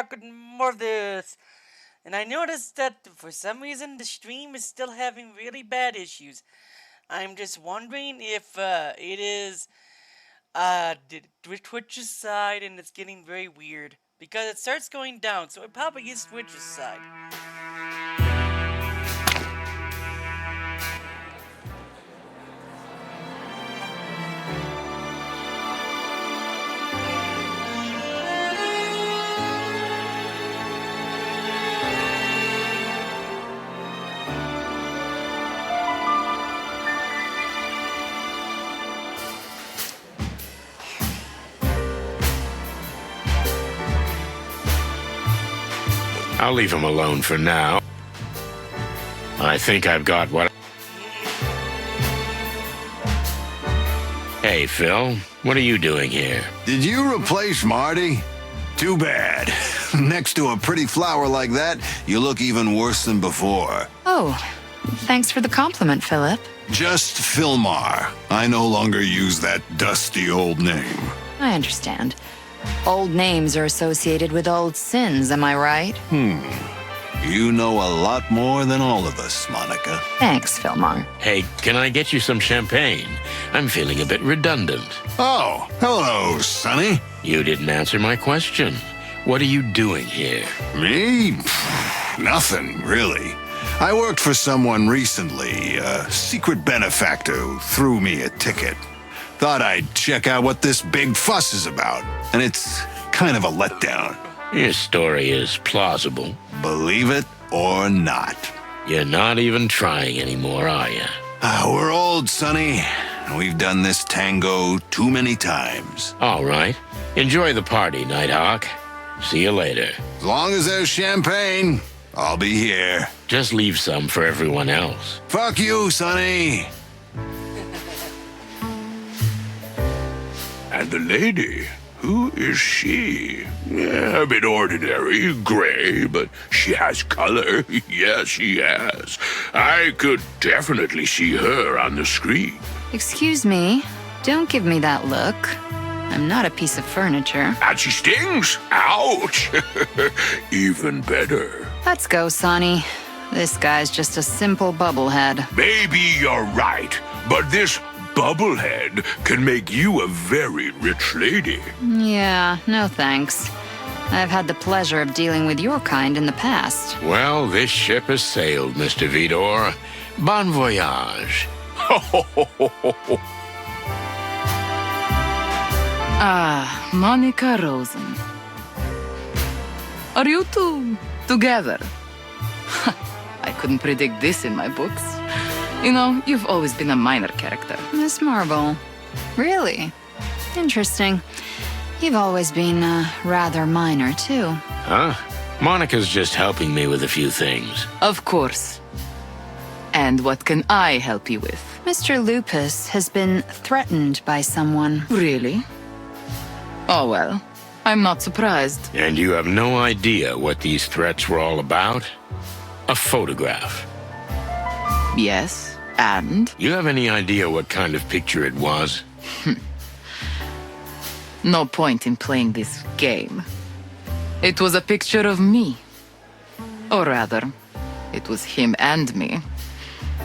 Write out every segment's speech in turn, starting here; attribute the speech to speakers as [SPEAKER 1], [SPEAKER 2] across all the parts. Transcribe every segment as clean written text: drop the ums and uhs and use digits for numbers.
[SPEAKER 1] back with more of this. And I noticed that for some reason the stream is still having really bad issues. I'm just wondering if it is Twitch's side and it's getting very weird. Because it starts going down, so it probably is Twitch's side.
[SPEAKER 2] I'll leave him alone for now. I think I've got what... Hey, Phil, what are you doing here?
[SPEAKER 3] Did you replace Marty? Too bad. Next to a pretty flower like that, you look even worse than before.
[SPEAKER 4] Oh, thanks for the compliment, Philip.
[SPEAKER 3] Just Philmar. I no longer use that dusty old name.
[SPEAKER 4] I understand. Old names are associated with old sins, am I right?
[SPEAKER 3] You know a lot more than all of us, Monica.
[SPEAKER 4] Thanks, Philmar.
[SPEAKER 2] Hey, can I get you some champagne? I'm feeling a bit redundant.
[SPEAKER 3] Oh, hello, Sonny.
[SPEAKER 2] You didn't answer my question. What are you doing here?
[SPEAKER 3] Me? Nothing, really. I worked for someone recently. A secret benefactor who threw me a ticket. Thought I'd check out what this big fuss is about. And it's kind of a letdown.
[SPEAKER 2] Your story is plausible.
[SPEAKER 3] Believe it or not.
[SPEAKER 2] You're not even trying anymore, are you?
[SPEAKER 3] We're old, Sonny. And we've done this tango too many times.
[SPEAKER 2] All right. Enjoy the party, Nighthawk. See you later.
[SPEAKER 3] As long as there's champagne, I'll be here.
[SPEAKER 2] Just leave some for everyone else.
[SPEAKER 3] Fuck you, Sonny.
[SPEAKER 5] And the lady, who is she? A bit ordinary, gray, but she has color. Yes, she has. I could definitely see her on the screen.
[SPEAKER 4] Excuse me. Don't give me that look. I'm not a piece of furniture.
[SPEAKER 5] And she stings. Ouch. Even better.
[SPEAKER 4] Let's go, Sonny. This guy's just a simple bubblehead.
[SPEAKER 5] Maybe you're right, but this bubblehead can make you a very rich lady.
[SPEAKER 4] Yeah, no thanks. I've had the pleasure of dealing with your kind in the past.
[SPEAKER 2] Well, this ship has sailed, Mr. Vidor. Bon voyage.
[SPEAKER 6] Ah, Monica Rosen. Are you two together? I couldn't predict this in my books. You know, you've always been a minor character.
[SPEAKER 4] Miss Marble. Really? Interesting. You've always been, rather minor, too.
[SPEAKER 2] Huh? Monica's just helping me with a few things.
[SPEAKER 6] Of course. And what can I help you with?
[SPEAKER 4] Mr. Lupus has been threatened by someone.
[SPEAKER 6] Really? Oh well, I'm not surprised.
[SPEAKER 2] And you have no idea what these threats were all about? A photograph.
[SPEAKER 6] Yes, and?
[SPEAKER 2] You have any idea what kind of picture it was?
[SPEAKER 6] No point in playing this game. It was a picture of me. Or rather, it was him and me.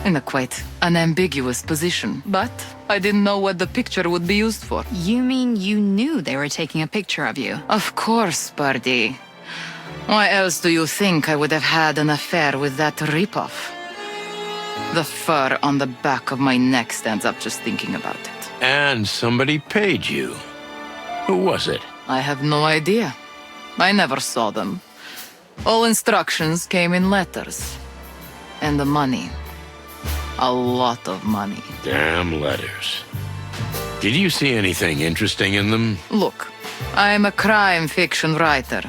[SPEAKER 6] In a quite unambiguous position. But I didn't know what the picture would be used for.
[SPEAKER 4] You mean you knew they were taking a picture of you?
[SPEAKER 6] Of course, Birdie. Why else do you think I would have had an affair with that ripoff? The fur on the back of my neck stands up just thinking about it.
[SPEAKER 2] And somebody paid you. Who was it?
[SPEAKER 6] I have no idea. I never saw them. All instructions came in letters. And the money. A lot of money.
[SPEAKER 2] Damn letters. Did you see anything interesting in them?
[SPEAKER 6] Look, I'm a crime fiction writer.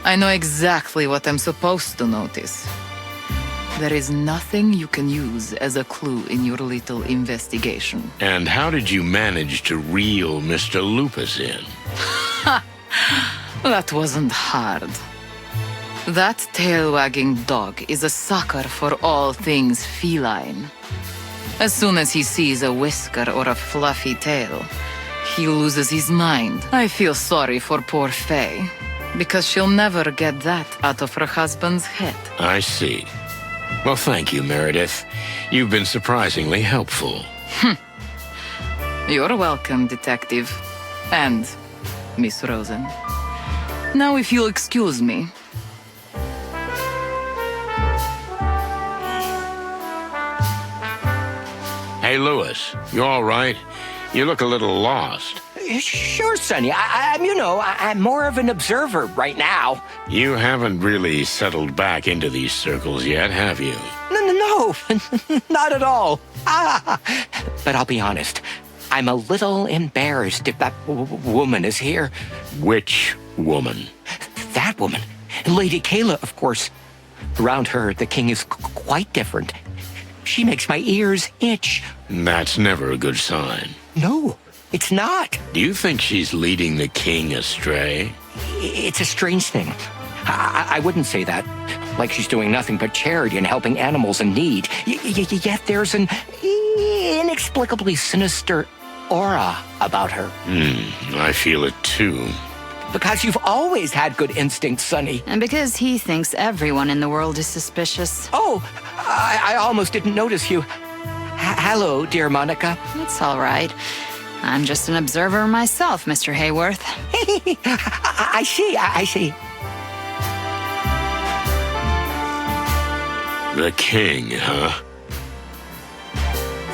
[SPEAKER 6] I know exactly what I'm supposed to notice. There is nothing you can use as a clue in your little investigation.
[SPEAKER 2] And how did you manage to reel Mr. Lupus in?
[SPEAKER 6] That wasn't hard. That tail-wagging dog is a sucker for all things feline. As soon as he sees a whisker or a fluffy tail, he loses his mind. I feel sorry for poor Faye. Because she'll never get that out of her husband's head.
[SPEAKER 2] I see. Well, thank you, Meredith. You've been surprisingly helpful.
[SPEAKER 6] You're welcome, Detective. And Miss Rosen. Now, if you'll excuse me.
[SPEAKER 2] Hey, Lewis, you all right? You look a little lost.
[SPEAKER 7] Sure, Sonny. I'm more of an observer right now.
[SPEAKER 2] You haven't really settled back into these circles yet, have you?
[SPEAKER 7] No, not at all. But I'll be honest, I'm a little embarrassed if that woman is here.
[SPEAKER 2] Which woman?
[SPEAKER 7] That woman. Lady Kayla, of course. Around her, the king is quite different. She makes my ears itch.
[SPEAKER 2] That's never a good sign.
[SPEAKER 7] No, it's not.
[SPEAKER 2] Do you think she's leading the king astray?
[SPEAKER 7] It's a strange thing. I wouldn't say that. Like she's doing nothing but charity and helping animals in need. Yet there's an inexplicably sinister aura about her.
[SPEAKER 2] I feel it too.
[SPEAKER 7] Because you've always had good instincts, Sonny.
[SPEAKER 4] And because he thinks everyone in the world is suspicious.
[SPEAKER 7] Oh, I almost didn't notice you. Hello, dear Monica.
[SPEAKER 4] It's all right. I'm just an observer myself, Mr. Hayworth.
[SPEAKER 7] I see.
[SPEAKER 2] The king, huh?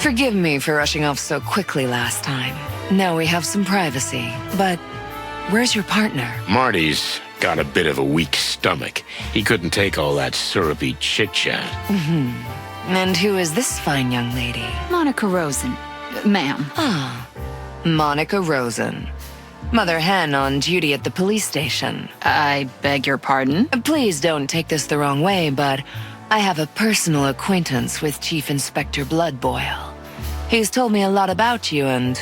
[SPEAKER 8] Forgive me for rushing off so quickly last time. Now we have some privacy. But where's your partner?
[SPEAKER 2] Marty's got a bit of a weak stomach. He couldn't take all that syrupy chit-chat.
[SPEAKER 8] And who is this fine young lady?
[SPEAKER 4] Monica Rosen. Ma'am.
[SPEAKER 8] Monica Rosen. Mother hen on duty at the police station.
[SPEAKER 4] I beg your pardon?
[SPEAKER 8] Please don't take this the wrong way, but I have a personal acquaintance with Chief Inspector Bloodboil. He's told me a lot about you and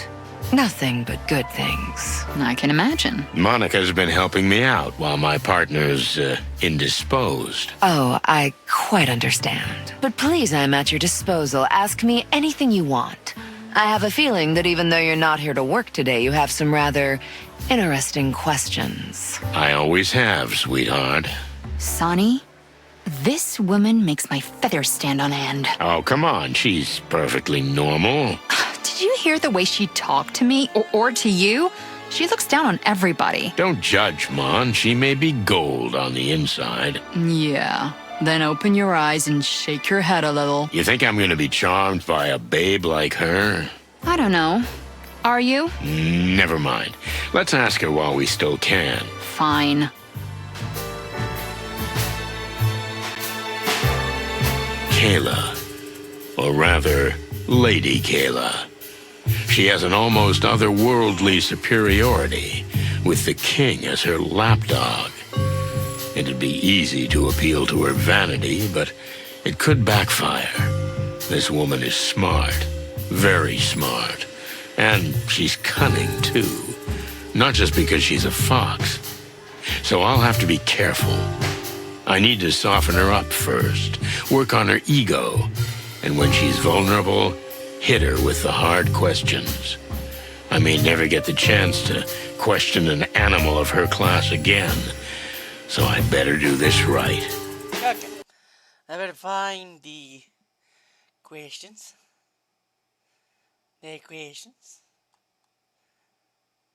[SPEAKER 8] nothing but good things.
[SPEAKER 4] I can imagine.
[SPEAKER 2] Monica's been helping me out while my partner's indisposed.
[SPEAKER 8] Oh, I quite understand. But please, I'm at your disposal. Ask me anything you want. I have a feeling that even though you're not here to work today, you have some rather interesting questions.
[SPEAKER 2] I always have, sweetheart.
[SPEAKER 4] Sonny, this woman makes my feathers stand on end.
[SPEAKER 2] Oh, come on. She's perfectly normal.
[SPEAKER 4] Did you hear the way she talked to me or to you? She looks down on everybody.
[SPEAKER 2] Don't judge, Mon. She may be gold on the inside.
[SPEAKER 4] Yeah. Then open your eyes and shake your head a little.
[SPEAKER 2] You think I'm going to be charmed by a babe like her?
[SPEAKER 4] I don't know. Are you?
[SPEAKER 2] Never mind. Let's ask her while we still can.
[SPEAKER 4] Fine.
[SPEAKER 2] Kayla. Or rather, Lady Kayla. She has an almost otherworldly superiority, with the king as her lapdog. It'd be easy to appeal to her vanity, but it could backfire. This woman is smart, very smart, and she's cunning too. Not just because she's a fox. So I'll have to be careful. I need to soften her up first, work on her ego, and when she's vulnerable, hit her with the hard questions. I may never get the chance to question an animal of her class again, so I better do this right.
[SPEAKER 1] Okay. I better find the questions. The questions.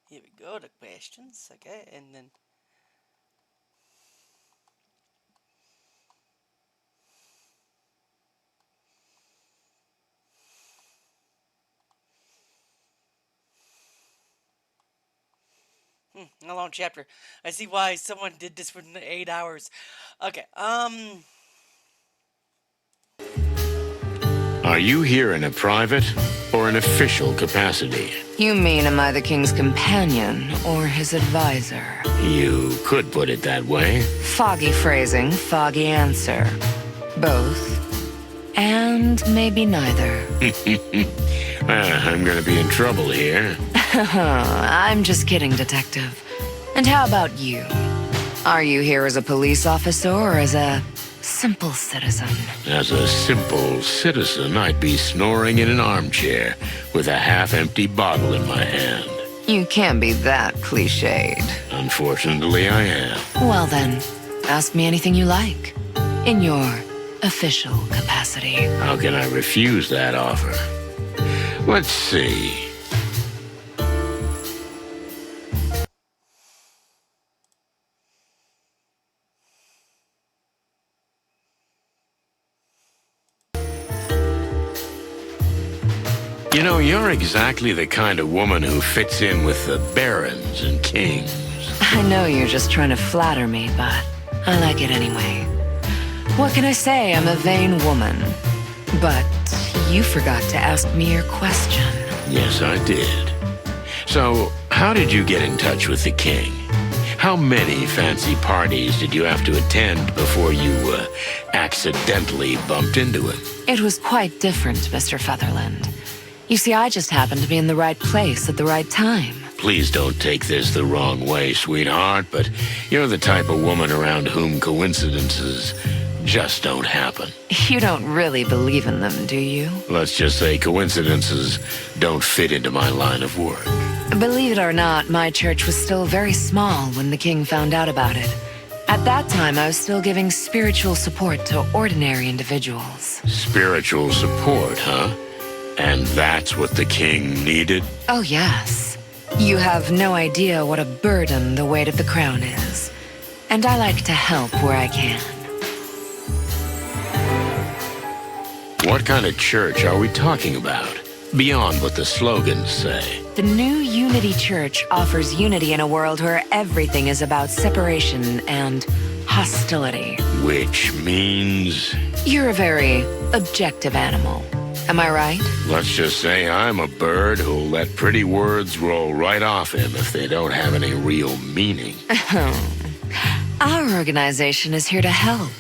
[SPEAKER 1] Here we go, the questions. Okay, and then... a long chapter. I see why someone did this for 8 hours. Okay,
[SPEAKER 2] Are you here in a private or an official capacity?
[SPEAKER 8] You mean, am I the king's companion or his advisor?
[SPEAKER 2] You could put it that way.
[SPEAKER 8] Foggy phrasing, foggy answer. Both. And maybe neither.
[SPEAKER 2] I'm gonna be in trouble here.
[SPEAKER 8] I'm just kidding, Detective. And how about you? Are you here as a police officer or as a simple citizen?
[SPEAKER 2] As a simple citizen, I'd be snoring in an armchair with a half-empty bottle in my hand.
[SPEAKER 8] You can't be that cliched.
[SPEAKER 2] Unfortunately, I am.
[SPEAKER 8] Well then, ask me anything you like. In your official capacity.
[SPEAKER 2] How can I refuse that offer? Let's see. You know, you're exactly the kind of woman who fits in with the barons and kings.
[SPEAKER 8] I know you're just trying to flatter me, but I like it anyway. What can I say? I'm a vain woman. But you forgot to ask me your question.
[SPEAKER 2] Yes, I did. So, how did you get in touch with the king? How many fancy parties did you have to attend before you, accidentally bumped into him?
[SPEAKER 8] It was quite different, Mr. Featherland. You see, I just happened to be in the right place at the right time.
[SPEAKER 2] Please don't take this the wrong way, sweetheart, but you're the type of woman around whom coincidences just don't happen.
[SPEAKER 8] You don't really believe in them, do you?
[SPEAKER 2] Let's just say coincidences don't fit into my line of work.
[SPEAKER 8] Believe it or not, my church was still very small when the king found out about it. At that time, I was still giving spiritual support to ordinary individuals.
[SPEAKER 2] Spiritual support, huh? And that's what the king needed?
[SPEAKER 8] Oh, yes. You have no idea what a burden the weight of the crown is. And I like to help where I can.
[SPEAKER 2] What kind of church are we talking about? Beyond what the slogans say.
[SPEAKER 8] The new Unity Church offers unity in a world where everything is about separation and hostility.
[SPEAKER 2] Which means...
[SPEAKER 8] You're a very objective animal. Am I right?
[SPEAKER 2] Let's just say I'm a bird who'll let pretty words roll right off him if they don't have any real meaning.
[SPEAKER 8] Our organization is here to help.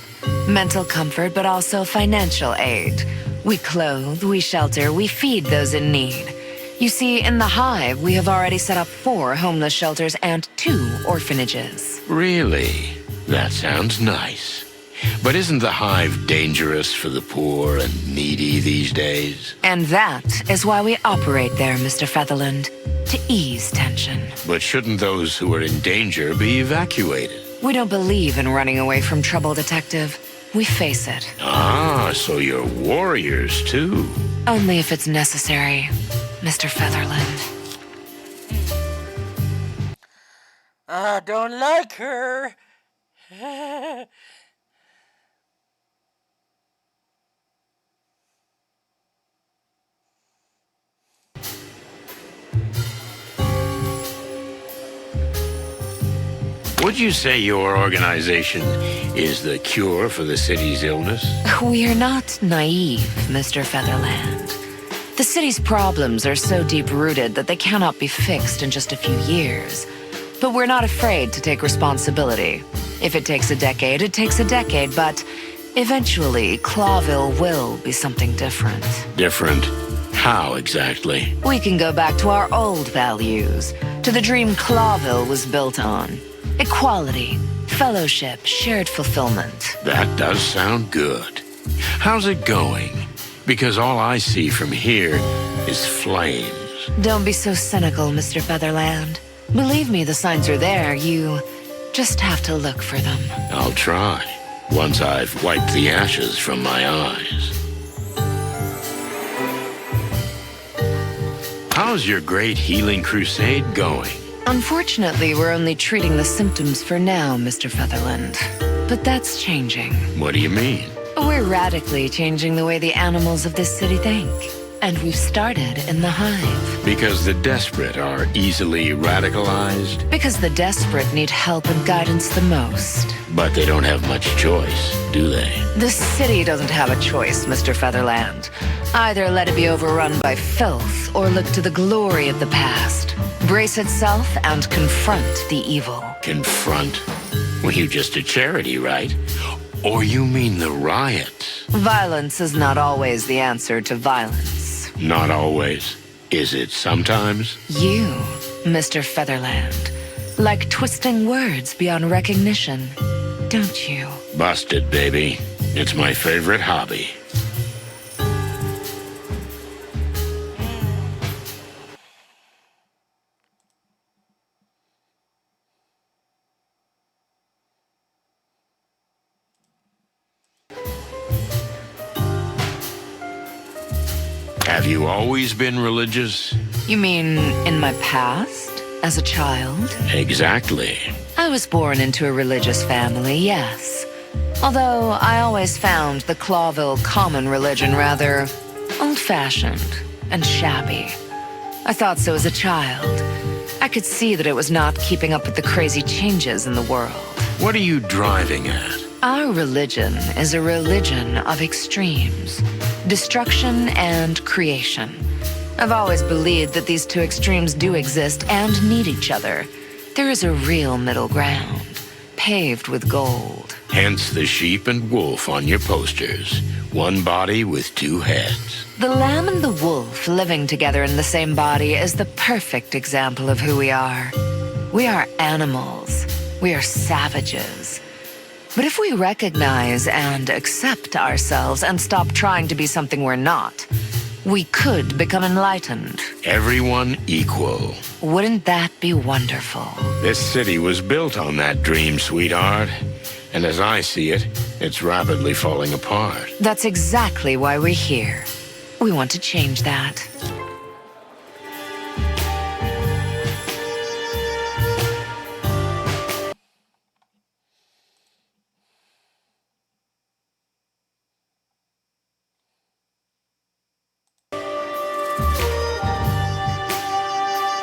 [SPEAKER 8] Mental comfort, but also financial aid. We clothe, we shelter, we feed those in need. You see, in the Hive, we have already set up 4 homeless shelters and 2 orphanages.
[SPEAKER 2] Really? That sounds nice. But isn't the Hive dangerous for the poor and needy these days?
[SPEAKER 8] And that is why we operate there, Mr. Featherland, to ease tension.
[SPEAKER 2] But shouldn't those who are in danger be evacuated?
[SPEAKER 8] We don't believe in running away from trouble, Detective. We face it.
[SPEAKER 2] Ah, so you're warriors, too.
[SPEAKER 8] Only if it's necessary, Mr. Featherland.
[SPEAKER 1] I don't like her.
[SPEAKER 2] Would you say your organization is the cure for the city's illness?
[SPEAKER 8] We are not naive, Mr. Featherland. The city's problems are so deep-rooted that they cannot be fixed in just a few years. But we're not afraid to take responsibility. If it takes a decade, it takes a decade, but eventually, Clawville will be something different.
[SPEAKER 2] Different? How exactly?
[SPEAKER 8] We can go back to our old values, to the dream Clawville was built on. Equality, fellowship, shared fulfillment.
[SPEAKER 2] That does sound good. How's it going? Because all I see from here is flames.
[SPEAKER 8] Don't be so cynical, Mr. Featherland. Believe me, the signs are there. You just have to look for them.
[SPEAKER 2] I'll try, once I've wiped the ashes from my eyes. How's your great healing crusade going?
[SPEAKER 8] Unfortunately, we're only treating the symptoms for now, Mr. Featherland. But that's changing.
[SPEAKER 2] What do you mean?
[SPEAKER 8] We're radically changing the way the animals of this city think. And we've started in the Hive.
[SPEAKER 2] Because the desperate are easily radicalized?
[SPEAKER 8] Because the desperate need help and guidance the most.
[SPEAKER 2] But they don't have much choice, do they?
[SPEAKER 8] The city doesn't have a choice, Mr. Featherland. Either let it be overrun by filth or look to the glory of the past. Brace itself and confront the evil.
[SPEAKER 2] Confront? Well, you just a charity, right? Or you mean the riots?
[SPEAKER 8] Violence is not always the answer to violence.
[SPEAKER 2] Not always. Is it sometimes?
[SPEAKER 8] You, Mr. Featherland, like twisting words beyond recognition, don't you?
[SPEAKER 2] Busted, baby. It's my favorite hobby. Have you always been religious?
[SPEAKER 8] You mean in my past? As a child?
[SPEAKER 2] Exactly.
[SPEAKER 8] I was born into a religious family, yes. Although I always found the Clawville common religion rather old-fashioned and shabby. I thought so as a child. I could see that it was not keeping up with the crazy changes in the world.
[SPEAKER 2] What are you driving at?
[SPEAKER 8] Our religion is a religion of extremes. Destruction and creation. I've always believed that these two extremes do exist and need each other. There is a real middle ground, paved with gold.
[SPEAKER 2] Hence the sheep and wolf on your posters. One body with two heads.
[SPEAKER 8] The lamb and the wolf living together in the same body is the perfect example of who we are. We are animals. We are savages. But if we recognize and accept ourselves and stop trying to be something we're not, we could become enlightened.
[SPEAKER 2] Everyone equal.
[SPEAKER 8] Wouldn't that be wonderful?
[SPEAKER 2] This city was built on that dream, sweetheart. And as I see it, it's rapidly falling apart.
[SPEAKER 8] That's exactly why we're here. We want to change that.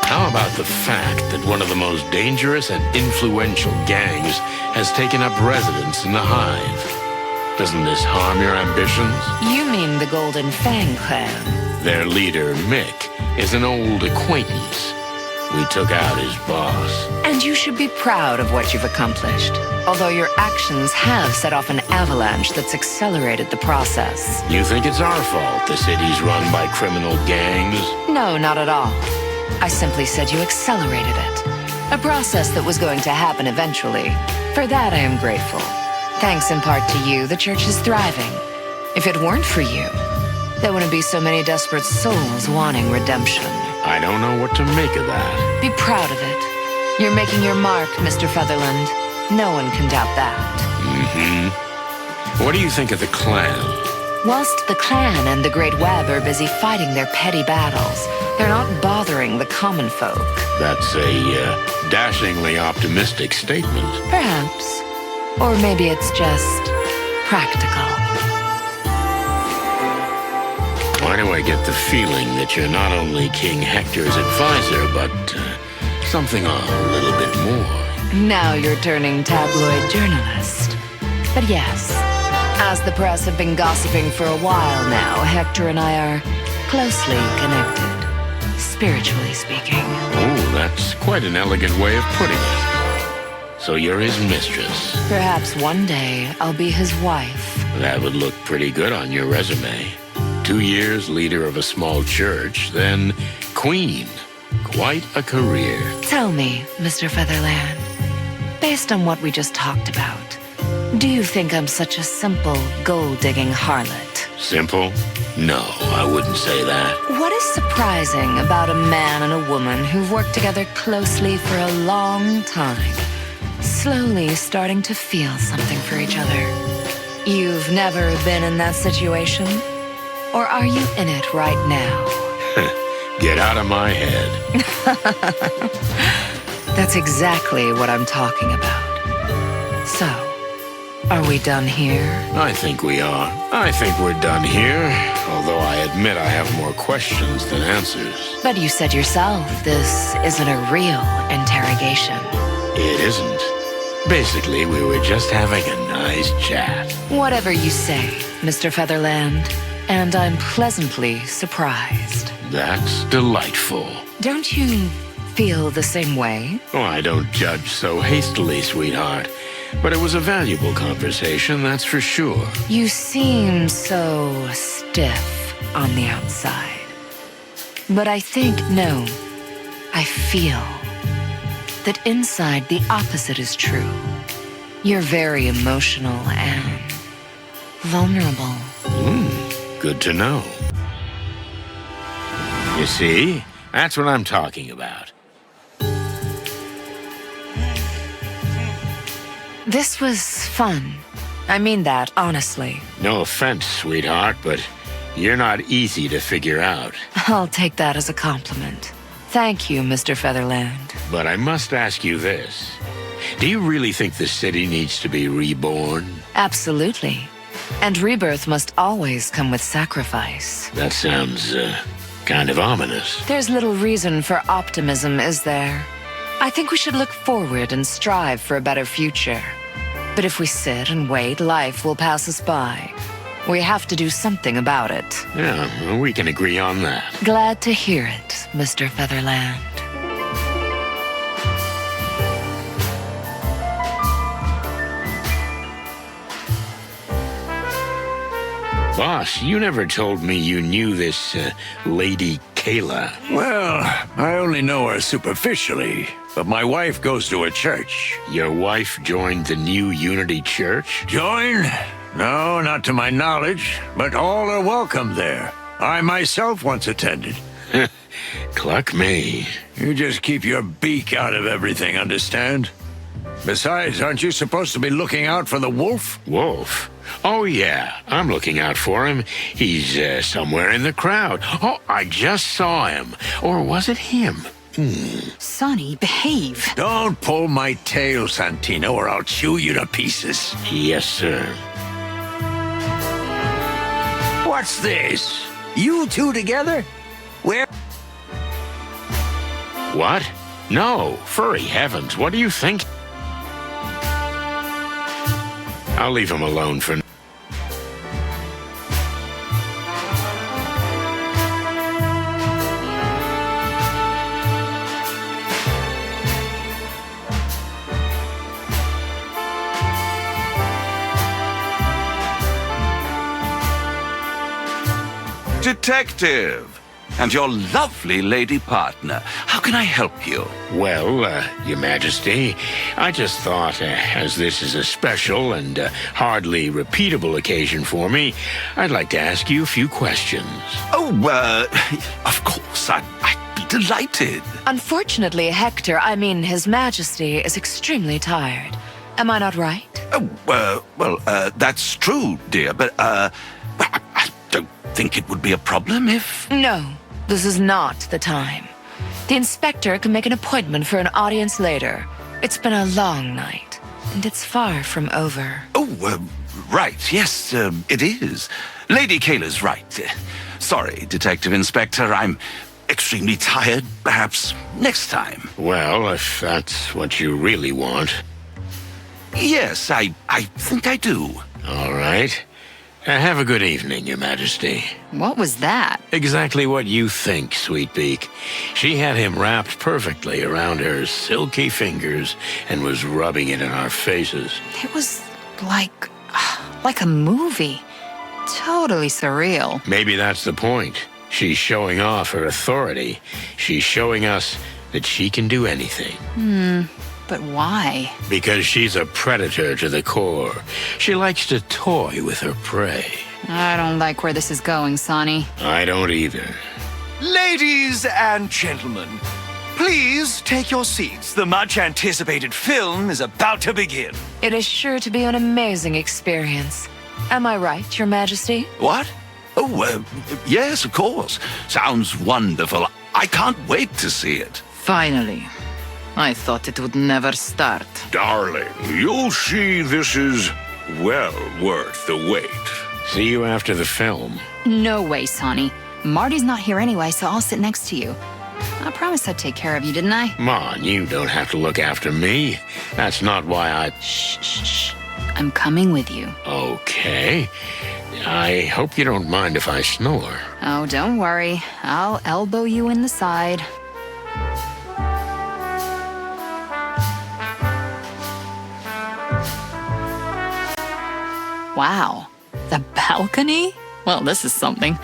[SPEAKER 2] How about the fact that one of the most dangerous and influential gangs has taken up residence in the Hive? Doesn't this harm your ambitions?
[SPEAKER 8] You mean the Golden Fang Clan?
[SPEAKER 2] Their leader, Mick, is an old acquaintance. We took out his boss.
[SPEAKER 8] And you should be proud of what you've accomplished. Although your actions have set off an avalanche that's accelerated the process.
[SPEAKER 2] You think it's our fault the city's run by criminal gangs?
[SPEAKER 8] No, not at all. I simply said you accelerated it. A process that was going to happen eventually. For that, I am grateful. Thanks in part to you, the church is thriving. If it weren't for you, there wouldn't be so many desperate souls wanting redemption.
[SPEAKER 2] I don't know what to make of that.
[SPEAKER 8] Be proud of it. You're making your mark, Mr. Featherland. No one can doubt that.
[SPEAKER 2] Mm-hmm. What do you think of the clan?
[SPEAKER 8] Whilst the clan and the Great Web are busy fighting their petty battles, they're not bothering the common folk.
[SPEAKER 2] That's a dashingly optimistic statement.
[SPEAKER 8] Perhaps. Or maybe it's just practical.
[SPEAKER 2] Why do I get the feeling that you're not only King Hector's advisor, but something a little bit more?
[SPEAKER 8] Now you're turning tabloid journalist. But yes, as the press have been gossiping for a while now, Hector and I are closely connected, spiritually speaking.
[SPEAKER 2] Oh, that's quite an elegant way of putting it. So you're his mistress.
[SPEAKER 8] Perhaps one day I'll be his wife.
[SPEAKER 2] That would look pretty good on your resume. 2 years leader of a small church, then queen. Quite a career.
[SPEAKER 8] Tell me, Mr. Featherland, based on what we just talked about, do you think I'm such a simple, gold-digging harlot?
[SPEAKER 2] Simple? No, I wouldn't say that.
[SPEAKER 8] What is surprising about a man and a woman who've worked together closely for a long time, slowly starting to feel something for each other? You've never been in that situation? Or are you in it right now?
[SPEAKER 2] Get out of my head.
[SPEAKER 8] That's exactly what I'm talking about. So, are we done here?
[SPEAKER 2] I think we are. I think we're done here, although I admit I have more questions than answers.
[SPEAKER 8] But you said yourself, this isn't a real interrogation.
[SPEAKER 2] It isn't. Basically, we were just having a nice chat.
[SPEAKER 8] Whatever you say, Mr. Featherland. And I'm pleasantly surprised.
[SPEAKER 2] That's delightful.
[SPEAKER 8] Don't you feel the same way?
[SPEAKER 2] Oh, I don't judge so hastily, sweetheart. But it was a valuable conversation, that's for sure.
[SPEAKER 8] You seem so stiff on the outside. But I think, no, I feel that inside the opposite is true. You're very emotional and vulnerable.
[SPEAKER 2] Good to know. You see, that's what I'm talking about.
[SPEAKER 8] This was fun. I mean that, honestly.
[SPEAKER 2] No offense, sweetheart, but You're not easy to figure out.
[SPEAKER 8] I'll take that as a compliment. Thank you, Mr. Featherland.
[SPEAKER 2] But I must ask you this. Do you really think the city needs to be reborn?
[SPEAKER 8] Absolutely. And rebirth must always come with sacrifice.
[SPEAKER 2] That sounds, kind of ominous.
[SPEAKER 8] There's little reason for optimism, is there? I think we should look forward and strive for a better future. But if we sit and wait, life will pass us by. We have to do something about it.
[SPEAKER 2] Yeah, well, we can agree on that.
[SPEAKER 8] Glad to hear it, Mr. Featherland.
[SPEAKER 2] Boss, you never told me you knew this, Lady Kayla.
[SPEAKER 9] Well, I only know her superficially, but my wife goes to a church.
[SPEAKER 2] Your wife joined the new Unity Church?
[SPEAKER 9] Join? No, not to my knowledge, but all are welcome there. I myself once attended.
[SPEAKER 2] Cluck me.
[SPEAKER 9] You just keep your beak out of everything, understand? Besides, aren't you supposed to be looking out for the wolf?
[SPEAKER 2] Wolf? Oh, yeah, I'm looking out for him. He's somewhere in the crowd. Oh, I just saw him. Or was it him?
[SPEAKER 4] Sonny, behave.
[SPEAKER 9] Don't pull my tail, Santino, or I'll chew you to pieces.
[SPEAKER 2] Yes, sir.
[SPEAKER 9] What's this? You two together? Where?
[SPEAKER 2] What? No, furry heavens, what do you think? I'll leave him alone for now.
[SPEAKER 10] Detective! And your lovely lady partner. How can I help you?
[SPEAKER 2] Well, Your Majesty, I just thought, as this is a special and hardly repeatable occasion for me, I'd like to ask you a few questions.
[SPEAKER 10] Oh, of course. I'd be delighted.
[SPEAKER 8] Unfortunately, Hector, His Majesty, is extremely tired. Am I not right?
[SPEAKER 10] Oh, that's true, dear, but, I don't think it would be a problem if...
[SPEAKER 8] No, this is not the time. The inspector can make an appointment for an audience later. It's been a long night, and it's far from over.
[SPEAKER 10] Oh, right. Yes, it is. Lady Kayla's right. Sorry, Detective Inspector. I'm extremely tired. Perhaps next time.
[SPEAKER 2] Well, if that's what you really want.
[SPEAKER 10] Yes, I think I do.
[SPEAKER 2] All right. Have a good evening, Your Majesty.
[SPEAKER 4] What was that?
[SPEAKER 2] Exactly what you think, Sweetbeak. She had him wrapped perfectly around her silky fingers and was rubbing it in our faces.
[SPEAKER 4] It was like a movie. Totally surreal.
[SPEAKER 2] Maybe that's the point. She's showing off her authority. She's showing us that she can do anything.
[SPEAKER 4] But why?
[SPEAKER 2] Because she's a predator to the core. She likes to toy with her prey.
[SPEAKER 4] I don't like where this is going, Sonny.
[SPEAKER 2] I don't either.
[SPEAKER 11] Ladies and gentlemen, please take your seats. The much anticipated film is about to begin.
[SPEAKER 8] It is sure to be an amazing experience. Am I right, Your Majesty?
[SPEAKER 10] What? Oh, yes, of course. Sounds wonderful. I can't wait to see it.
[SPEAKER 6] Finally. I thought it would never start.
[SPEAKER 5] Darling, you'll see this is well worth the wait.
[SPEAKER 2] See you after the film.
[SPEAKER 4] No way, Sonny. Marty's not here anyway, so I'll sit next to you. I promised I'd take care of you, didn't I?
[SPEAKER 2] Come on, you don't have to look after me. That's not why I...
[SPEAKER 4] Shh. I'm coming with you.
[SPEAKER 2] Okay. I hope you don't mind if I snore.
[SPEAKER 4] Oh, don't worry. I'll elbow you in the side. Wow. The balcony? Well, this is something.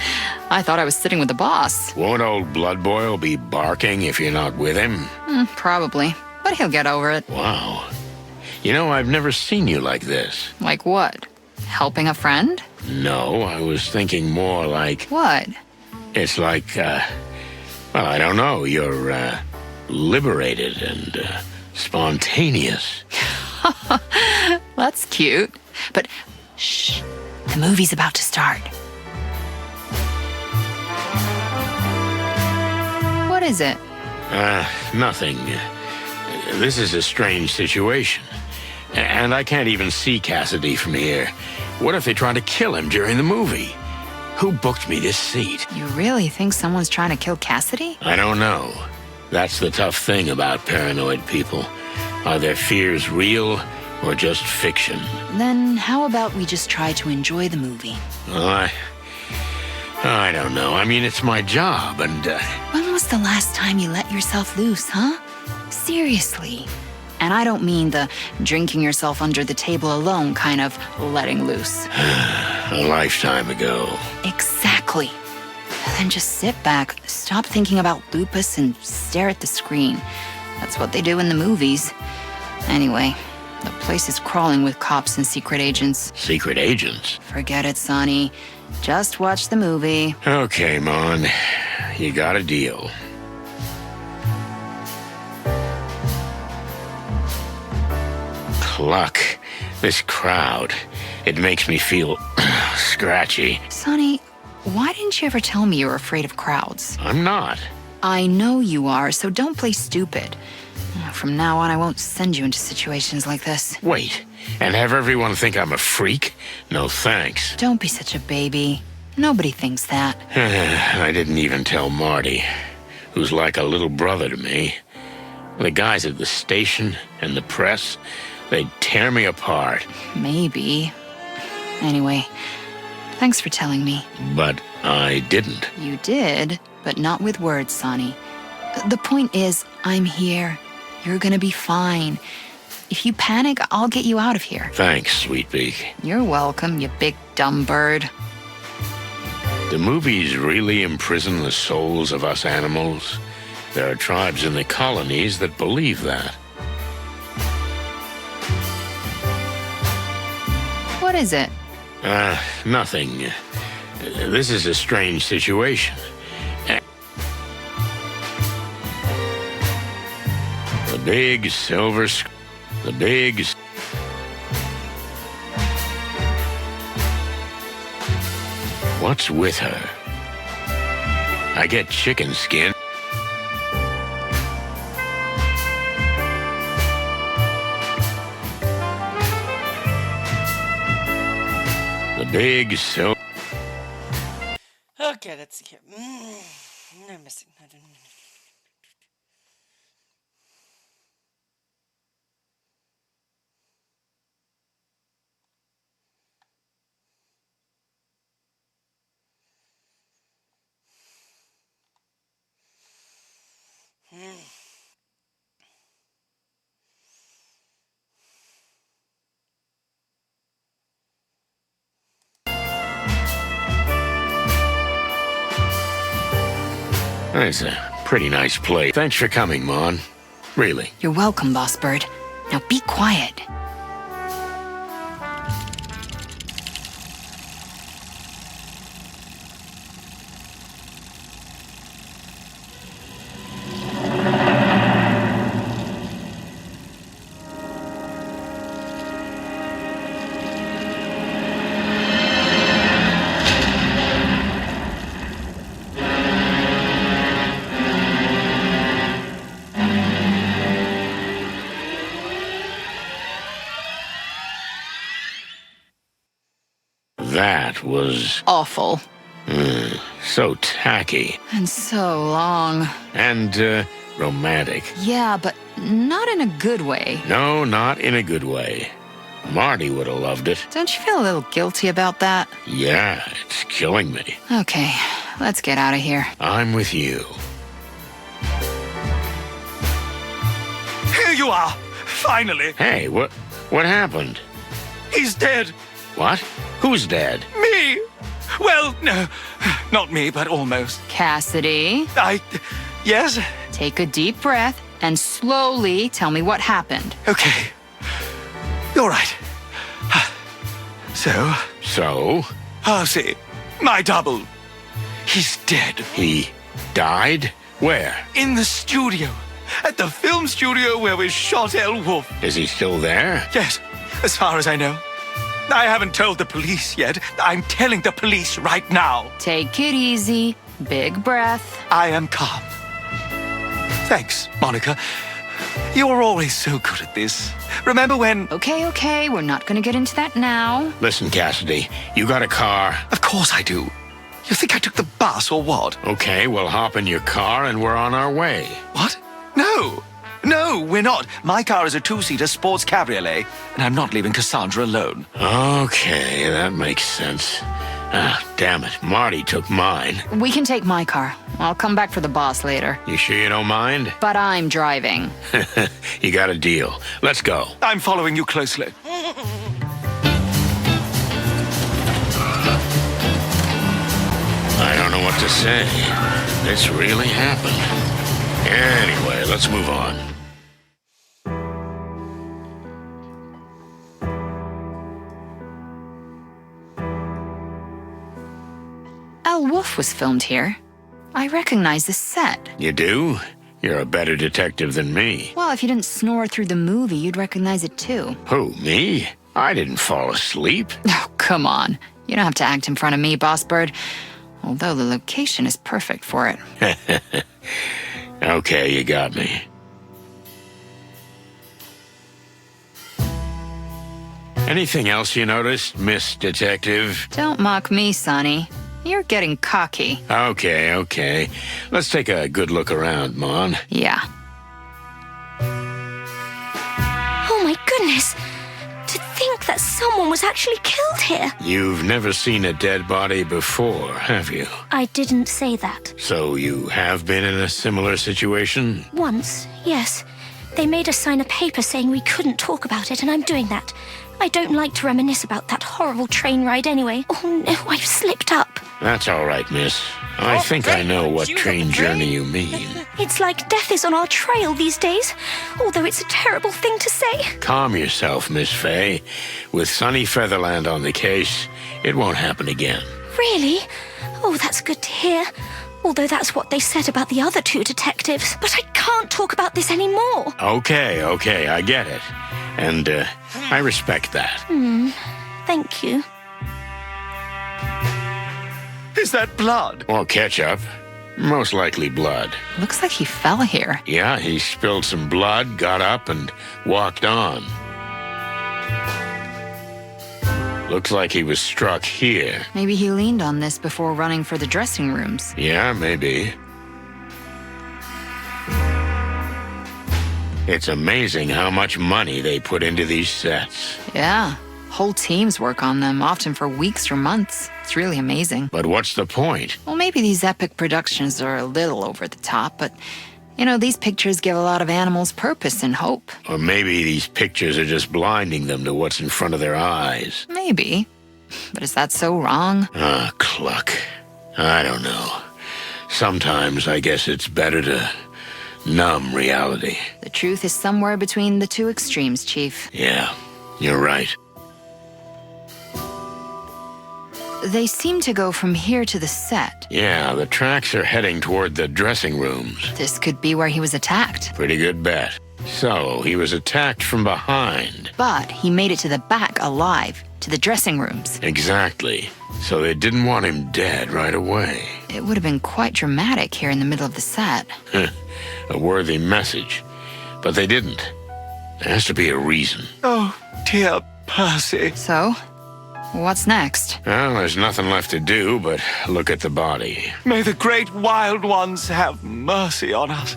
[SPEAKER 4] I thought I was sitting with the boss.
[SPEAKER 2] Won't old Blood Boil be barking if you're not with him?
[SPEAKER 4] Probably. But he'll get over it.
[SPEAKER 2] Wow. You know, I've never seen you like this.
[SPEAKER 4] Like what? Helping a friend?
[SPEAKER 2] No, I was thinking more like...
[SPEAKER 4] What?
[SPEAKER 2] It's like, well, I don't know. You're, liberated and, spontaneous.
[SPEAKER 4] That's cute. But, shh. The movie's about to start. What is it?
[SPEAKER 2] Nothing. This is a strange situation. And I can't even see Cassidy from here. What if they try to kill him during the movie? Who booked me this seat?
[SPEAKER 4] You really think someone's trying to kill Cassidy?
[SPEAKER 2] I don't know. That's the tough thing about paranoid people. Are their fears real or just fiction?
[SPEAKER 4] Then how about we just try to enjoy the movie?
[SPEAKER 2] Well, I don't know. I mean, it's my job, and...
[SPEAKER 4] When was the last time you let yourself loose, huh? Seriously. And I don't mean the drinking yourself under the table alone kind of letting loose.
[SPEAKER 2] A lifetime ago.
[SPEAKER 4] Exactly. Then just sit back, stop thinking about lupus, and stare at the screen. That's what they do in the movies. Anyway, the place is crawling with cops and secret agents.
[SPEAKER 2] Secret agents?
[SPEAKER 4] Forget it, Sonny. Just watch the movie.
[SPEAKER 2] Okay, Mon. You got a deal. Cluck. This crowd. It makes me feel scratchy.
[SPEAKER 4] Sonny, why didn't you ever tell me you were afraid of crowds?
[SPEAKER 2] I'm not.
[SPEAKER 4] I know you are, so don't play stupid. From now on, I won't send you into situations like this.
[SPEAKER 2] Wait, and have everyone think I'm a freak? No thanks.
[SPEAKER 4] Don't be such a baby. Nobody thinks that.
[SPEAKER 2] I didn't even tell Marty, who's like a little brother to me. The guys at the station and the press, they'd tear me apart.
[SPEAKER 4] Maybe. Anyway, thanks for telling me.
[SPEAKER 2] But I didn't.
[SPEAKER 4] You did, but not with words, Sonny. The point is, I'm here. You're gonna be fine. If you panic, I'll get you out of here.
[SPEAKER 2] Thanks, Sweetbeak.
[SPEAKER 4] You're welcome, you big dumb bird.
[SPEAKER 2] Do movies really imprison the souls of us animals? There are tribes in the colonies that believe that.
[SPEAKER 4] What is it?
[SPEAKER 2] Nothing. This is a strange situation. The big silver... The big... What's with her? I get chicken skin. The big silver...
[SPEAKER 1] Okay, let's see here. I'm missing.
[SPEAKER 2] It's a pretty nice place. Thanks for coming, Mon. Really.
[SPEAKER 4] You're welcome, Boss Bird. Now be quiet.
[SPEAKER 2] That was...
[SPEAKER 4] Awful.
[SPEAKER 2] So tacky.
[SPEAKER 4] And so long.
[SPEAKER 2] And, romantic.
[SPEAKER 4] Yeah, but not in a good way.
[SPEAKER 2] No, not in a good way. Marty would have loved it.
[SPEAKER 4] Don't you feel a little guilty about that?
[SPEAKER 2] Yeah, it's killing me.
[SPEAKER 4] Okay, let's get out of here.
[SPEAKER 2] I'm with you.
[SPEAKER 11] Here you are, finally.
[SPEAKER 2] Hey, what happened?
[SPEAKER 11] He's dead.
[SPEAKER 2] What? Who's dead?
[SPEAKER 11] Me. Well, no, not me, but almost.
[SPEAKER 4] Cassidy,
[SPEAKER 11] Yes?
[SPEAKER 4] take a deep breath and slowly tell me what happened.
[SPEAKER 11] Okay. You're right. So?
[SPEAKER 2] So?
[SPEAKER 11] Percy, my double. He's dead.
[SPEAKER 2] He died? Where?
[SPEAKER 11] In the studio. At the film studio where we shot El Wolf.
[SPEAKER 2] Is he still there?
[SPEAKER 11] Yes, as far as I know. I haven't told the police yet. I'm telling the police right now.
[SPEAKER 4] Take it easy. Big breath.
[SPEAKER 11] I am calm. Thanks, Monica. You're always so good at this. Remember when...
[SPEAKER 4] Okay, we're not gonna get into that now.
[SPEAKER 2] Listen, Cassidy, you got a car?
[SPEAKER 11] Of course I do. You think I took the bus or what?
[SPEAKER 2] Okay, we'll hop in your car and we're on our way.
[SPEAKER 11] What? No, we're not. My car is a two-seater sports cabriolet, and I'm not leaving Cassandra alone.
[SPEAKER 2] Okay, that makes sense. Ah, damn it, Marty took mine.
[SPEAKER 4] We can take my car. I'll come back for the boss later.
[SPEAKER 2] You sure you don't mind?
[SPEAKER 4] But I'm driving.
[SPEAKER 2] You got a deal. Let's go.
[SPEAKER 11] I'm following you closely.
[SPEAKER 2] I don't know what to say. This really happened. Anyway, let's move on.
[SPEAKER 4] Al Wolf was filmed here. I recognize the set.
[SPEAKER 2] You do? You're a better detective than me.
[SPEAKER 4] Well, if you didn't snore through the movie, you'd recognize it too.
[SPEAKER 2] Who, me? I didn't fall asleep.
[SPEAKER 4] Oh, come on. You don't have to act in front of me, Boss Bird. Although the location is perfect for it.
[SPEAKER 2] Okay, you got me. Anything else you noticed, Miss Detective?
[SPEAKER 4] Don't mock me, Sonny. You're getting cocky.
[SPEAKER 2] Okay. Let's take a good look around, Mon.
[SPEAKER 4] Yeah.
[SPEAKER 12] Oh my goodness! To think that someone was actually killed here.
[SPEAKER 2] You've never seen a dead body before, have you?
[SPEAKER 12] I didn't say that.
[SPEAKER 2] So you have been in a similar situation?
[SPEAKER 12] Once, yes. They made us sign a paper saying we couldn't talk about it, and I'm doing that. I don't like to reminisce about that horrible train ride anyway. Oh no, I've slipped up.
[SPEAKER 2] That's all right, miss. I think I know what train journey you mean.
[SPEAKER 12] It's like death is on our trail these days, although it's a terrible thing to say.
[SPEAKER 2] Calm yourself, Miss Fay. With Sunny Featherland on the case, it won't happen again.
[SPEAKER 12] Really? Oh, that's good to hear. Although that's what they said about the other two detectives. But I can't talk about this anymore.
[SPEAKER 2] Okay, I get it. And, I respect that.
[SPEAKER 12] Thank you.
[SPEAKER 11] Is that blood?
[SPEAKER 2] Or ketchup. Most likely blood.
[SPEAKER 4] Looks like he fell here.
[SPEAKER 2] Yeah, he spilled some blood, got up, and walked on. Looks like he was struck here.
[SPEAKER 4] Maybe he leaned on this before running for the dressing rooms.
[SPEAKER 2] Yeah, maybe. It's amazing how much money they put into these sets.
[SPEAKER 4] Yeah. Whole teams work on them, often for weeks or months. It's really amazing.
[SPEAKER 2] But what's the point?
[SPEAKER 4] Well, maybe these epic productions are a little over the top, but, these pictures give a lot of animals purpose and hope.
[SPEAKER 2] Or maybe these pictures are just blinding them to what's in front of their eyes.
[SPEAKER 4] Maybe. But is that so wrong?
[SPEAKER 2] Ah, Cluck. I don't know. Sometimes I guess it's better to numb reality.
[SPEAKER 4] The truth is somewhere between the two extremes, Chief.
[SPEAKER 2] Yeah, you're right.
[SPEAKER 4] They seem to go from here to the set.
[SPEAKER 2] Yeah, the tracks are heading toward the dressing rooms.
[SPEAKER 4] This could be where he was attacked.
[SPEAKER 2] Pretty good bet. So, he was attacked from behind.
[SPEAKER 4] But he made it to the back alive, to the dressing rooms.
[SPEAKER 2] Exactly. So they didn't want him dead right away.
[SPEAKER 4] It would have been quite dramatic here in the middle of the set.
[SPEAKER 2] A worthy message. But they didn't. There has to be a reason.
[SPEAKER 11] Oh, dear Percy.
[SPEAKER 4] So, what's next?
[SPEAKER 2] Well, there's nothing left to do but look at the body.
[SPEAKER 11] May the great wild ones have mercy on us.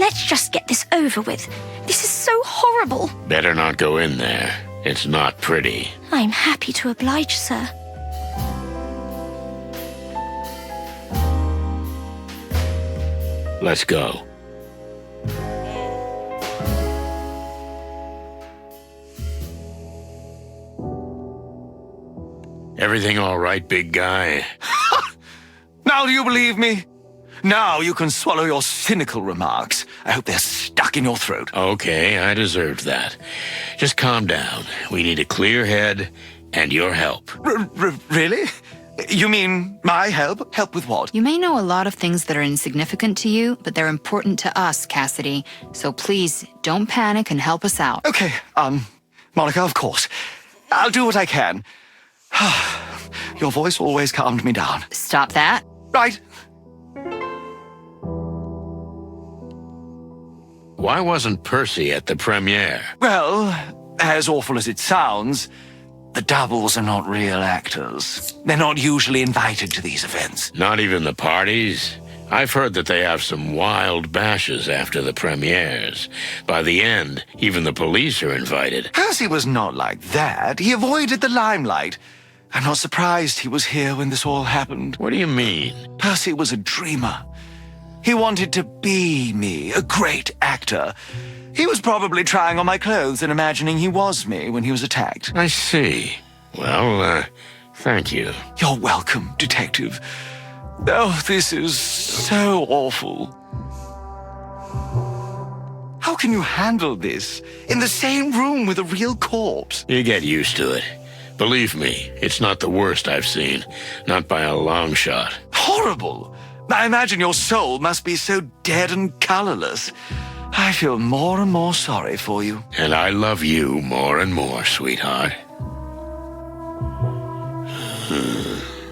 [SPEAKER 12] Let's just get this over with. This is so horrible.
[SPEAKER 2] Better not go in there. It's not pretty.
[SPEAKER 12] I'm happy to oblige, sir.
[SPEAKER 2] Let's go. Everything all right, big guy?
[SPEAKER 11] Now do you believe me? Now you can swallow your cynical remarks. I hope they're stuck in your throat.
[SPEAKER 2] Okay, I deserved that. Just calm down. We need a clear head and your help.
[SPEAKER 11] Really? You mean my help? Help with what?
[SPEAKER 4] You may know a lot of things that are insignificant to you, but they're important to us, Cassidy. So please, don't panic and help us out.
[SPEAKER 11] Okay, Monica, of course. I'll do what I can. Your voice always calmed me down.
[SPEAKER 4] Stop that.
[SPEAKER 11] Right.
[SPEAKER 2] Why wasn't Percy at the premiere?
[SPEAKER 11] Well, as awful as it sounds, the doubles are not real actors. They're not usually invited to these events.
[SPEAKER 2] Not even the parties? I've heard that they have some wild bashes after the premieres. By the end, even the police are invited.
[SPEAKER 11] Percy was not like that. He avoided the limelight. I'm not surprised he was here when this all happened.
[SPEAKER 2] What do you mean?
[SPEAKER 11] Percy was a dreamer. He wanted to be me, a great actor. He was probably trying on my clothes and imagining he was me when he was attacked.
[SPEAKER 2] I see. Well, thank you.
[SPEAKER 11] You're welcome, Detective. Oh, this is so awful. How can you handle this in the same room with a real corpse?
[SPEAKER 2] You get used to it. Believe me, it's not the worst I've seen. Not by a long shot.
[SPEAKER 11] Horrible! I imagine your soul must be so dead and colorless. I feel more and more sorry for you.
[SPEAKER 2] And I love you more and more, sweetheart.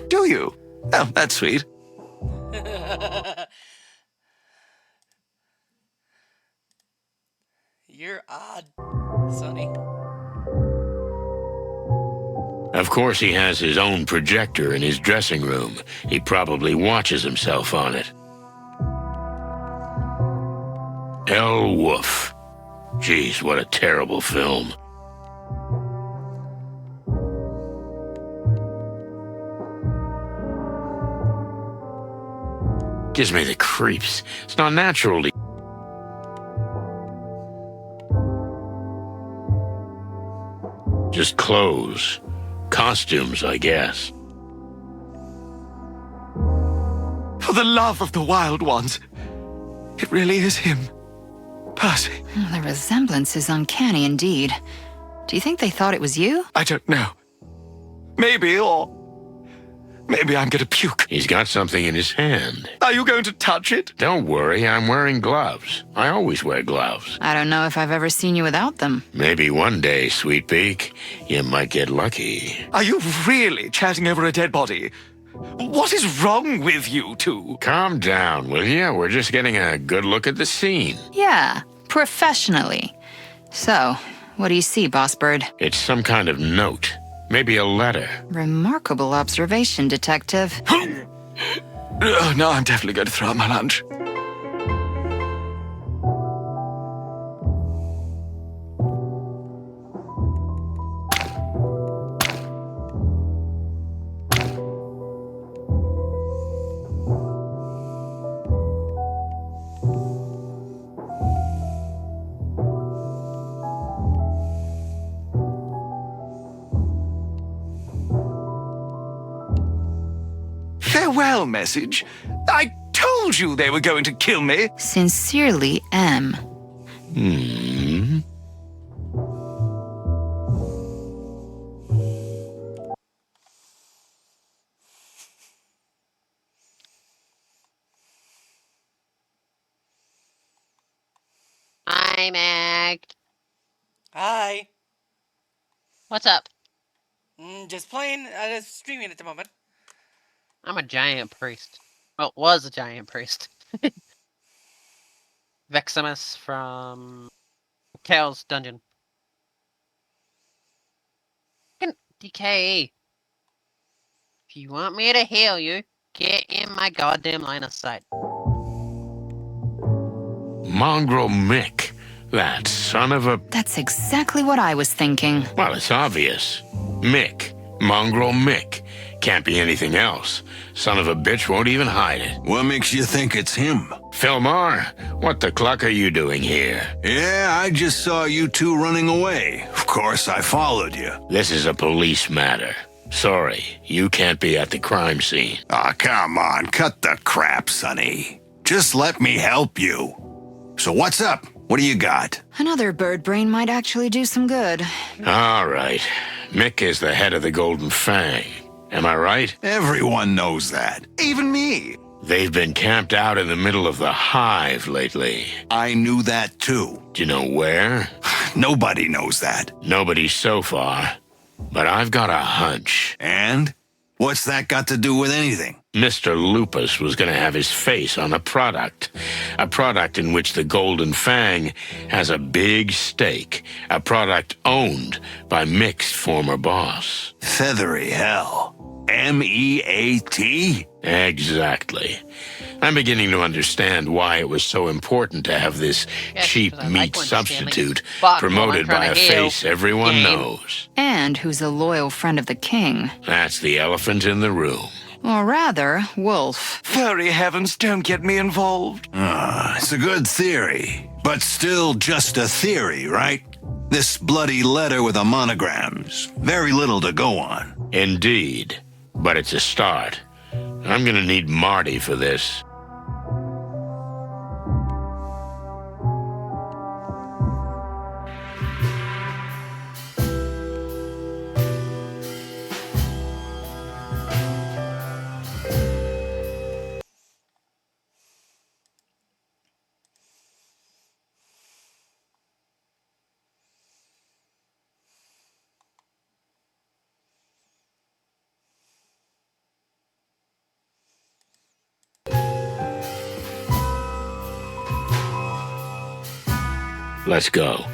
[SPEAKER 11] Do you? Oh, that's sweet.
[SPEAKER 1] You're odd, Sonny.
[SPEAKER 2] Of course, he has his own projector in his dressing room. He probably watches himself on it. El Woof. Geez, what a terrible film. Gives me the creeps. It's not natural to... Just clothes. Costumes, I guess.
[SPEAKER 11] For the love of the wild ones, it really is him. Percy.
[SPEAKER 4] The resemblance is uncanny indeed. Do you think they thought it was you?
[SPEAKER 11] I don't know. Maybe, or maybe I'm gonna puke.
[SPEAKER 2] He's got something in his hand.
[SPEAKER 11] Are you going to touch it?
[SPEAKER 2] Don't worry, I'm wearing gloves. I always wear gloves.
[SPEAKER 4] I don't know if I've ever seen you without them.
[SPEAKER 2] Maybe one day, Sweet Beak, you might get lucky.
[SPEAKER 11] Are you really chatting over a dead body? What is wrong with you two?
[SPEAKER 2] Calm down, will you? We're just getting a good look at the scene.
[SPEAKER 4] Yeah, professionally. So, what do you see, Boss Bird?
[SPEAKER 2] It's some kind of note. Maybe a letter.
[SPEAKER 4] Remarkable observation, Detective.
[SPEAKER 11] No, I'm definitely going to throw out my lunch. Farewell message. I told you they were going to kill me.
[SPEAKER 4] Sincerely, M.
[SPEAKER 2] Hmm.
[SPEAKER 13] Hi, Meg.
[SPEAKER 1] Hi.
[SPEAKER 13] What's up?
[SPEAKER 1] Just playing, just streaming at the moment.
[SPEAKER 13] I'm a giant priest. Well, was a giant priest. Veximus from Kale's dungeon. DK. If you want me to heal you, get in my goddamn line of sight.
[SPEAKER 2] Mongrel Mick. That son of a...
[SPEAKER 4] That's exactly what I was thinking.
[SPEAKER 2] Well, it's obvious. Mick. Mongrel Mick. Can't be anything else. Son of a bitch won't even hide it.
[SPEAKER 3] What makes you think it's him?
[SPEAKER 2] Fillmore, what the cluck are you doing here?
[SPEAKER 3] Yeah, I just saw you two running away. Of course, I followed you.
[SPEAKER 2] This is a police matter. Sorry, you can't be at the crime scene.
[SPEAKER 3] Aw, come on, cut the crap, Sonny. Just let me help you. So what's up? What do you got?
[SPEAKER 4] Another bird brain might actually do some good.
[SPEAKER 2] All right. Mick is the head of the Golden Fang. Am I right?
[SPEAKER 3] Everyone knows that.
[SPEAKER 11] Even me.
[SPEAKER 2] They've been camped out in the middle of the Hive lately.
[SPEAKER 3] I knew that too.
[SPEAKER 2] Do you know where?
[SPEAKER 3] Nobody knows that.
[SPEAKER 2] Nobody so far. But I've got a hunch.
[SPEAKER 3] And? What's that got to do with anything?
[SPEAKER 2] Mr. Lupus was going to have his face on a product. A product in which the Golden Fang has a big stake. A product owned by Mick's former boss.
[SPEAKER 3] Feathery hell. M-E-A-T?
[SPEAKER 2] Exactly. I'm beginning to understand why it was so important to have this cheap meat substitute promoted by a face everyone knows.
[SPEAKER 4] And who's a loyal friend of the king.
[SPEAKER 2] That's the elephant in the room.
[SPEAKER 4] Or rather, Wolf.
[SPEAKER 11] Furry heavens, don't get me involved.
[SPEAKER 3] It's a good theory, but still just a theory, right? This bloody letter with the monograms. Very little to go on.
[SPEAKER 2] Indeed, but it's a start. I'm gonna need Marty for this. Let's go.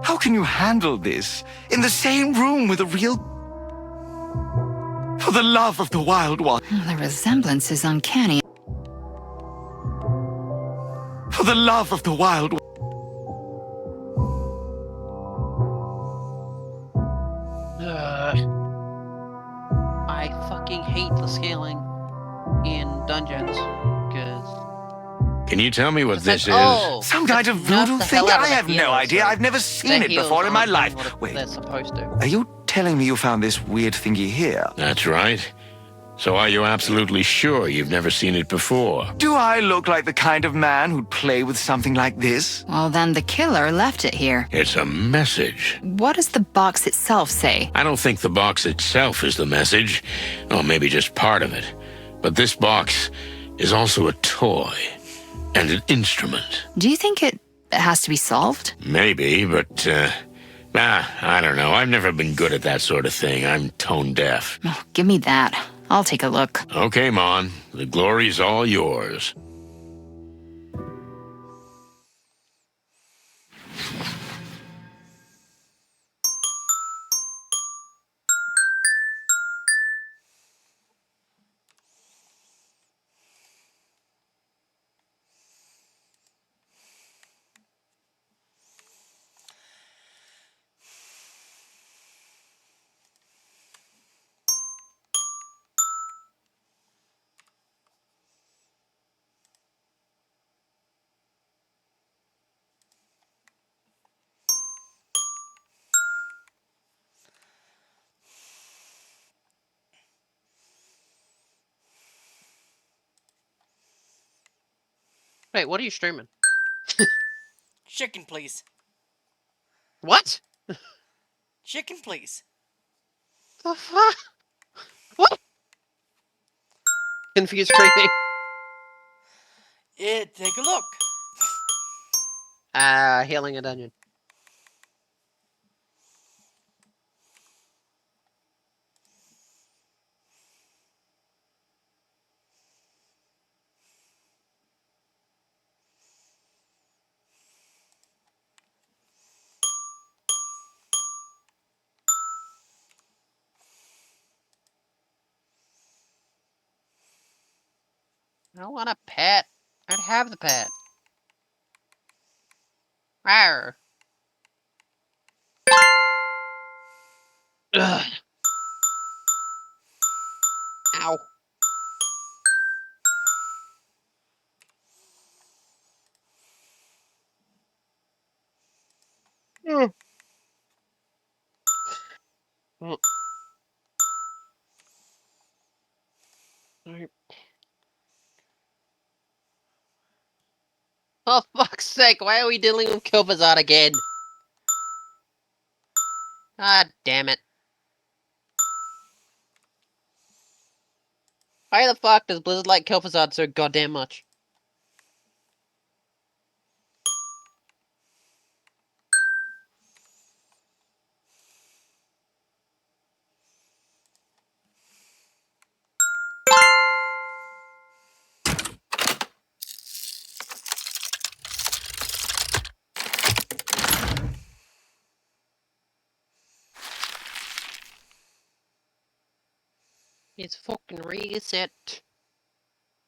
[SPEAKER 11] How can you handle this? In the same room with a real... For the love of the wild one.
[SPEAKER 4] The resemblance is uncanny.
[SPEAKER 11] For the love of the wild one.
[SPEAKER 13] I fucking hate the scaling in dungeons, because...
[SPEAKER 2] Can you tell me what this is?
[SPEAKER 13] Oh,
[SPEAKER 11] Some kind of voodoo thing? I have no idea. I've never seen it before in my life. Wait,
[SPEAKER 13] they're supposed to.
[SPEAKER 11] Are you telling me you found this weird thingy here?
[SPEAKER 2] That's right. So are you absolutely sure you've never seen it before?
[SPEAKER 11] Do I look like the kind of man who'd play with something like this?
[SPEAKER 4] Well, then the killer left it here.
[SPEAKER 2] It's a message.
[SPEAKER 4] What does the box itself say?
[SPEAKER 2] I don't think the box itself is the message. Or maybe just part of it. But this box is also a toy. And an instrument.
[SPEAKER 4] Do you think it has to be solved?
[SPEAKER 2] Maybe, but, I don't know. I've never been good at that sort of thing. I'm tone deaf.
[SPEAKER 4] Oh, give me that. I'll take a look.
[SPEAKER 2] Okay, Mon. The glory's all yours.
[SPEAKER 13] Wait, what are you streaming?
[SPEAKER 1] Chicken, please.
[SPEAKER 13] What?
[SPEAKER 1] Chicken, please.
[SPEAKER 13] The fuck? What? Confused screaming.
[SPEAKER 1] Take a look.
[SPEAKER 13] Healing a dungeon. I don't want a pet. I'd have the pet. Rawr. Ugh. Ow. Mm. Mm. Alright. Oh, fuck's sake, why are we dealing with Kilpazard again? Ah, damn it. Why the fuck does Blizzard like Kel'Thuzad so goddamn much? It's fucking reset.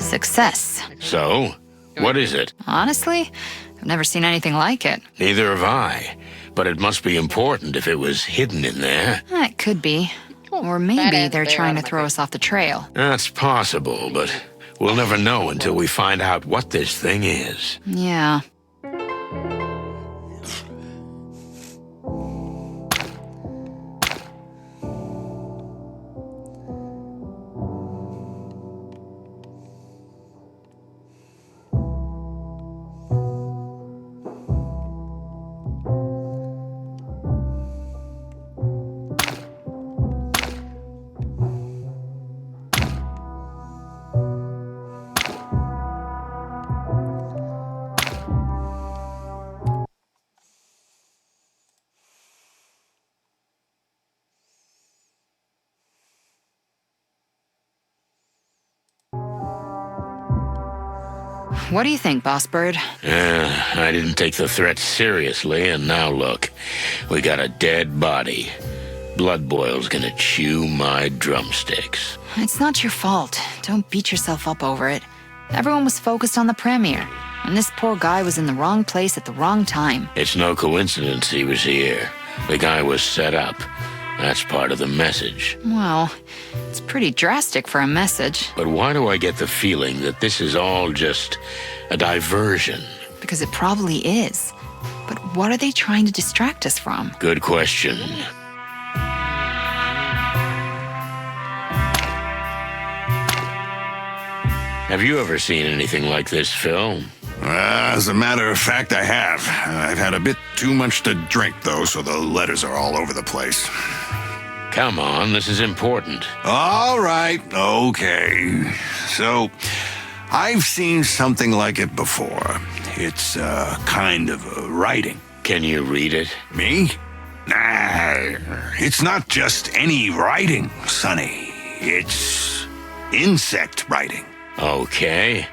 [SPEAKER 4] Success.
[SPEAKER 2] So, what is it?
[SPEAKER 4] Honestly, I've never seen anything like it.
[SPEAKER 2] Neither have I. But it must be important if it was hidden in there.
[SPEAKER 4] It could be. Or maybe they're trying to throw us off the trail.
[SPEAKER 2] That's possible, but we'll never know until we find out what this thing is.
[SPEAKER 4] Yeah. What do you think, Boss Bird?
[SPEAKER 2] I didn't take the threat seriously, and now look. We got a dead body. Blood Boil's gonna chew my drumsticks.
[SPEAKER 4] It's not your fault. Don't beat yourself up over it. Everyone was focused on the premiere, and this poor guy was in the wrong place at the wrong time.
[SPEAKER 2] It's no coincidence he was here. The guy was set up. That's part of the message.
[SPEAKER 4] Well, it's pretty drastic for a message.
[SPEAKER 2] But why do I get the feeling that this is all just a diversion?
[SPEAKER 4] Because it probably is. But what are they trying to distract us from?
[SPEAKER 2] Good question. Have you ever seen anything like this, Phil?
[SPEAKER 3] As a matter of fact, I have. I've had a bit too much to drink, though, so the letters are all over the place.
[SPEAKER 2] Come on, this is important.
[SPEAKER 3] All right, okay. So, I've seen something like it before. It's kind of a writing.
[SPEAKER 2] Can you read it?
[SPEAKER 3] Me? Nah, it's not just any writing, Sonny. It's insect writing.
[SPEAKER 2] Okay.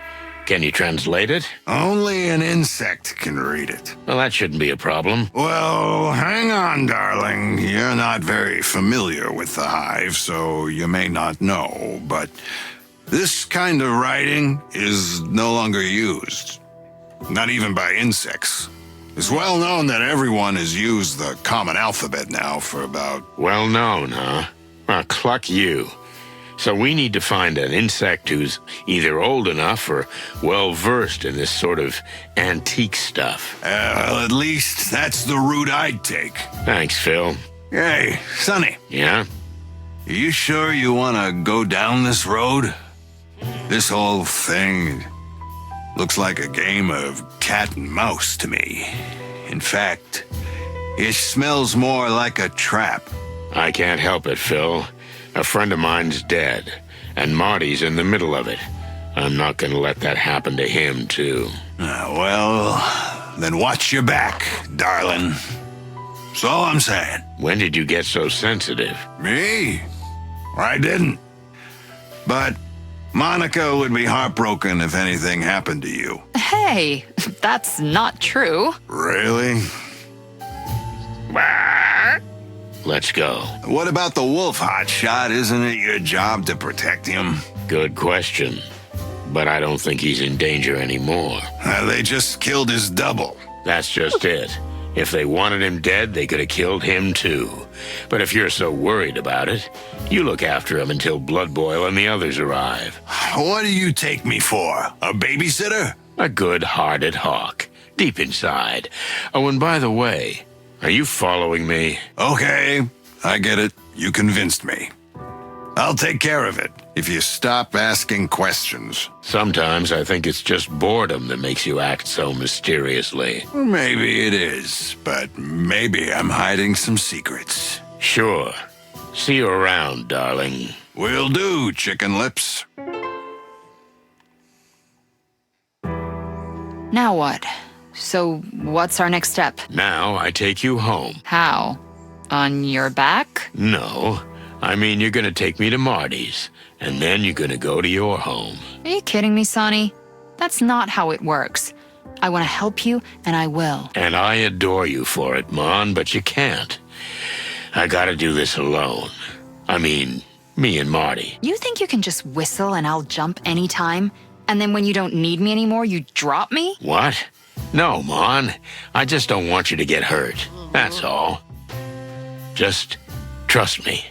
[SPEAKER 2] Can you translate it?
[SPEAKER 3] Only an insect can read it.
[SPEAKER 2] Well, that shouldn't be a problem.
[SPEAKER 3] Well, hang on, darling. You're not very familiar with the Hive, so you may not know, but this kind of writing is no longer used. Not even by insects. It's well known that everyone has used the common alphabet now for about...
[SPEAKER 2] Well known, huh? Well, cluck you. So we need to find an insect who's either old enough or well-versed in this sort of antique stuff.
[SPEAKER 3] Well, at least that's the route I'd take.
[SPEAKER 2] Thanks, Phil.
[SPEAKER 3] Hey, Sonny.
[SPEAKER 2] Yeah?
[SPEAKER 3] Are you sure you want to go down this road? This whole thing looks like a game of cat and mouse to me. In fact, it smells more like a trap.
[SPEAKER 2] I can't help it, Phil. A friend of mine's dead, and Marty's in the middle of it. I'm not gonna let that happen to him, too.
[SPEAKER 3] Well, then watch your back, darling. That's all I'm saying.
[SPEAKER 2] When did you get so sensitive?
[SPEAKER 3] Me? I didn't. But Monica would be heartbroken if anything happened to you.
[SPEAKER 4] Hey, that's not true.
[SPEAKER 3] Really?
[SPEAKER 2] Let's go.
[SPEAKER 3] What about the wolf, hotshot? Isn't it your job to protect him?
[SPEAKER 2] Good question. But I don't think he's in danger anymore.
[SPEAKER 3] They just killed his double.
[SPEAKER 2] That's just it. If they wanted him dead, they could have killed him too. But if you're so worried about it, you look after him until Blood Boil and the others arrive.
[SPEAKER 3] What do you take me for? A babysitter?
[SPEAKER 2] A good-hearted hawk, deep inside. Oh, and by the way, are you following me?
[SPEAKER 3] Okay, I get it. You convinced me. I'll take care of it if you stop asking questions.
[SPEAKER 2] Sometimes I think it's just boredom that makes you act so mysteriously.
[SPEAKER 3] Maybe it is, but maybe I'm hiding some secrets.
[SPEAKER 2] Sure. See you around, darling.
[SPEAKER 3] Will do, chicken lips.
[SPEAKER 4] Now what? So, what's our next step?
[SPEAKER 2] Now I take you home.
[SPEAKER 4] How? On your back?
[SPEAKER 2] No, I mean you're gonna take me to Marty's, and then you're gonna go to your home.
[SPEAKER 4] Are you kidding me, Sonny? That's not how it works. I want to help you, and I will.
[SPEAKER 2] And I adore you for it, Mon, but you can't. I gotta do this alone. I mean, me and Marty.
[SPEAKER 4] You think you can just whistle and I'll jump anytime? And then when you don't need me anymore, you drop me?
[SPEAKER 2] What? No, Mon. I just don't want you to get hurt. That's all. Just trust me.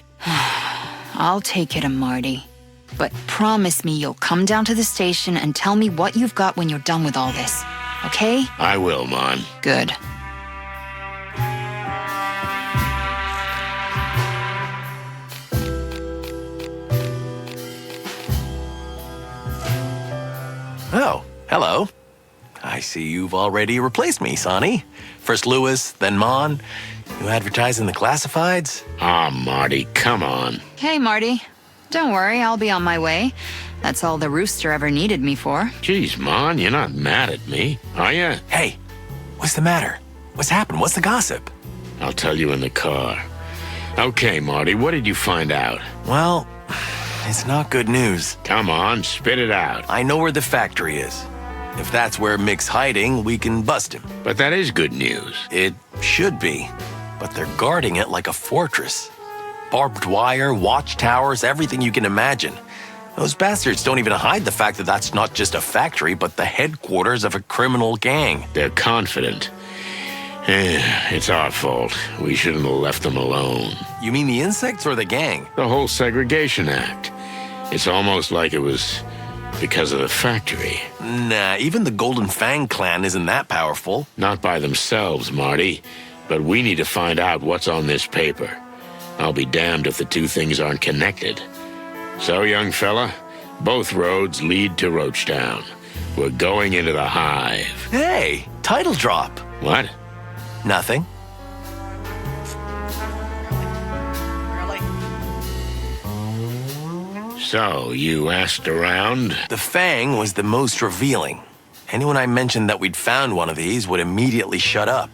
[SPEAKER 4] I'll take it, Marty. But promise me you'll come down to the station and tell me what you've got when you're done with all this. Okay?
[SPEAKER 2] I will, Mon.
[SPEAKER 4] Good.
[SPEAKER 14] Oh, hello. I see you've already replaced me, Sonny. First Lewis, then Mon. You advertise in the classifieds?
[SPEAKER 2] Ah, Marty, come on.
[SPEAKER 4] Hey, Marty. Don't worry, I'll be on my way. That's all the rooster ever needed me for.
[SPEAKER 2] Geez, Mon, you're not mad at me, are you?
[SPEAKER 14] Hey, what's the matter? What's happened? What's the gossip?
[SPEAKER 2] I'll tell you in the car. Okay, Marty, what did you find out?
[SPEAKER 14] Well, it's not good news.
[SPEAKER 2] Come on, spit it out.
[SPEAKER 14] I know where the factory is. If that's where Mick's hiding, we can bust him.
[SPEAKER 2] But that is good news.
[SPEAKER 14] It should be, but they're guarding it like a fortress. Barbed wire, watchtowers, everything you can imagine. Those bastards don't even hide the fact that that's not just a factory, but the headquarters of a criminal gang.
[SPEAKER 2] They're confident. It's our fault. We shouldn't have left them alone.
[SPEAKER 14] You mean the insects or the gang?
[SPEAKER 2] The whole segregation act. It's almost like it was because of the factory.
[SPEAKER 14] Nah, even the Golden Fang clan isn't that powerful.
[SPEAKER 2] Not by themselves, Marty. But we need to find out what's on this paper. I'll be damned if the two things aren't connected. So, young fella, both roads lead to Roachtown. We're going into the Hive.
[SPEAKER 14] Hey, title drop.
[SPEAKER 2] What?
[SPEAKER 14] Nothing.
[SPEAKER 1] Really?
[SPEAKER 2] So, you asked around?
[SPEAKER 14] The Fang was the most revealing. Anyone I mentioned that we'd found one of these would immediately shut up.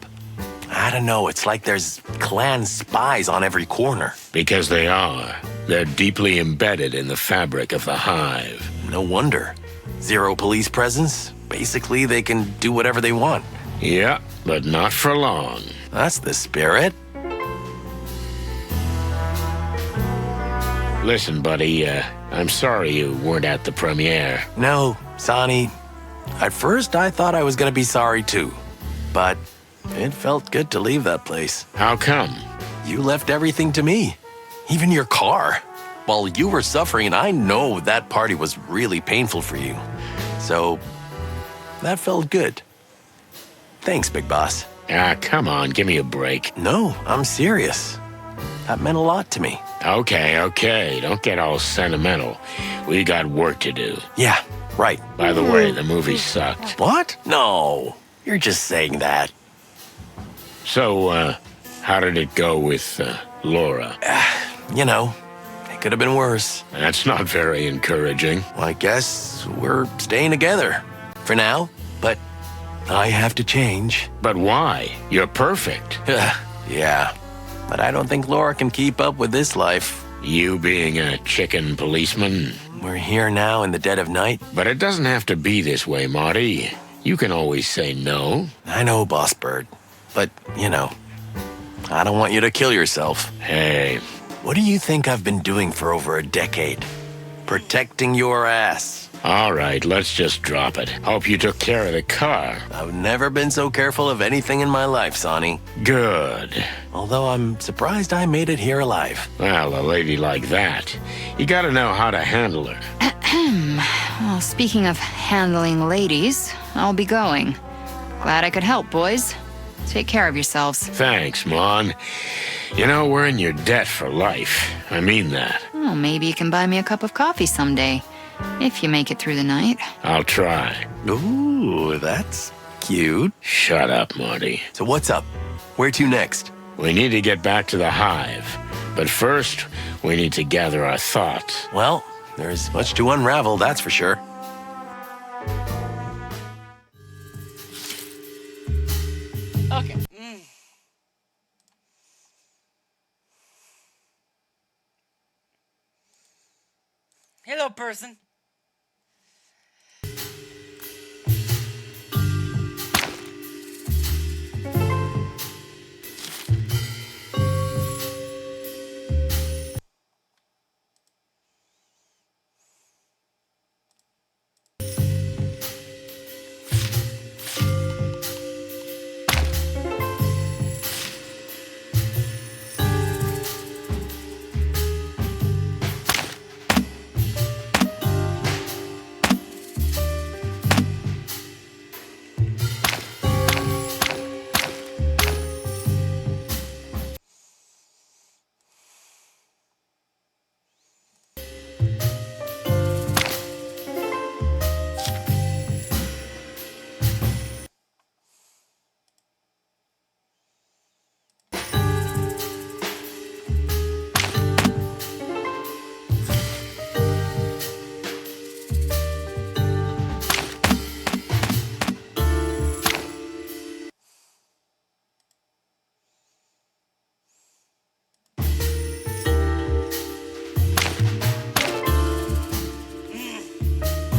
[SPEAKER 14] I don't know, it's like there's clan spies on every corner.
[SPEAKER 2] Because they are. They're deeply embedded in the fabric of the Hive.
[SPEAKER 14] No wonder. Zero police presence. Basically, they can do whatever they want.
[SPEAKER 2] Yeah, but not for long.
[SPEAKER 14] That's the spirit.
[SPEAKER 2] Listen, buddy, I'm sorry you weren't at the premiere.
[SPEAKER 14] No, Sonny. At first, I thought I was gonna be sorry too. But it felt good to leave that place.
[SPEAKER 2] How come?
[SPEAKER 14] You left everything to me. Even your car. While you were suffering, and I know that party was really painful for you. So, that felt good. Thanks, Big Boss.
[SPEAKER 2] Ah, come on, give me a break.
[SPEAKER 14] No, I'm serious. That meant a lot to me.
[SPEAKER 2] Okay, don't get all sentimental. We got work to do.
[SPEAKER 14] Yeah, right.
[SPEAKER 2] By the way, the movie sucked.
[SPEAKER 14] What? No, you're just saying that.
[SPEAKER 2] So, how did it go with, Laura?
[SPEAKER 14] You know, it could have been worse.
[SPEAKER 2] That's not very encouraging.
[SPEAKER 14] I guess we're staying together. For now, but I have to change.
[SPEAKER 2] But why? You're perfect.
[SPEAKER 14] Yeah, but I don't think Laura can keep up with this life.
[SPEAKER 2] You being a chicken policeman?
[SPEAKER 14] We're here now in the dead of night.
[SPEAKER 2] But it doesn't have to be this way, Marty. You can always say no.
[SPEAKER 14] I know, Boss Bird. But, you know, I don't want you to kill yourself.
[SPEAKER 2] Hey.
[SPEAKER 14] What do you think I've been doing for over a decade? Protecting your ass.
[SPEAKER 2] All right, let's just drop it. Hope you took care of the car.
[SPEAKER 14] I've never been so careful of anything in my life, Sonny.
[SPEAKER 2] Good.
[SPEAKER 14] Although I'm surprised I made it here alive.
[SPEAKER 2] Well, a lady like that, you gotta know how to handle her.
[SPEAKER 4] Well, speaking of handling ladies, I'll be going. Glad I could help, boys. Take care of yourselves.
[SPEAKER 2] Thanks, Mon. You know, we're in your debt for life. I mean that.
[SPEAKER 4] Oh, maybe you can buy me a cup of coffee someday. If you make it through the night.
[SPEAKER 2] I'll try.
[SPEAKER 14] Ooh, that's cute.
[SPEAKER 2] Shut up, Marty.
[SPEAKER 14] So what's up? Where to next?
[SPEAKER 2] We need to get back to the Hive. But first, we need to gather our thoughts.
[SPEAKER 14] Well, there's much to unravel, that's for sure.
[SPEAKER 1] Okay. Hello, person.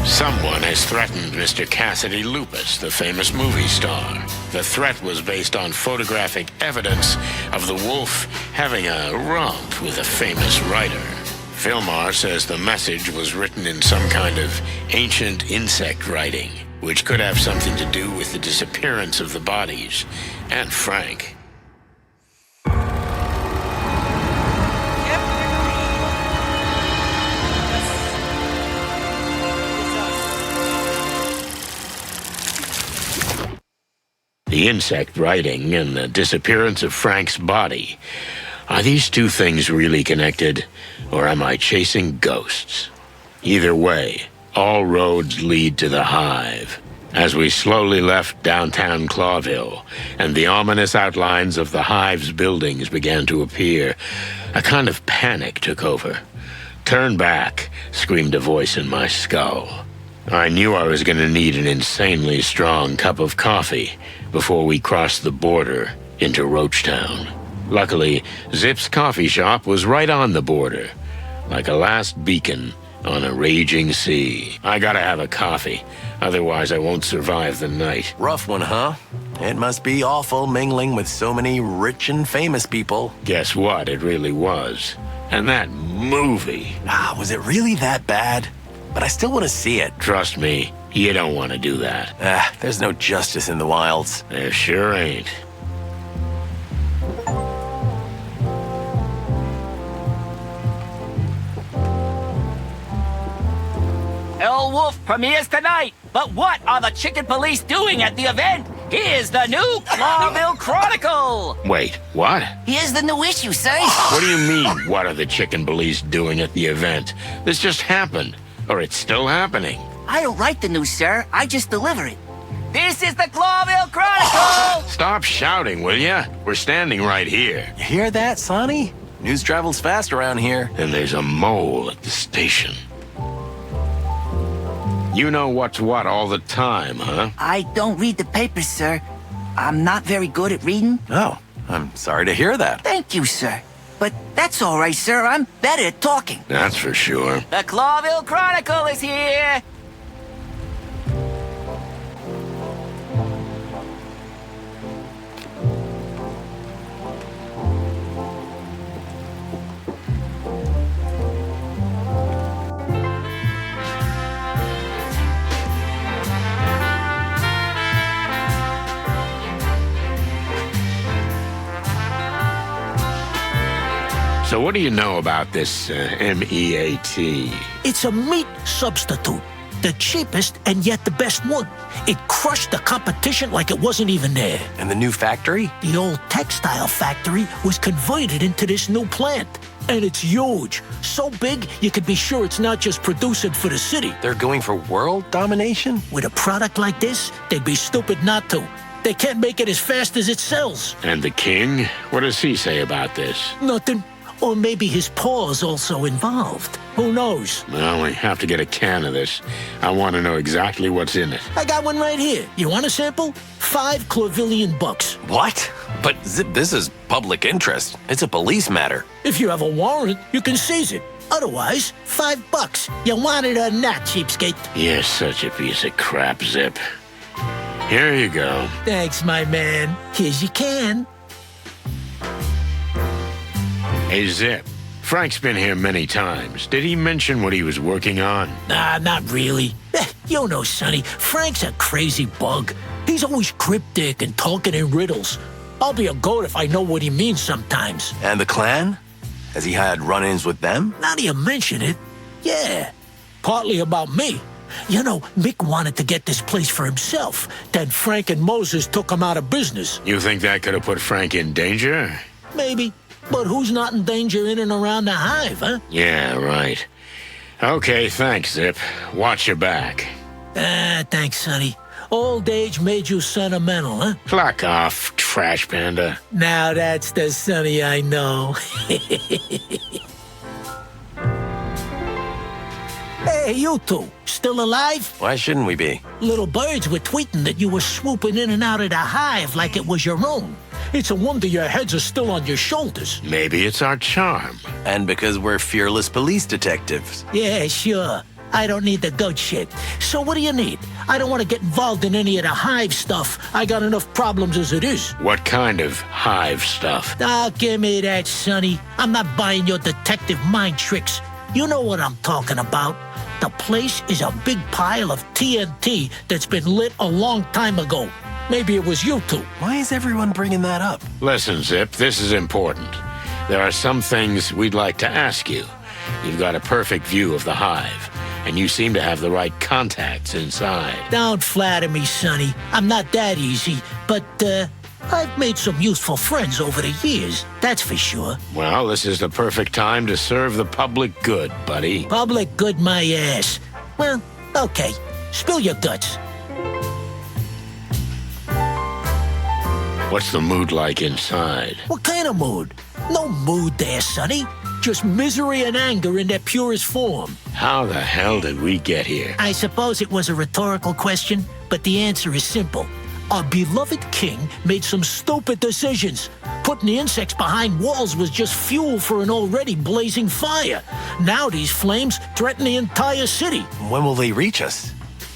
[SPEAKER 2] Someone has threatened Mr. Cassidy Lupus, the famous movie star. The threat was based on photographic evidence of the wolf having a romp with a famous writer. Filmar says the message was written in some kind of ancient insect writing, which could have something to do with the disappearance of the bodies and Frank. The insect writing and the disappearance of Frank's body. Are these two things really connected, or am I chasing ghosts? Either way, all roads lead to the Hive. As we slowly left downtown Clawville, and the ominous outlines of the Hive's buildings began to appear, a kind of panic took over. "Turn back," screamed a voice in my skull. I knew I was going to need an insanely strong cup of coffee before we crossed the border into Roachtown. Luckily, Zip's coffee shop was right on the border, like a last beacon on a raging sea. I gotta have a coffee, otherwise I won't survive the night.
[SPEAKER 14] Rough one, huh? It must be awful mingling with so many rich and famous people.
[SPEAKER 2] Guess what? It really was. And that movie.
[SPEAKER 14] Was it really that bad? But I still want to see it.
[SPEAKER 2] Trust me, you don't want to do that.
[SPEAKER 14] There's no justice in the wilds.
[SPEAKER 2] There sure ain't.
[SPEAKER 15] El Wolf premieres tonight, but what are the Chicken Police doing at the event? Here's the new Clawville Chronicle!
[SPEAKER 2] Wait, what?
[SPEAKER 15] Here's the new issue, sir.
[SPEAKER 2] What do you mean, what are the Chicken Police doing at the event? This just happened. Or it's still happening.
[SPEAKER 15] I don't write the news, sir. I just deliver it. This is the Clawville Chronicle!
[SPEAKER 2] Stop shouting, will ya? We're standing right here.
[SPEAKER 14] You hear that, Sonny? News travels fast around here.
[SPEAKER 2] And there's a mole at the station. You know what's what all the time, huh?
[SPEAKER 15] I don't read the papers, sir. I'm not very good at reading.
[SPEAKER 14] Oh, I'm sorry to hear that.
[SPEAKER 15] Thank you, sir. But that's all right, sir. I'm better at talking.
[SPEAKER 2] That's for sure.
[SPEAKER 15] The Clawville Chronicle is here!
[SPEAKER 2] So what do you know about this MEAT?
[SPEAKER 16] It's a meat substitute. The cheapest and yet the best one. It crushed the competition like it wasn't even there.
[SPEAKER 14] And the new factory?
[SPEAKER 16] The old textile factory was converted into this new plant. And it's huge. So big, you could be sure it's not just producing for the city.
[SPEAKER 14] They're going for world domination?
[SPEAKER 16] With a product like this, they'd be stupid not to. They can't make it as fast as it sells.
[SPEAKER 2] And the king? What does he say about this?
[SPEAKER 16] Nothing. Or maybe his paw's also involved. Who knows?
[SPEAKER 2] Well, we have to get a can of this. I want to know exactly what's in it.
[SPEAKER 16] I got one right here. You want a sample? $5
[SPEAKER 14] What? But Zip, this is public interest. It's a police matter.
[SPEAKER 16] If you have a warrant, you can seize it. Otherwise, $5. You want it or not, cheapskate?
[SPEAKER 2] You're such a piece of crap, Zip. Here you go.
[SPEAKER 16] Thanks, my man. Here's your can.
[SPEAKER 2] Hey, Zip. Frank's been here many times. Did he mention what he was working on?
[SPEAKER 16] Nah, not really. You know, Sonny, Frank's a crazy bug. He's always cryptic and talking in riddles. I'll be a goat if I know what he means sometimes.
[SPEAKER 14] And the clan? Has he had run-ins with them?
[SPEAKER 16] Now that you mention it, yeah. Partly about me. You know, Mick wanted to get this place for himself. Then Frank and Moses took him out of business.
[SPEAKER 2] You think that could have put Frank in danger?
[SPEAKER 16] Maybe. But who's not in danger in and around the hive, huh?
[SPEAKER 2] Yeah, right. Okay, thanks, Zip. Watch your back.
[SPEAKER 16] Thanks, Sonny. Old age made you sentimental, huh?
[SPEAKER 2] Clock off, trash panda.
[SPEAKER 16] Now that's the Sonny I know. Hey, you two, still alive?
[SPEAKER 14] Why shouldn't we be?
[SPEAKER 16] Little birds were tweeting that you were swooping in and out of the hive like it was your own. It's a wonder your heads are still on your shoulders.
[SPEAKER 2] Maybe it's our charm.
[SPEAKER 14] And because we're fearless police detectives.
[SPEAKER 16] Yeah, sure. I don't need the goat shit. So what do you need? I don't want to get involved in any of the hive stuff. I got enough problems as it is.
[SPEAKER 2] What kind of hive stuff?
[SPEAKER 16] Oh, give me that, Sonny. I'm not buying your detective mind tricks. You know what I'm talking about. The place is a big pile of TNT that's been lit a long time ago. Maybe it was you two.
[SPEAKER 14] Why is everyone bringing that up?
[SPEAKER 2] Listen, Zip, this is important. There are some things we'd like to ask you. You've got a perfect view of the hive, and you seem to have the right contacts inside.
[SPEAKER 16] Don't flatter me, Sonny. I'm not that easy, but, I've made some useful friends over the years, that's for sure.
[SPEAKER 2] Well, this is the perfect time to serve the public good, buddy.
[SPEAKER 16] Public good my ass. Well, okay. Spill your guts.
[SPEAKER 2] What's the mood like inside?
[SPEAKER 16] What kind of mood? No mood there, Sonny. Just misery and anger in their purest form.
[SPEAKER 2] How the hell did we get here?
[SPEAKER 16] I suppose it was a rhetorical question, but the answer is simple. Our beloved king made some stupid decisions. Putting the insects behind walls was just fuel for an already blazing fire. Now these flames threaten the entire city.
[SPEAKER 14] When will they reach us?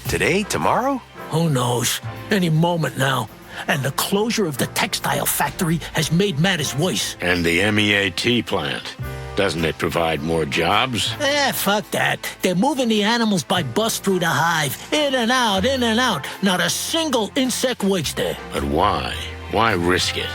[SPEAKER 14] Today? Tomorrow?
[SPEAKER 16] Who knows? Any moment now. And the closure of the textile factory has made matters worse.
[SPEAKER 2] And the MEAT plant. Doesn't it provide more jobs?
[SPEAKER 16] Fuck that. They're moving the animals by bus through the hive. In and out, in and out. Not a single insect works there.
[SPEAKER 2] But why? Why risk it?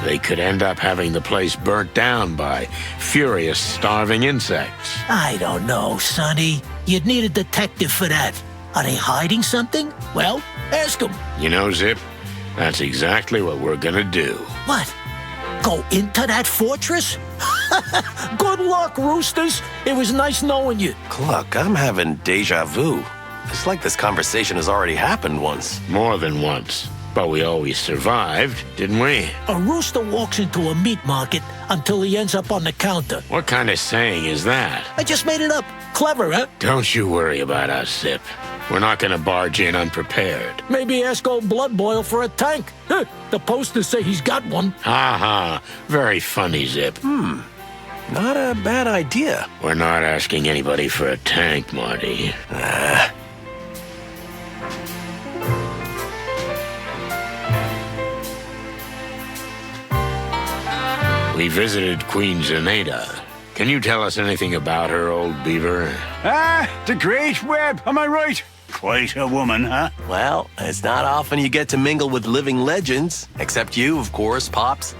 [SPEAKER 2] They could end up having the place burnt down by furious, starving insects.
[SPEAKER 16] I don't know, Sonny. You'd need a detective for that. Are they hiding something? Well, ask them.
[SPEAKER 2] You know, Zip, that's exactly what we're gonna do.
[SPEAKER 16] What? Go into that fortress? Good luck, Roosters. It was nice knowing you.
[SPEAKER 14] Look, I'm having deja vu. It's like this conversation has already happened once.
[SPEAKER 2] More than once. But we always survived, didn't we?
[SPEAKER 16] A rooster walks into a meat market until he ends up on the counter.
[SPEAKER 2] What kind of saying is that?
[SPEAKER 16] I just made it up. Clever, huh?
[SPEAKER 2] Don't you worry about us, Zip. We're not gonna barge in unprepared.
[SPEAKER 16] Maybe ask old Blood Boil for a tank. The posters say he's got one.
[SPEAKER 2] Ha ha. Very funny, Zip.
[SPEAKER 14] Not a bad idea.
[SPEAKER 2] We're not asking anybody for a tank, Marty. We visited Queen Zenaida. Can you tell us anything about her, old beaver?
[SPEAKER 17] The Great Web, am I right? Quite a woman, huh?
[SPEAKER 14] Well, it's not often you get to mingle with living legends. Except you, of course, Pops.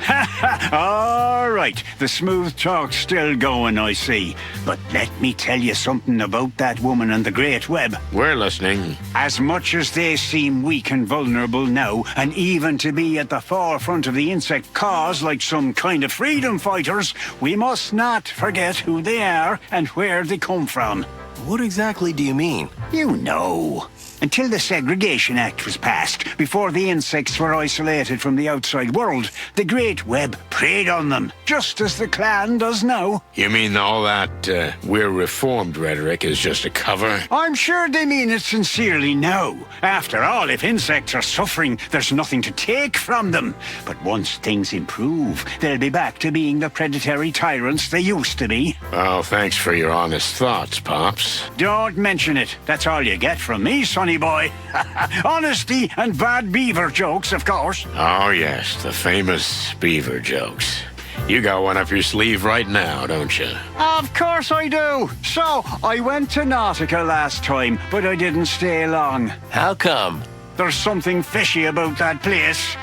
[SPEAKER 17] All right, the smooth talk's still going, I see. But let me tell you something about that woman and the Great Web.
[SPEAKER 2] We're listening.
[SPEAKER 17] As much as they seem weak and vulnerable now, and even to be at the forefront of the insect cause like some kind of freedom fighters, we must not forget who they are and where they come from.
[SPEAKER 14] What exactly do you mean?
[SPEAKER 17] You know. Until the Segregation Act was passed, before the insects were isolated from the outside world, the Great Web preyed on them, just as the clan does now.
[SPEAKER 2] You mean all that we're reformed rhetoric is just a cover?
[SPEAKER 17] I'm sure they mean it sincerely now. After all, if insects are suffering, there's nothing to take from them. But once things improve, they'll be back to being the predatory tyrants they used to be.
[SPEAKER 2] Oh, thanks for your honest thoughts, Pops.
[SPEAKER 17] Don't mention it. That's all you get from me, sonny boy. Honesty and bad beaver jokes, of course.
[SPEAKER 2] Oh, yes, the famous beaver jokes. You got one up your sleeve right now, don't you?
[SPEAKER 17] Of course I do. So, I went to Nautica last time, but I didn't stay long.
[SPEAKER 14] How come?
[SPEAKER 17] There's something fishy about that place.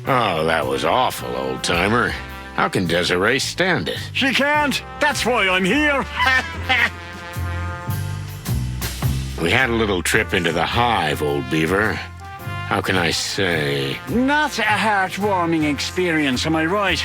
[SPEAKER 2] Oh, that was awful, old-timer. How can Desiree stand it?
[SPEAKER 17] She can't. That's why I'm here.
[SPEAKER 2] We had a little trip into the Hive, old beaver. How can I say?
[SPEAKER 17] Not a heartwarming experience, am I right?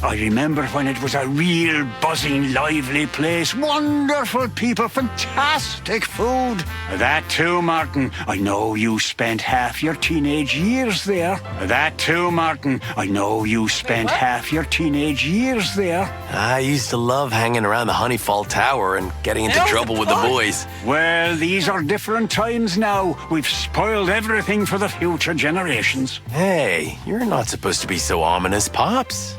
[SPEAKER 17] I remember when it was a real buzzing, lively place. Wonderful people, fantastic food. That too, Martin. I know you spent half your teenage years there. That too, Martin. I know you spent half your teenage years there.
[SPEAKER 14] I used to love hanging around the Honeyfall Tower and getting into trouble with the boys.
[SPEAKER 17] Well, these are different times now. We've spoiled everything for the future generations.
[SPEAKER 14] Hey, you're not supposed to be so ominous, Pops.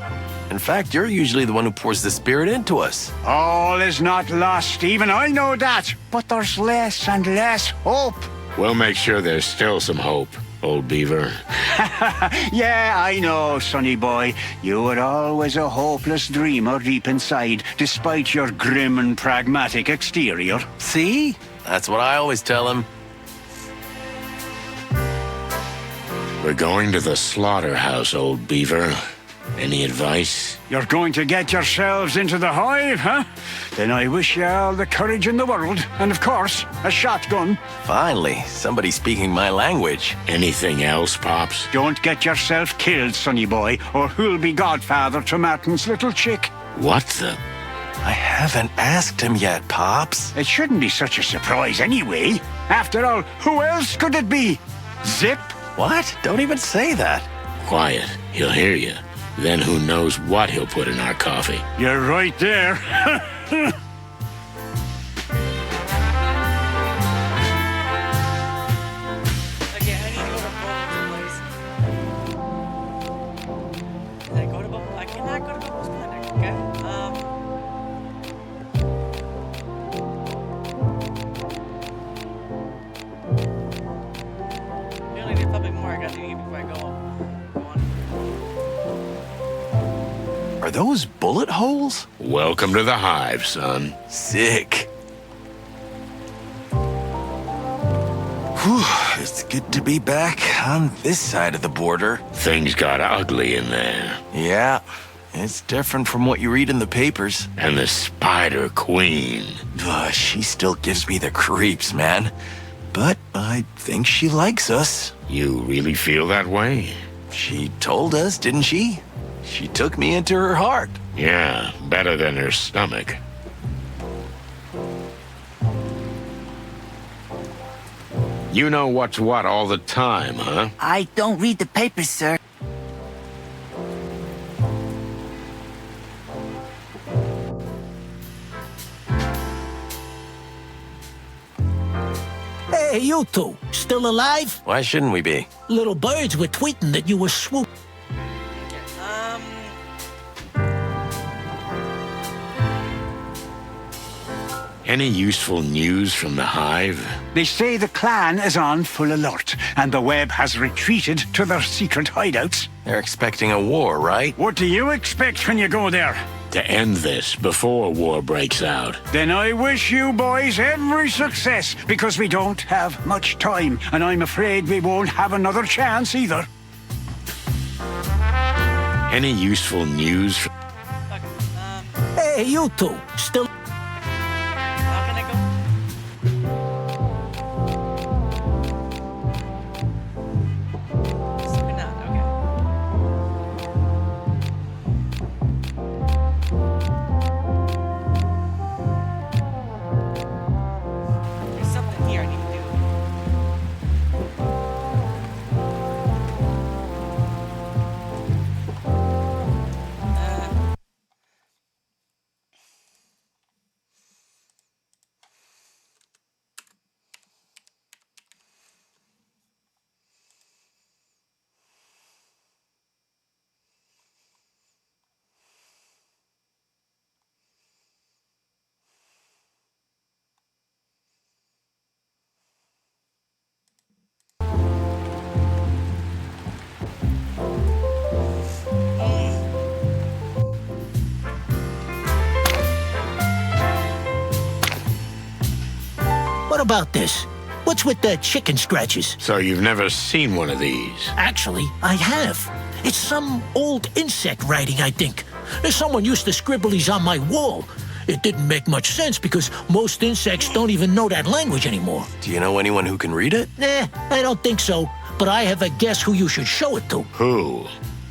[SPEAKER 14] In fact, you're usually the one who pours the spirit into us.
[SPEAKER 17] All is not lost, even I know that. But there's less and less hope.
[SPEAKER 2] We'll make sure there's still some hope, old beaver.
[SPEAKER 17] Yeah, I know, sonny boy. You were always a hopeless dreamer deep inside, despite your grim and pragmatic exterior.
[SPEAKER 14] See? That's what I always tell him.
[SPEAKER 2] We're going to the slaughterhouse, old beaver. Any advice?
[SPEAKER 17] You're going to get yourselves into the Hive, huh? Then I wish you all the courage in the world. And of course, a shotgun.
[SPEAKER 14] Finally, somebody speaking my language.
[SPEAKER 2] Anything else, Pops?
[SPEAKER 17] Don't get yourself killed, sonny boy, or who'll be godfather to Martin's little chick?
[SPEAKER 2] What the?
[SPEAKER 14] I haven't asked him yet, Pops.
[SPEAKER 17] It shouldn't be such a surprise anyway. After all, who else could it be? Zip?
[SPEAKER 14] What? Don't even say that.
[SPEAKER 2] Quiet. He'll hear you. Then who knows what he'll put in our coffee.
[SPEAKER 17] You're right there.
[SPEAKER 1] Okay, I need to go to Bubbles' place. Can I go to Bubbles? I cannot go to Bubbles' Planet, okay? We only need public more. I gotta leave before I go on.
[SPEAKER 14] Are those bullet holes?
[SPEAKER 2] Welcome to the Hive, son.
[SPEAKER 14] Sick. Whew, it's good to be back on this side of the border.
[SPEAKER 2] Things got ugly in there.
[SPEAKER 14] Yeah, it's different from what you read in the papers.
[SPEAKER 2] And the Spider Queen.
[SPEAKER 14] She still gives me the creeps, man. But I think she likes us.
[SPEAKER 2] You really feel that way?
[SPEAKER 14] She told us, didn't she? She took me into her heart.
[SPEAKER 2] Yeah, better than her stomach. You know what's what all the time, huh?
[SPEAKER 18] I don't read the papers, sir.
[SPEAKER 16] Hey, you two, still alive?
[SPEAKER 14] Why shouldn't we be?
[SPEAKER 16] Little birds were tweeting that you were swooped.
[SPEAKER 2] Any useful news from the Hive?
[SPEAKER 17] They say the clan is on full alert, and the web has retreated to their secret hideouts.
[SPEAKER 14] They're expecting a war, right?
[SPEAKER 17] What do you expect when you go there?
[SPEAKER 2] To end this before war breaks out.
[SPEAKER 17] Then I wish you boys every success, because we don't have much time, and I'm afraid we won't have another chance either.
[SPEAKER 2] Any useful news?
[SPEAKER 16] Hey, you two, still...
[SPEAKER 1] How can I go? We're not, okay. There's something here I need to do.
[SPEAKER 16] about this. What's with the chicken scratches?
[SPEAKER 2] So you've never seen one of these?
[SPEAKER 16] Actually, I have. It's some old insect writing, I think. Someone used to scribble these on my wall. It didn't make much sense because most insects don't even know that language anymore.
[SPEAKER 14] Do you know anyone who can read it?
[SPEAKER 16] Nah, I don't think so. But I have a guess who you should show it to.
[SPEAKER 2] Who?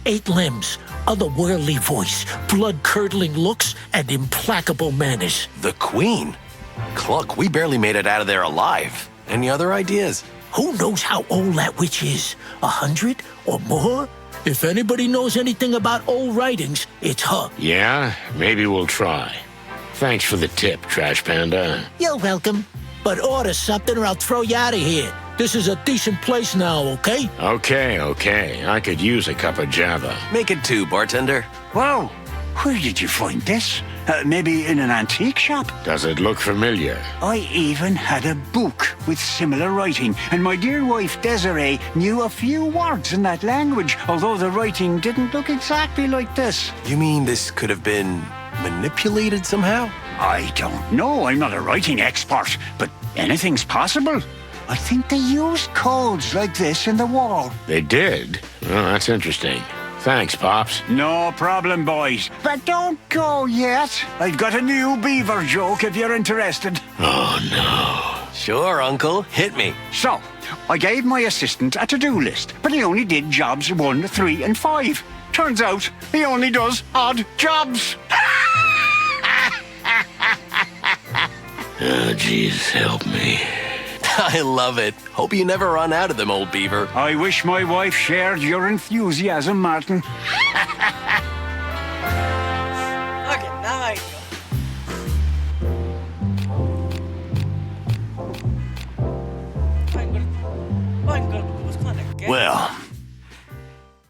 [SPEAKER 16] 8 limbs, otherworldly voice, blood-curdling looks, and implacable manners.
[SPEAKER 14] The Queen? Cluck, we barely made it out of there alive. Any other ideas?
[SPEAKER 16] Who knows how old that witch is? 100 or more? If anybody knows anything about old writings, it's her.
[SPEAKER 2] Yeah, maybe we'll try. Thanks for the tip, Trash Panda.
[SPEAKER 16] You're welcome. But order something or I'll throw you out of here. This is a decent place now, okay?
[SPEAKER 2] Okay. I could use a cup of Java.
[SPEAKER 14] Make it 2, bartender.
[SPEAKER 17] Wow, where did you find this? Maybe in an antique shop?
[SPEAKER 2] Does it look familiar?
[SPEAKER 17] I even had a book with similar writing, and my dear wife Desiree knew a few words in that language, although the writing didn't look exactly like this.
[SPEAKER 14] You mean this could have been manipulated somehow?
[SPEAKER 17] I don't know. I'm not a writing expert, but anything's possible. I think they used codes like this in the wall.
[SPEAKER 2] They did? Well, that's interesting. Thanks, Pops.
[SPEAKER 17] No problem, boys. But don't go yet. I've got a new beaver joke if you're interested.
[SPEAKER 2] Oh, no.
[SPEAKER 14] Sure, Uncle. Hit me.
[SPEAKER 17] So, I gave my assistant a to-do list, but he only did jobs 1, 3, and 5. Turns out, he only does odd jobs.
[SPEAKER 2] Oh, Jesus, help me.
[SPEAKER 14] I love it. Hope you never run out of them, old beaver.
[SPEAKER 17] I wish my wife shared your enthusiasm, Martin.
[SPEAKER 1] Okay, now I go.
[SPEAKER 5] Well,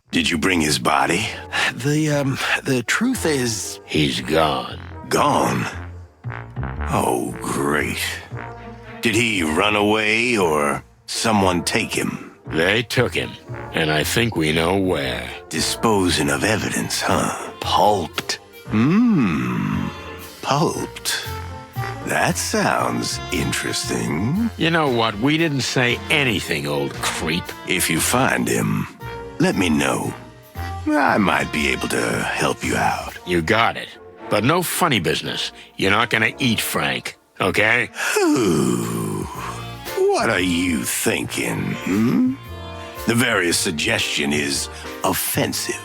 [SPEAKER 5] did you bring his body?
[SPEAKER 14] The truth is...
[SPEAKER 2] He's gone.
[SPEAKER 5] Gone? Oh, great. Did he run away or someone take him?
[SPEAKER 2] They took him, and I think we know where.
[SPEAKER 5] Disposing of evidence, huh? Pulped. Pulped. That sounds interesting.
[SPEAKER 2] You know what? We didn't say anything, old creep.
[SPEAKER 5] If you find him, let me know. I might be able to help you out.
[SPEAKER 2] You got it. But no funny business. You're not gonna eat Frank, okay?
[SPEAKER 5] Ooh, what are you thinking, The very suggestion is offensive.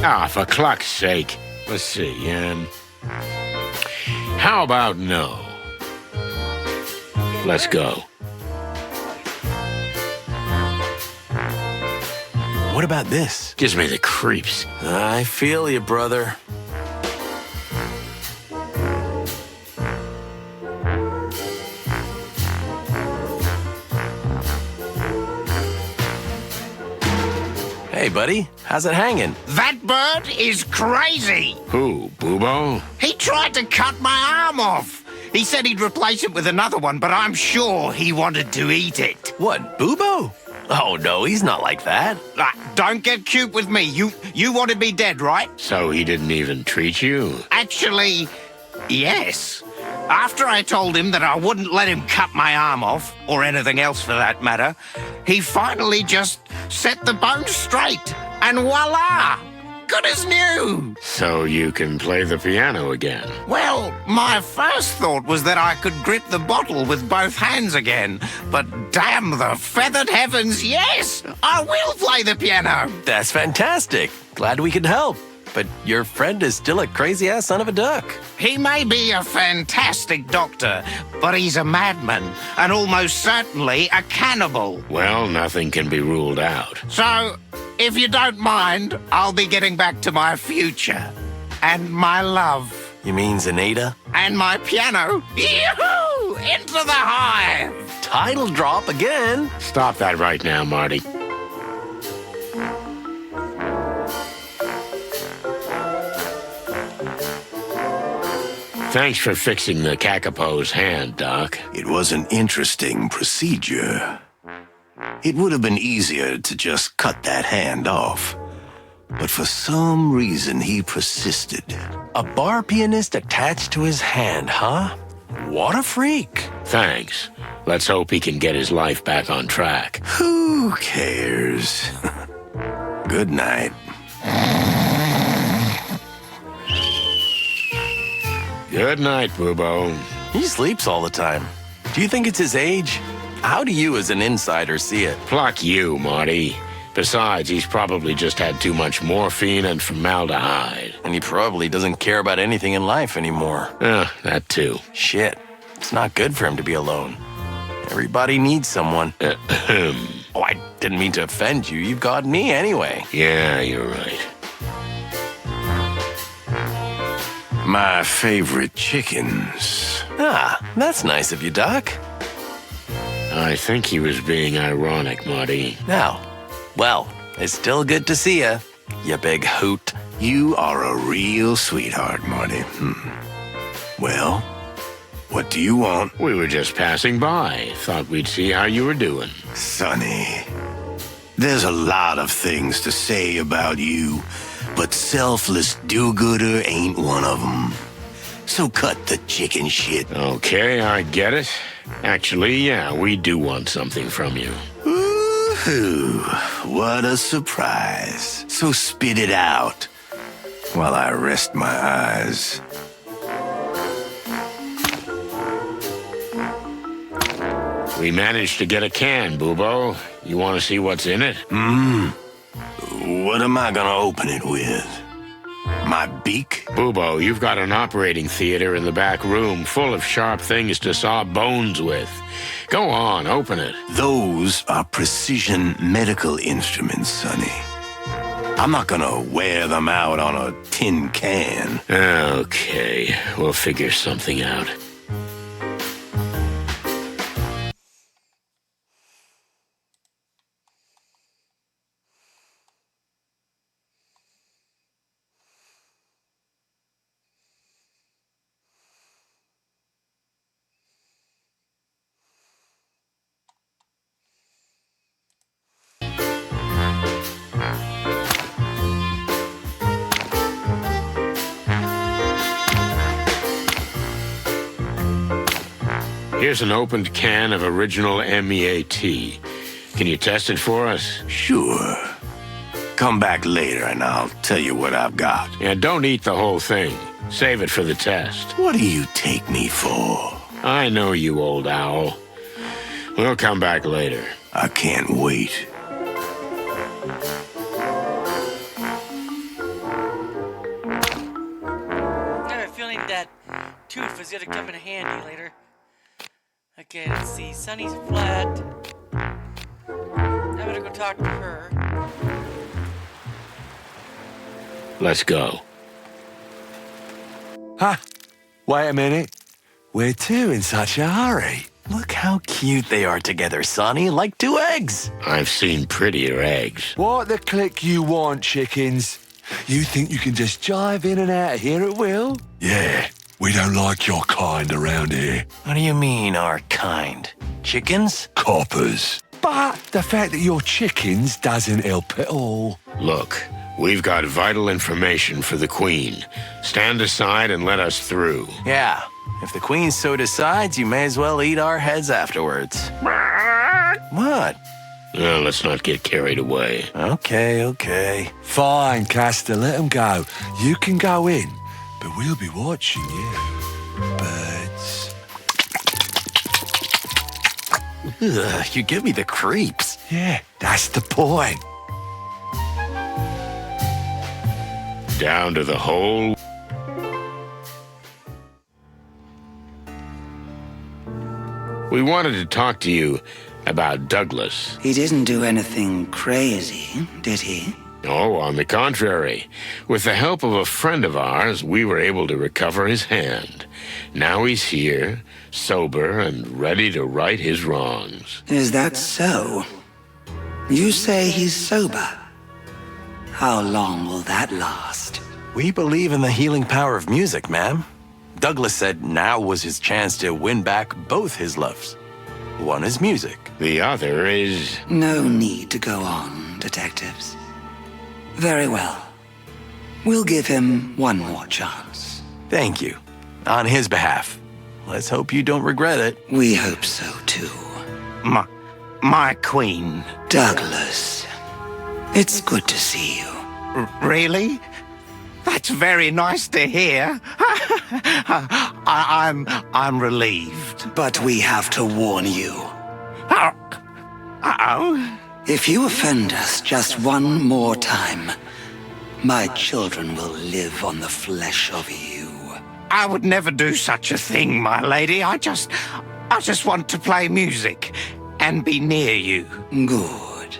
[SPEAKER 2] Ah, for cluck's sake. Let's see, how about no? Let's go.
[SPEAKER 14] What about this?
[SPEAKER 2] Gives me the creeps.
[SPEAKER 14] I feel you, brother. Hey, buddy. How's it hanging?
[SPEAKER 19] That bird is crazy.
[SPEAKER 2] Who, Boobo?
[SPEAKER 19] He tried to cut my arm off. He said he'd replace it with another one, but I'm sure he wanted to eat it.
[SPEAKER 14] What, Boobo? Oh, no, he's not like that.
[SPEAKER 19] Don't get cute with me. You wanted me dead, right?
[SPEAKER 2] So he didn't even treat you?
[SPEAKER 19] Actually, yes. After I told him that I wouldn't let him cut my arm off, or anything else for that matter, he finally just set the bones straight. And voila! Good as new!
[SPEAKER 2] So you can play the piano again?
[SPEAKER 19] Well, my first thought was that I could grip the bottle with both hands again. But damn the feathered heavens, yes! I will play the piano!
[SPEAKER 14] That's fantastic. Glad we could help. But your friend is still a crazy-ass son of a duck.
[SPEAKER 19] He may be a fantastic doctor, but he's a madman, and almost certainly a cannibal.
[SPEAKER 2] Well, nothing can be ruled out.
[SPEAKER 19] So, if you don't mind, I'll be getting back to my future. And my love.
[SPEAKER 14] You mean Zenaida?
[SPEAKER 19] And my piano. Yoo-hoo! Into the hive!
[SPEAKER 14] Title drop again.
[SPEAKER 2] Stop that right now, Marty. Thanks for fixing the Kakapo's hand, Doc.
[SPEAKER 5] It was an interesting procedure. It would have been easier to just cut that hand off.
[SPEAKER 20] but for some reason he persisted.
[SPEAKER 14] A bar pianist attached to his hand, huh? What a freak.
[SPEAKER 2] Thanks. Let's hope he can get his life back on track.
[SPEAKER 20] Who cares? Good night.
[SPEAKER 2] Good night, Bubo.
[SPEAKER 14] He sleeps all the time. Do you think it's his age? How do you, as an insider, see it?
[SPEAKER 2] Pluck you, Marty. Besides, he's probably just had too much morphine and formaldehyde.
[SPEAKER 14] And he probably doesn't care about anything in life anymore.
[SPEAKER 2] That too.
[SPEAKER 14] Shit. It's not good for him to be alone. Everybody needs someone. Oh, I didn't mean to offend you. You've got me anyway.
[SPEAKER 2] Yeah, you're right.
[SPEAKER 20] My favorite chickens.
[SPEAKER 14] Ah, that's nice of you, Doc.
[SPEAKER 2] I think he was being ironic, Marty.
[SPEAKER 14] Now, well, it's still good to see you big hoot.
[SPEAKER 20] You are a real sweetheart, Marty. Well, what do you want?
[SPEAKER 2] We were just passing by. Thought we'd see how you were doing.
[SPEAKER 20] Sonny, there's a lot of things to say about you, but selfless do-gooder ain't one of them. So cut the chicken shit.
[SPEAKER 2] Okay, I get it. Actually, yeah, we do want something from you.
[SPEAKER 20] Ooh, what a surprise. So spit it out while I rest my eyes.
[SPEAKER 2] We managed to get a can, Bubo. You want to see what's in it?
[SPEAKER 20] What am I gonna open it with? My beak?
[SPEAKER 2] Bubo, you've got an operating theater in the back room full of sharp things to saw bones with. Go on, open it.
[SPEAKER 20] Those are precision medical instruments, Sonny. I'm not gonna wear them out on a tin can.
[SPEAKER 2] Okay, we'll figure something out. Here's an opened can of original MEAT. Can you test it for us?
[SPEAKER 20] Sure. Come back later and I'll tell you what I've got.
[SPEAKER 2] Yeah, don't eat the whole thing. Save it for the test.
[SPEAKER 20] What do you take me for?
[SPEAKER 2] I know you, old owl. We'll come back later.
[SPEAKER 20] I can't wait.
[SPEAKER 1] I have a feeling that tooth is gonna come in handy later. Okay, let's see. Sunny's flat. I'm gonna go talk to her.
[SPEAKER 2] Let's go.
[SPEAKER 9] Huh? Wait a minute. Where to in such a hurry?
[SPEAKER 14] Look how cute they are together, Sonny, like two eggs.
[SPEAKER 2] I've seen prettier eggs.
[SPEAKER 9] What the click you want, chickens? You think you can just jive in and out of here at will? Yeah, we don't like your kind around here.
[SPEAKER 14] What do you mean, our kind? Chickens?
[SPEAKER 9] Coppers. But the fact that you're chickens doesn't help at all.
[SPEAKER 2] Look, we've got vital information for the Queen. Stand aside and let us through.
[SPEAKER 14] Yeah, if the Queen so decides, you may as well eat our heads afterwards. What?
[SPEAKER 2] Well, let's not get carried away.
[SPEAKER 14] Okay.
[SPEAKER 9] Fine, Castor, let them go. You can go in, but we'll be watching you. Birds.
[SPEAKER 14] Ugh, you give me the creeps.
[SPEAKER 9] Yeah, that's the point.
[SPEAKER 2] Down to the hole. We wanted to talk to you about Douglas.
[SPEAKER 18] He didn't do anything crazy, did he?
[SPEAKER 2] Oh, on the contrary. With the help of a friend of ours, we were able to recover his hand. Now he's here, sober and ready to right his wrongs.
[SPEAKER 18] Is that so? You say he's sober. How long will that last?
[SPEAKER 14] We believe in the healing power of music, ma'am. Douglas said now was his chance to win back both his loves. One is music.
[SPEAKER 2] The other is...
[SPEAKER 18] No need to go on, detectives. Very well. We'll give him one more chance.
[SPEAKER 14] Thank you. On his behalf. Let's hope you don't regret it.
[SPEAKER 18] We hope so, too.
[SPEAKER 19] My queen.
[SPEAKER 18] Douglas, it's good to see you.
[SPEAKER 19] Really? That's very nice to hear. I'm relieved.
[SPEAKER 18] But we have to warn you.
[SPEAKER 19] Uh-oh.
[SPEAKER 18] If you offend us just one more time, my children will live on the flesh of you.
[SPEAKER 19] I would never do such a thing, my lady. I just want to play music and be near you.
[SPEAKER 18] Good.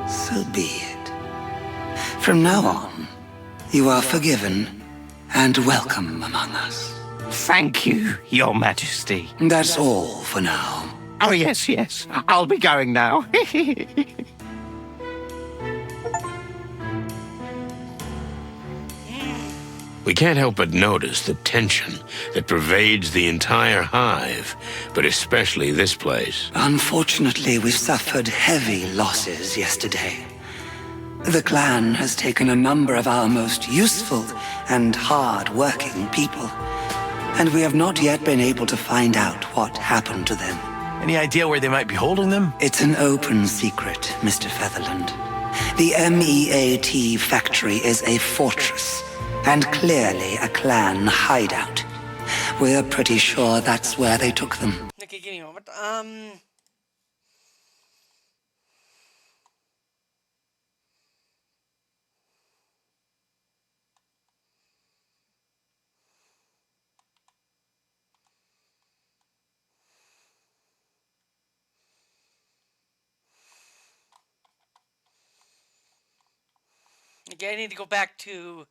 [SPEAKER 18] So be it. From now on, you are forgiven and welcome among us.
[SPEAKER 19] Thank you, Your Majesty.
[SPEAKER 18] That's all for now.
[SPEAKER 19] Oh, yes. I'll be going now.
[SPEAKER 2] We can't help but notice the tension that pervades the entire hive, but especially this place.
[SPEAKER 18] Unfortunately, we suffered heavy losses yesterday. The clan has taken a number of our most useful and hard-working people, and we have not yet been able to find out what happened to them.
[SPEAKER 14] Any idea where they might be holding them?
[SPEAKER 18] It's an open secret, Mr. Featherland. The MEAT factory is a fortress, and clearly a clan hideout. We're pretty sure that's where they took them.
[SPEAKER 1] Okay, give me a moment. Okay, I need to go back to...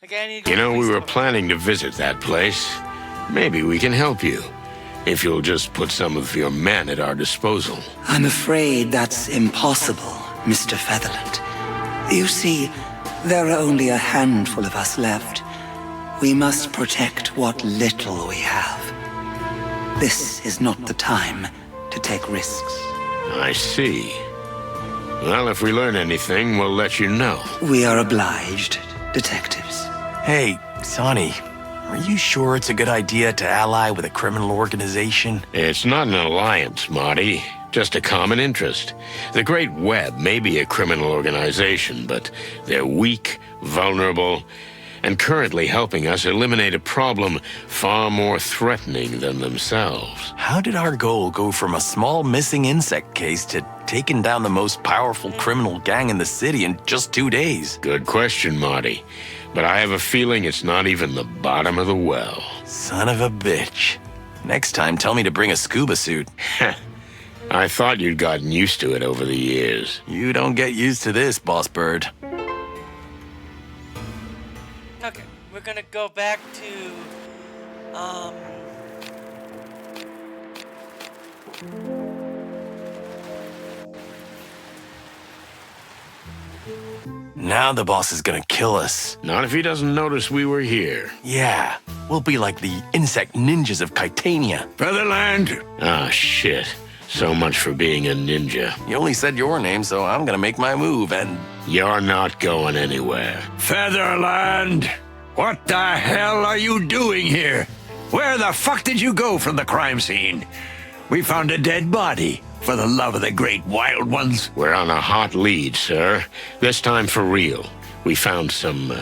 [SPEAKER 1] Okay, I need to go
[SPEAKER 2] You know,
[SPEAKER 1] to
[SPEAKER 2] we
[SPEAKER 1] the
[SPEAKER 2] were
[SPEAKER 1] police
[SPEAKER 2] planning to visit that place. Maybe we can help you, if you'll just put some of your men at our disposal.
[SPEAKER 18] I'm afraid that's impossible, Mr. Featherland. You see, there are only a handful of us left. We must protect what little we have. This is not the time to take risks.
[SPEAKER 2] I see. Well, if we learn anything, we'll let you know.
[SPEAKER 18] We are obliged, detectives.
[SPEAKER 14] Hey, Sonny, are you sure it's a good idea to ally with a criminal organization?
[SPEAKER 2] It's not an alliance, Marty. Just a common interest. The Great Web may be a criminal organization, but they're weak, vulnerable, and currently helping us eliminate a problem far more threatening than themselves.
[SPEAKER 14] How did our goal go from a small missing insect case to taking down the most powerful criminal gang in the city in just 2 days?
[SPEAKER 2] Good question, Marty. But I have a feeling it's not even the bottom of the well.
[SPEAKER 14] Son of a bitch. Next time, tell me to bring a scuba suit.
[SPEAKER 2] I thought you'd gotten used to it over the years.
[SPEAKER 14] You don't get used to this, Boss Bird.
[SPEAKER 1] Okay, we're gonna go back to,
[SPEAKER 14] Now the boss is gonna kill us.
[SPEAKER 2] Not if he doesn't notice we were here.
[SPEAKER 14] Yeah, we'll be like the insect ninjas of Titania.
[SPEAKER 2] Featherland! Ah, shit. So much for being a ninja.
[SPEAKER 14] You only said your name, so I'm gonna make my move, and...
[SPEAKER 2] You're not going anywhere.
[SPEAKER 17] Featherland! What the hell are you doing here? Where the fuck did you go from the crime scene? We found a dead body. For the love of the great wild ones.
[SPEAKER 2] We're on a hot lead, sir. This time for real. We found some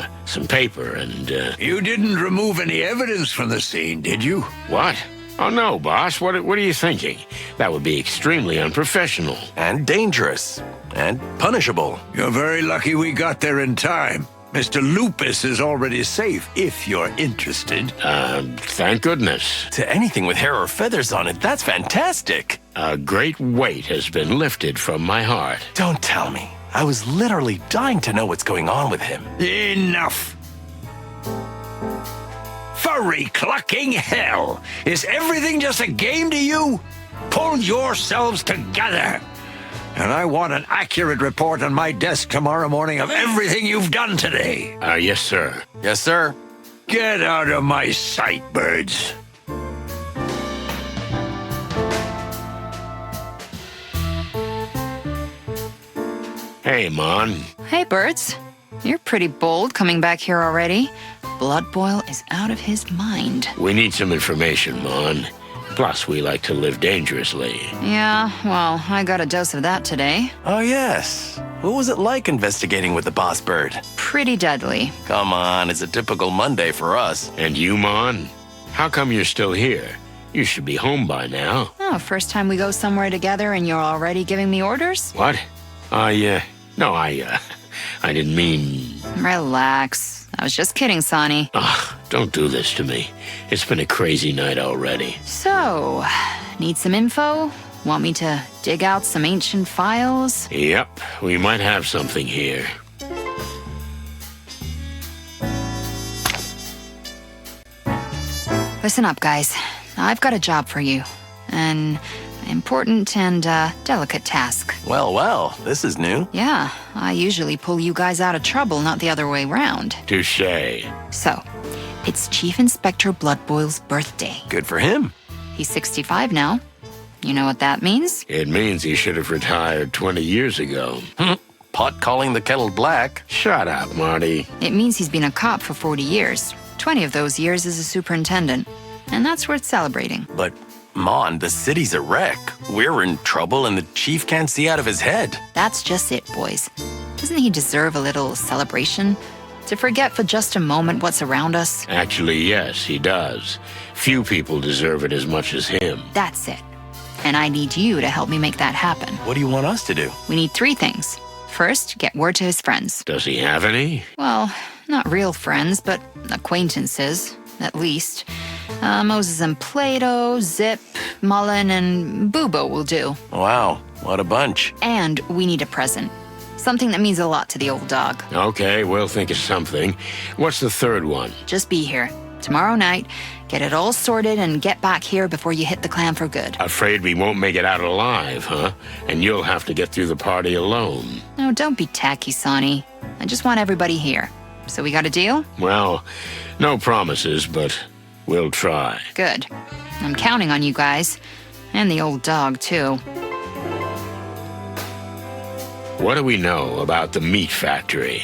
[SPEAKER 2] paper and,
[SPEAKER 17] You didn't remove any evidence from the scene, did you?
[SPEAKER 2] What? Oh, no, boss. What are you thinking? That would be extremely unprofessional.
[SPEAKER 14] And dangerous. And punishable.
[SPEAKER 17] You're very lucky we got there in time. Mr. Lupus is already safe, if you're interested.
[SPEAKER 2] Thank goodness.
[SPEAKER 14] To anything with hair or feathers on it, that's fantastic.
[SPEAKER 2] A great weight has been lifted from my heart.
[SPEAKER 14] Don't tell me. I was literally dying to know what's going on with him.
[SPEAKER 17] Enough! Furry clucking hell! Is everything just a game to you?
[SPEAKER 9] Pull yourselves together. And I want an accurate report on my desk tomorrow morning of everything you've done today.
[SPEAKER 2] Yes, sir.
[SPEAKER 14] Yes, sir.
[SPEAKER 9] Get out of my sight, birds.
[SPEAKER 2] Hey, Mon.
[SPEAKER 4] Hey, Birds. You're pretty bold coming back here already. Blood Boil is out of his mind.
[SPEAKER 2] We need some information, Mon. Plus, we like to live dangerously.
[SPEAKER 4] Yeah, well, I got a dose of that today.
[SPEAKER 14] Oh, yes. What was it like investigating with the boss bird?
[SPEAKER 4] Pretty deadly.
[SPEAKER 14] Come on, it's a typical Monday for us.
[SPEAKER 2] And you, Mon? How come you're still here? You should be home by now.
[SPEAKER 4] Oh, first time we go somewhere together and you're already giving me orders?
[SPEAKER 2] What? No, I didn't mean...
[SPEAKER 4] Relax. I was just kidding, Sonny.
[SPEAKER 2] Don't do this to me. It's been a crazy night already.
[SPEAKER 4] So, need some info? Want me to dig out some ancient files?
[SPEAKER 2] Yep, we might have something here.
[SPEAKER 4] Listen up, guys. I've got a job for you. An important and delicate task.
[SPEAKER 14] Well, this is new.
[SPEAKER 4] Yeah, I usually pull you guys out of trouble, not the other way round.
[SPEAKER 2] Touché.
[SPEAKER 4] So, it's Chief Inspector Bloodboil's birthday.
[SPEAKER 14] Good for him.
[SPEAKER 4] He's 65 now. You know what that means?
[SPEAKER 2] It means he should have retired 20 years ago.
[SPEAKER 14] Pot calling the kettle black.
[SPEAKER 2] Shut up, Marty.
[SPEAKER 4] It means he's been a cop for 40 years. 20 of those years as a superintendent. And that's worth celebrating.
[SPEAKER 14] But, Mon, the city's a wreck. We're in trouble and the chief can't see out of his head.
[SPEAKER 4] That's just it, boys. Doesn't he deserve a little celebration? To forget for just a moment what's around us?
[SPEAKER 2] Actually, yes, he does. Few people deserve it as much as him.
[SPEAKER 4] That's it. And I need you to help me make that happen.
[SPEAKER 14] What do you want us to do?
[SPEAKER 4] We need 3 things. First, get word to his friends.
[SPEAKER 2] Does he have any?
[SPEAKER 4] Well, not real friends, but acquaintances, at least. Moses and Plato, Zip, Mullen, and Bubo will do.
[SPEAKER 14] Wow, what a bunch.
[SPEAKER 4] And we need a present. Something that means a lot to the old dog.
[SPEAKER 2] Okay, we'll think of something. What's the third one?
[SPEAKER 4] Just be here. Tomorrow night, get it all sorted and get back here before you hit the clam for good.
[SPEAKER 2] Afraid we won't make it out alive, huh? And you'll have to get through the party alone.
[SPEAKER 4] No, don't be tacky, Sonny. I just want everybody here. So we got a deal?
[SPEAKER 2] Well, no promises, but we'll try.
[SPEAKER 4] Good. I'm counting on you guys. And the old dog, too.
[SPEAKER 2] What do we know about the meat factory?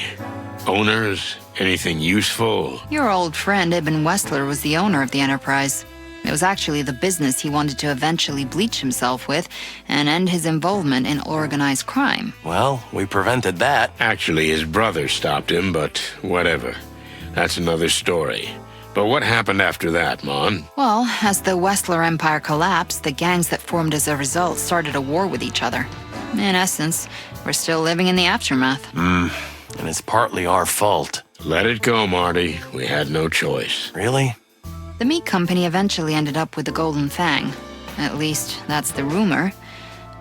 [SPEAKER 2] Owners? Anything useful?
[SPEAKER 4] Your old friend Ibn Westler was the owner of the enterprise. It was actually the business he wanted to eventually bleach himself with and end his involvement in organized crime.
[SPEAKER 14] Well, we prevented that.
[SPEAKER 2] Actually, his brother stopped him, but whatever. That's another story. But what happened after that, Mon?
[SPEAKER 4] Well, as the Westler Empire collapsed, the gangs that formed as a result started a war with each other. In essence, we're still living in the aftermath.
[SPEAKER 14] And it's partly our fault.
[SPEAKER 2] Let it go, Marty. We had no choice.
[SPEAKER 14] Really?
[SPEAKER 4] The meat company eventually ended up with the Golden Fang. At least, that's the rumor.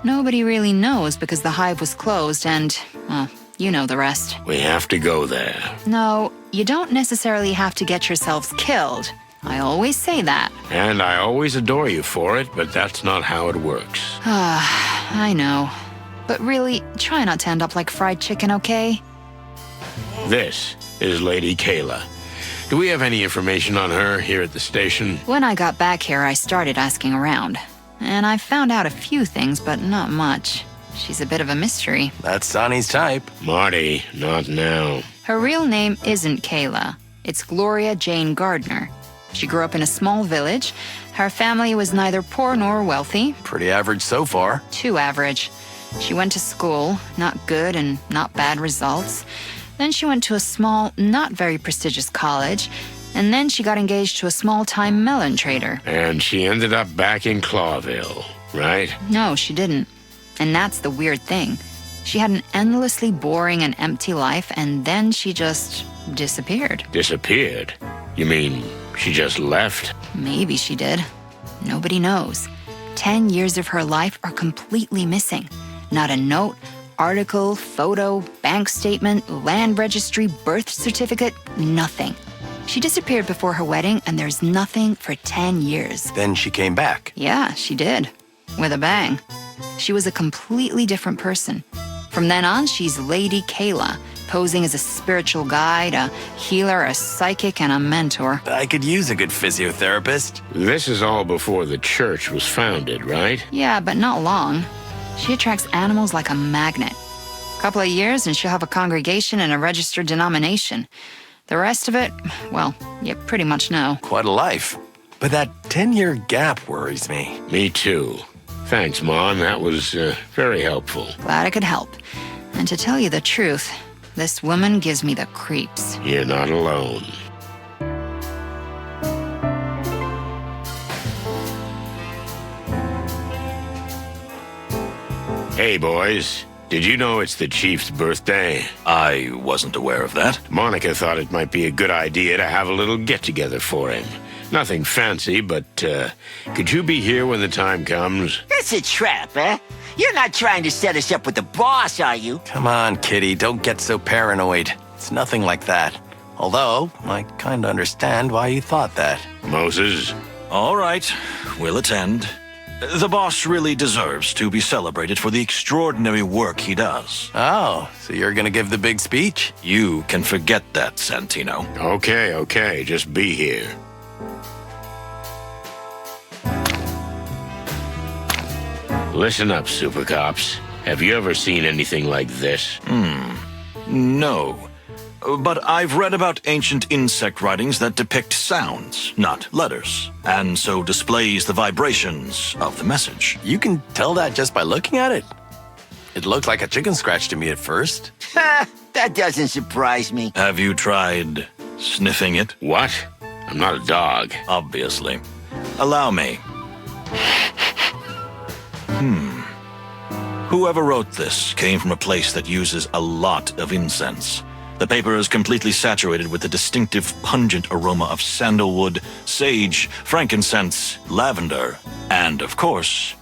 [SPEAKER 4] Nobody really knows because the hive was closed and, well, you know the rest.
[SPEAKER 2] We have to go there.
[SPEAKER 4] No, you don't necessarily have to get yourselves killed. I always say that.
[SPEAKER 2] And I always adore you for it, but that's not how it works.
[SPEAKER 4] I know. But really, try not to end up like fried chicken, okay?
[SPEAKER 2] This is Lady Kayla. Do we have any information on her here at the station?
[SPEAKER 4] When I got back here, I started asking around. And I found out a few things, but not much. She's a bit of a mystery.
[SPEAKER 14] That's Sonny's type.
[SPEAKER 2] Marty, not now.
[SPEAKER 4] Her real name isn't Kayla. It's Gloria Jane Gardner. She grew up in a small village. Her family was neither poor nor wealthy.
[SPEAKER 14] Pretty average so far.
[SPEAKER 4] Too average. She went to school, not good and not bad results. Then she went to a small, not very prestigious college, and then she got engaged to a small-time melon trader.
[SPEAKER 2] And she ended up back in Clawville, right?
[SPEAKER 4] No, she didn't. And that's the weird thing. She had an endlessly boring and empty life, and then she just disappeared.
[SPEAKER 2] Disappeared? You mean she just left?
[SPEAKER 4] Maybe she did. Nobody knows. 10 years of her life are completely missing. Not a note, article, photo, bank statement, land registry, birth certificate, nothing. She disappeared before her wedding, and there's nothing for 10 years.
[SPEAKER 14] Then she came back.
[SPEAKER 4] Yeah, she did. with a bang. She was a completely different person. From then on, she's Lady Kayla, posing as a spiritual guide, a healer, a psychic, and a mentor.
[SPEAKER 14] I could use a good physiotherapist.
[SPEAKER 2] This is all before the church was founded, right?
[SPEAKER 4] Yeah, but not long. She attracts animals like a magnet. Couple of years and she'll have a congregation and a registered denomination. The rest of it, well, you pretty much know.
[SPEAKER 14] Quite a life. But that 10-year gap worries me.
[SPEAKER 2] Me too. Thanks, Mon. That was very helpful.
[SPEAKER 4] Glad I could help. And to tell you the truth, this woman gives me the creeps.
[SPEAKER 2] You're not alone. Hey, boys. Did you know it's the Chief's birthday?
[SPEAKER 10] I wasn't aware of that.
[SPEAKER 2] Monica thought it might be a good idea to have a little get-together for him. Nothing fancy, but could you be here when the time comes?
[SPEAKER 15] That's a trap, eh? You're not trying to set us up with the boss, are you?
[SPEAKER 14] Come on, Kitty, don't get so paranoid. It's nothing like that. Although, I kinda understand why you thought that.
[SPEAKER 2] Moses?
[SPEAKER 10] All right, we'll attend. The boss really deserves to be celebrated for the extraordinary work he does.
[SPEAKER 14] Oh, so you're gonna give the big speech?
[SPEAKER 10] You can forget that, Santino.
[SPEAKER 2] Okay, just be here. Listen up, Super Cops. Have you ever seen anything like this?
[SPEAKER 10] No. But I've read about ancient insect writings that depict sounds, not letters, and so displays the vibrations of the message.
[SPEAKER 14] You can tell that just by looking at it. It looked like a chicken scratch to me at first.
[SPEAKER 15] Ha! That doesn't surprise me.
[SPEAKER 10] Have you tried sniffing it?
[SPEAKER 2] What? I'm not a dog.
[SPEAKER 10] Obviously. Allow me. Whoever wrote this came from a place that uses a lot of incense. The paper is completely saturated with the distinctive pungent aroma of sandalwood, sage, frankincense, lavender, and, of course,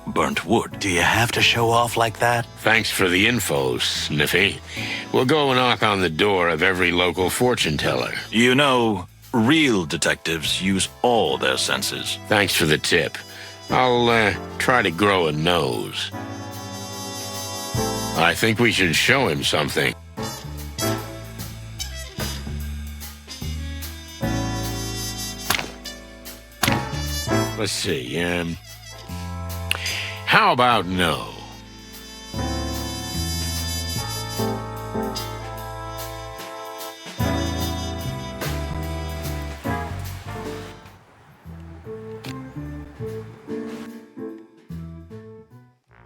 [SPEAKER 10] burnt wood.
[SPEAKER 14] Do you have to show off like that?
[SPEAKER 2] Thanks for the info, Sniffy. We'll go knock on the door of every local fortune teller.
[SPEAKER 10] You know, real detectives use all their senses.
[SPEAKER 2] Thanks for the tip. I'll try to grow a nose. I think we should show him something. Let's see, how about no?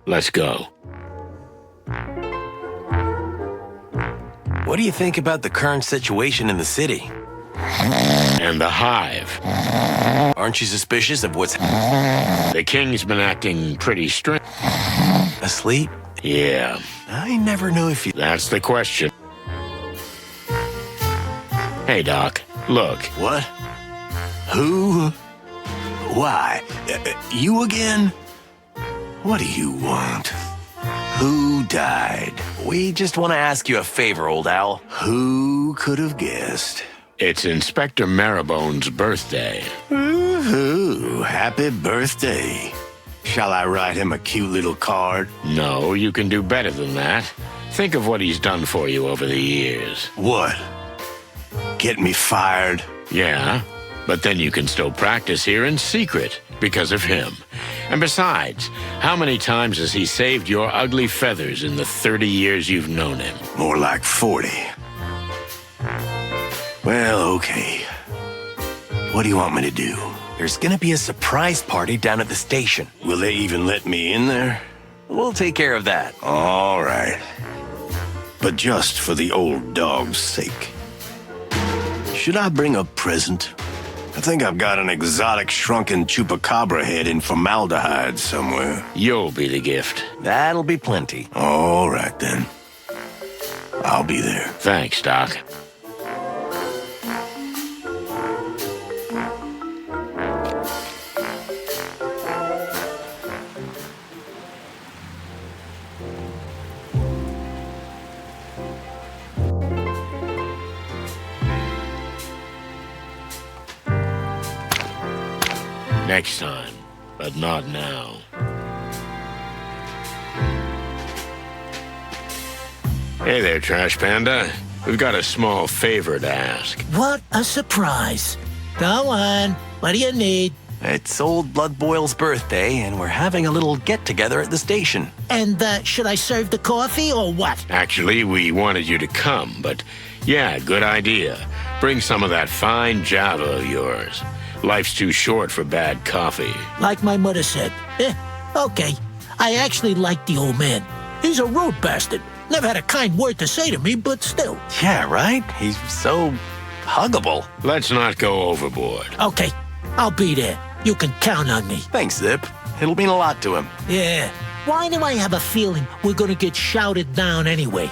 [SPEAKER 2] Let's go.
[SPEAKER 14] What do you think about the current situation in the city?
[SPEAKER 2] And the Hive.
[SPEAKER 14] Aren't you suspicious of what's...
[SPEAKER 2] The king's been acting pretty strange.
[SPEAKER 14] Asleep?
[SPEAKER 2] Yeah.
[SPEAKER 14] I never knew if you...
[SPEAKER 2] That's the question. Hey, Doc, look.
[SPEAKER 20] What? Who? Why? You again? What do you want? Who died?
[SPEAKER 14] We just want to ask you a favor, old owl.
[SPEAKER 20] Who could have guessed?
[SPEAKER 2] It's Inspector Marrowbone's birthday.
[SPEAKER 20] Woohoo! Happy birthday. Shall I write him a cute little card?
[SPEAKER 2] No, you can do better than that. Think of what he's done for you over the years.
[SPEAKER 20] What? Get me fired?
[SPEAKER 2] Yeah, but then you can still practice here in secret because of him. And besides, how many times has he saved your ugly feathers in the 30 years you've known him?
[SPEAKER 20] More like 40. Well, okay. What do you want me to do?
[SPEAKER 14] There's gonna be a surprise party down at the station.
[SPEAKER 20] Will they even let me in there?
[SPEAKER 14] We'll take care of that.
[SPEAKER 20] All right. But just for the old dog's sake. Should I bring a present? I think I've got an exotic shrunken chupacabra head in formaldehyde somewhere.
[SPEAKER 2] You'll be the gift.
[SPEAKER 14] That'll be plenty.
[SPEAKER 20] All right, then. I'll be there.
[SPEAKER 2] Thanks, Doc. Next time, but not now. Hey there, Trash Panda. We've got a small favor to ask.
[SPEAKER 16] What a surprise. Go on. What do you need?
[SPEAKER 14] It's old Blood Boil's birthday, and we're having a little get-together at the station.
[SPEAKER 16] And should I serve the coffee or what?
[SPEAKER 2] Actually, we wanted you to come, but yeah, good idea. Bring some of that fine Java of yours. Life's too short for bad coffee.
[SPEAKER 16] Like my mother said. Okay. I actually like the old man. He's a rude bastard. Never had a kind word to say to me, but still.
[SPEAKER 14] Yeah, right? He's so huggable.
[SPEAKER 2] Let's not go overboard.
[SPEAKER 16] Okay, I'll be there. You can count on me.
[SPEAKER 14] Thanks, Zip. It'll mean a lot to him.
[SPEAKER 16] Yeah. Why do I have a feeling we're gonna get shouted down anyway?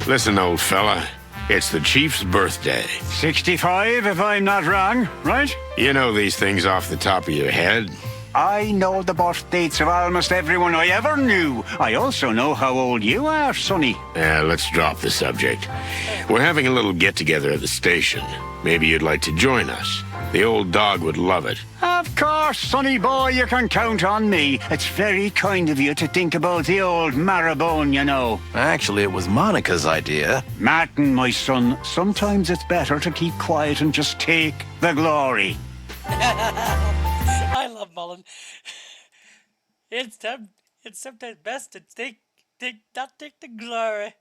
[SPEAKER 2] Listen, old fella. It's the Chief's birthday.
[SPEAKER 17] 65, if I'm not wrong, right?
[SPEAKER 2] You know these things off the top of your head.
[SPEAKER 17] I know the birth dates of almost everyone I ever knew. I also know how old you are, Sonny.
[SPEAKER 2] Let's drop the subject. We're having a little get-together at the station. Maybe you'd like to join us. The old dog would love it.
[SPEAKER 17] Of course, Sonny boy, you can count on me. It's very kind of you to think about the old marrowbone, you know.
[SPEAKER 14] Actually, it was Monica's idea.
[SPEAKER 17] Martin, my son, sometimes it's better to keep quiet and just take the glory.
[SPEAKER 1] I love Mullen. It's sometimes best to not take the glory.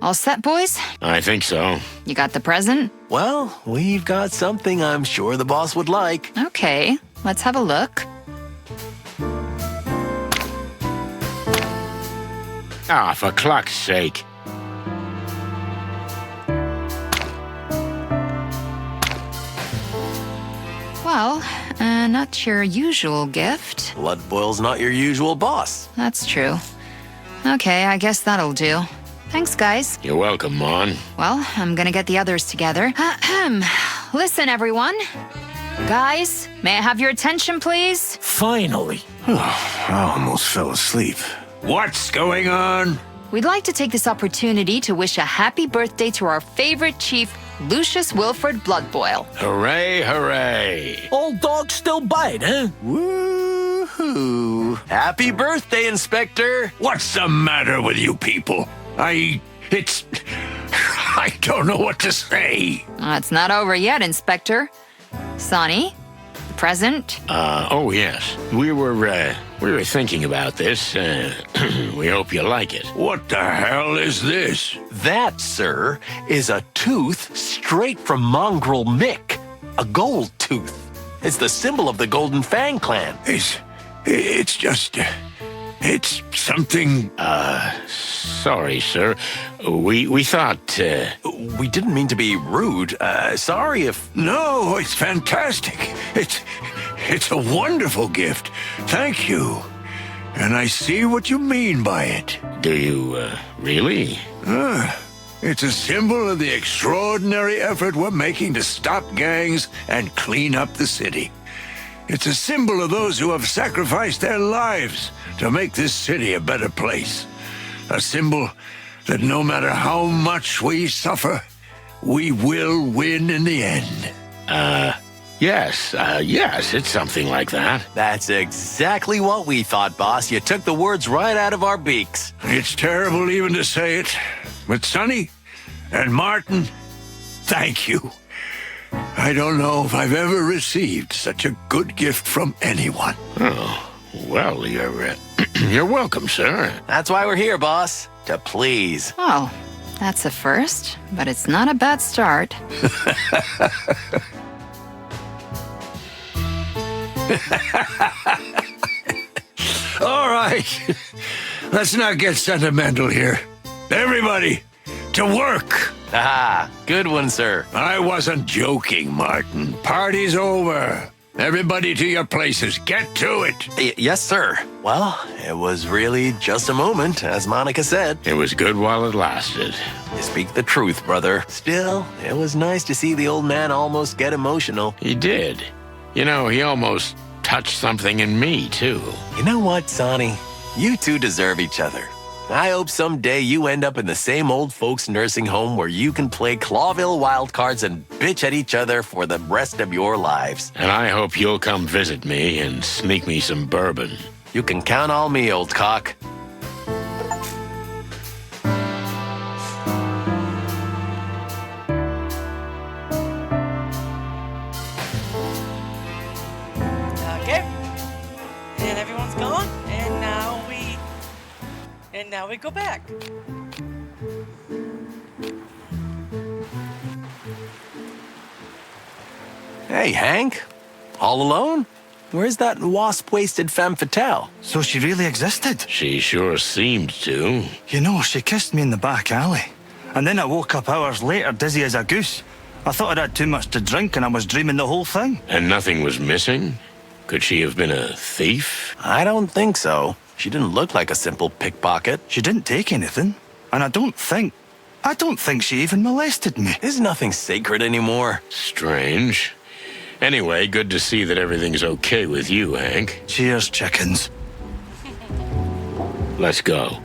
[SPEAKER 4] All set, boys?
[SPEAKER 2] I think so.
[SPEAKER 4] You got the present?
[SPEAKER 14] Well, we've got something I'm sure the boss would like.
[SPEAKER 4] Okay, let's have a look.
[SPEAKER 2] Ah, for cluck's sake.
[SPEAKER 4] Well, not your usual gift.
[SPEAKER 14] Blood Boil's not your usual boss.
[SPEAKER 4] That's true. Okay, I guess that'll do. Thanks, guys.
[SPEAKER 2] You're welcome, Mon.
[SPEAKER 4] Well, I'm gonna get the others together. Listen, everyone. Guys, may I have your attention, please?
[SPEAKER 16] Finally.
[SPEAKER 20] I almost fell asleep.
[SPEAKER 17] What's going on?
[SPEAKER 4] We'd like to take this opportunity to wish a happy birthday to our favorite chief, Lucius Wilford Bloodboil.
[SPEAKER 2] Hooray, hooray.
[SPEAKER 16] Old dog still bite, huh?
[SPEAKER 14] Woohoo! Happy birthday, Inspector!
[SPEAKER 5] What's the matter with you people? I don't know what to say.
[SPEAKER 4] It's not over yet, Inspector. Sonny, the present?
[SPEAKER 2] Oh yes. We were thinking about this. We hope you like it.
[SPEAKER 5] What the hell is this?
[SPEAKER 14] That, sir, is a tooth straight from Mongrel Mick. A gold tooth. It's the symbol of the Golden Fang clan.
[SPEAKER 5] It's just... It's something...
[SPEAKER 2] Sorry, sir. We thought...
[SPEAKER 14] We didn't mean to be rude. Sorry if...
[SPEAKER 5] No, it's fantastic. It's a wonderful gift. Thank you. And I see what you mean by it.
[SPEAKER 2] Do you, really?
[SPEAKER 5] It's a symbol of the extraordinary effort we're making to stop gangs and clean up the city. It's a symbol of those who have sacrificed their lives to make this city a better place. A symbol that no matter how much we suffer, we will win in the end.
[SPEAKER 2] Yes, it's something like that.
[SPEAKER 14] That's exactly what we thought, boss. You took the words right out of our beaks.
[SPEAKER 5] It's terrible even to say it, but Sonny and Martin, thank you. I don't know if I've ever received such a good gift from anyone.
[SPEAKER 2] Oh, well, you're You're welcome, sir.
[SPEAKER 14] That's why we're here, boss. To please.
[SPEAKER 4] Oh, that's a first, but it's not a bad start.
[SPEAKER 9] All right. Let's not get sentimental here. Everybody, to work.
[SPEAKER 14] Ah, good one, sir.
[SPEAKER 9] I wasn't joking, Martin. Party's over. Everybody to your places. Get to it.
[SPEAKER 14] Yes, sir. Well, it was really just a moment, as Monica said.
[SPEAKER 2] It was good while it lasted.
[SPEAKER 14] You speak the truth, brother. Still, it was nice to see the old man almost get emotional.
[SPEAKER 2] He did. You know, he almost touched something in me, too.
[SPEAKER 14] You know what, Sonny? You two deserve each other. I hope someday you end up in the same old folks nursing home where you can play Clawville wildcards and bitch at each other for the rest of your lives.
[SPEAKER 2] And I hope you'll come visit me and sneak me some bourbon.
[SPEAKER 14] You can count on me, old cock.
[SPEAKER 1] Okay. And everyone's gone, and now we go back.
[SPEAKER 14] Hey, Hank. All alone? Where's that wasp-waisted femme fatale?
[SPEAKER 11] So she really existed?
[SPEAKER 2] She sure seemed to.
[SPEAKER 11] You know, she kissed me in the back alley. And then I woke up hours later, dizzy as a goose. I thought I'd had too much to drink and I was dreaming the whole thing.
[SPEAKER 2] And nothing was missing? Could she have been a thief?
[SPEAKER 14] I don't think so. She didn't look like a simple pickpocket.
[SPEAKER 11] She didn't take anything. And I don't think she even molested me.
[SPEAKER 14] There's nothing sacred anymore.
[SPEAKER 2] Strange. Anyway, good to see that everything's okay with you, Hank.
[SPEAKER 11] Cheers, chickens.
[SPEAKER 2] Let's go.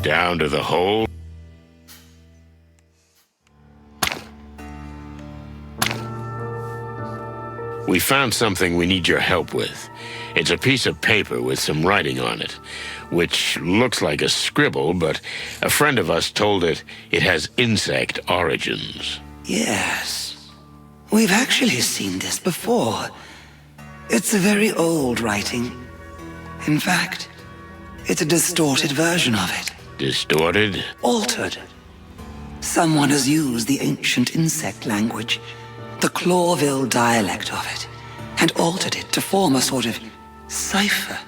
[SPEAKER 2] Down to the hole. We found something we need your help with. It's a piece of paper with some writing on it, which looks like a scribble, but a friend of us told it has insect origins.
[SPEAKER 18] Yes. We've actually seen this before. It's a very old writing. In fact, it's a distorted version of it.
[SPEAKER 2] Distorted?
[SPEAKER 18] Altered. Someone has used the ancient insect language, the Clawville dialect of it, and altered it to form a sort of cipher.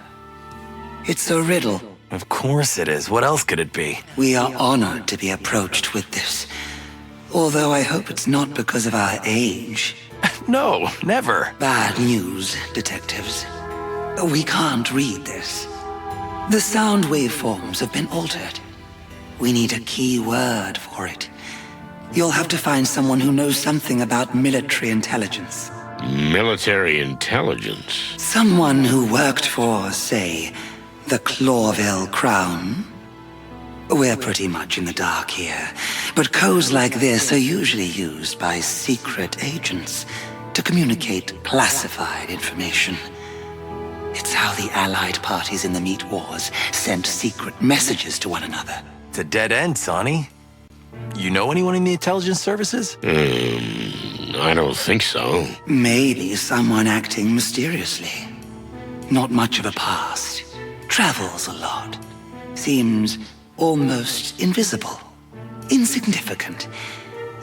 [SPEAKER 18] It's a riddle.
[SPEAKER 14] Of course it is. What else could it be?
[SPEAKER 18] We are honored to be approached with this. Although I hope it's not because of our age.
[SPEAKER 14] No, never.
[SPEAKER 18] Bad news, detectives. We can't read this. The sound waveforms have been altered. We need a key word for it. You'll have to find someone who knows something about military intelligence.
[SPEAKER 2] Military intelligence?
[SPEAKER 18] Someone who worked for, say, the Clawville Crown. We're pretty much in the dark here, but codes like this are usually used by secret agents to communicate classified information. It's how the Allied parties in the Meat Wars sent secret messages to one another.
[SPEAKER 14] It's a dead end, Sonny. You know anyone in the intelligence services?
[SPEAKER 2] I don't think so.
[SPEAKER 18] Maybe someone acting mysteriously. Not much of a past. Travels a lot. Seems almost invisible. Insignificant.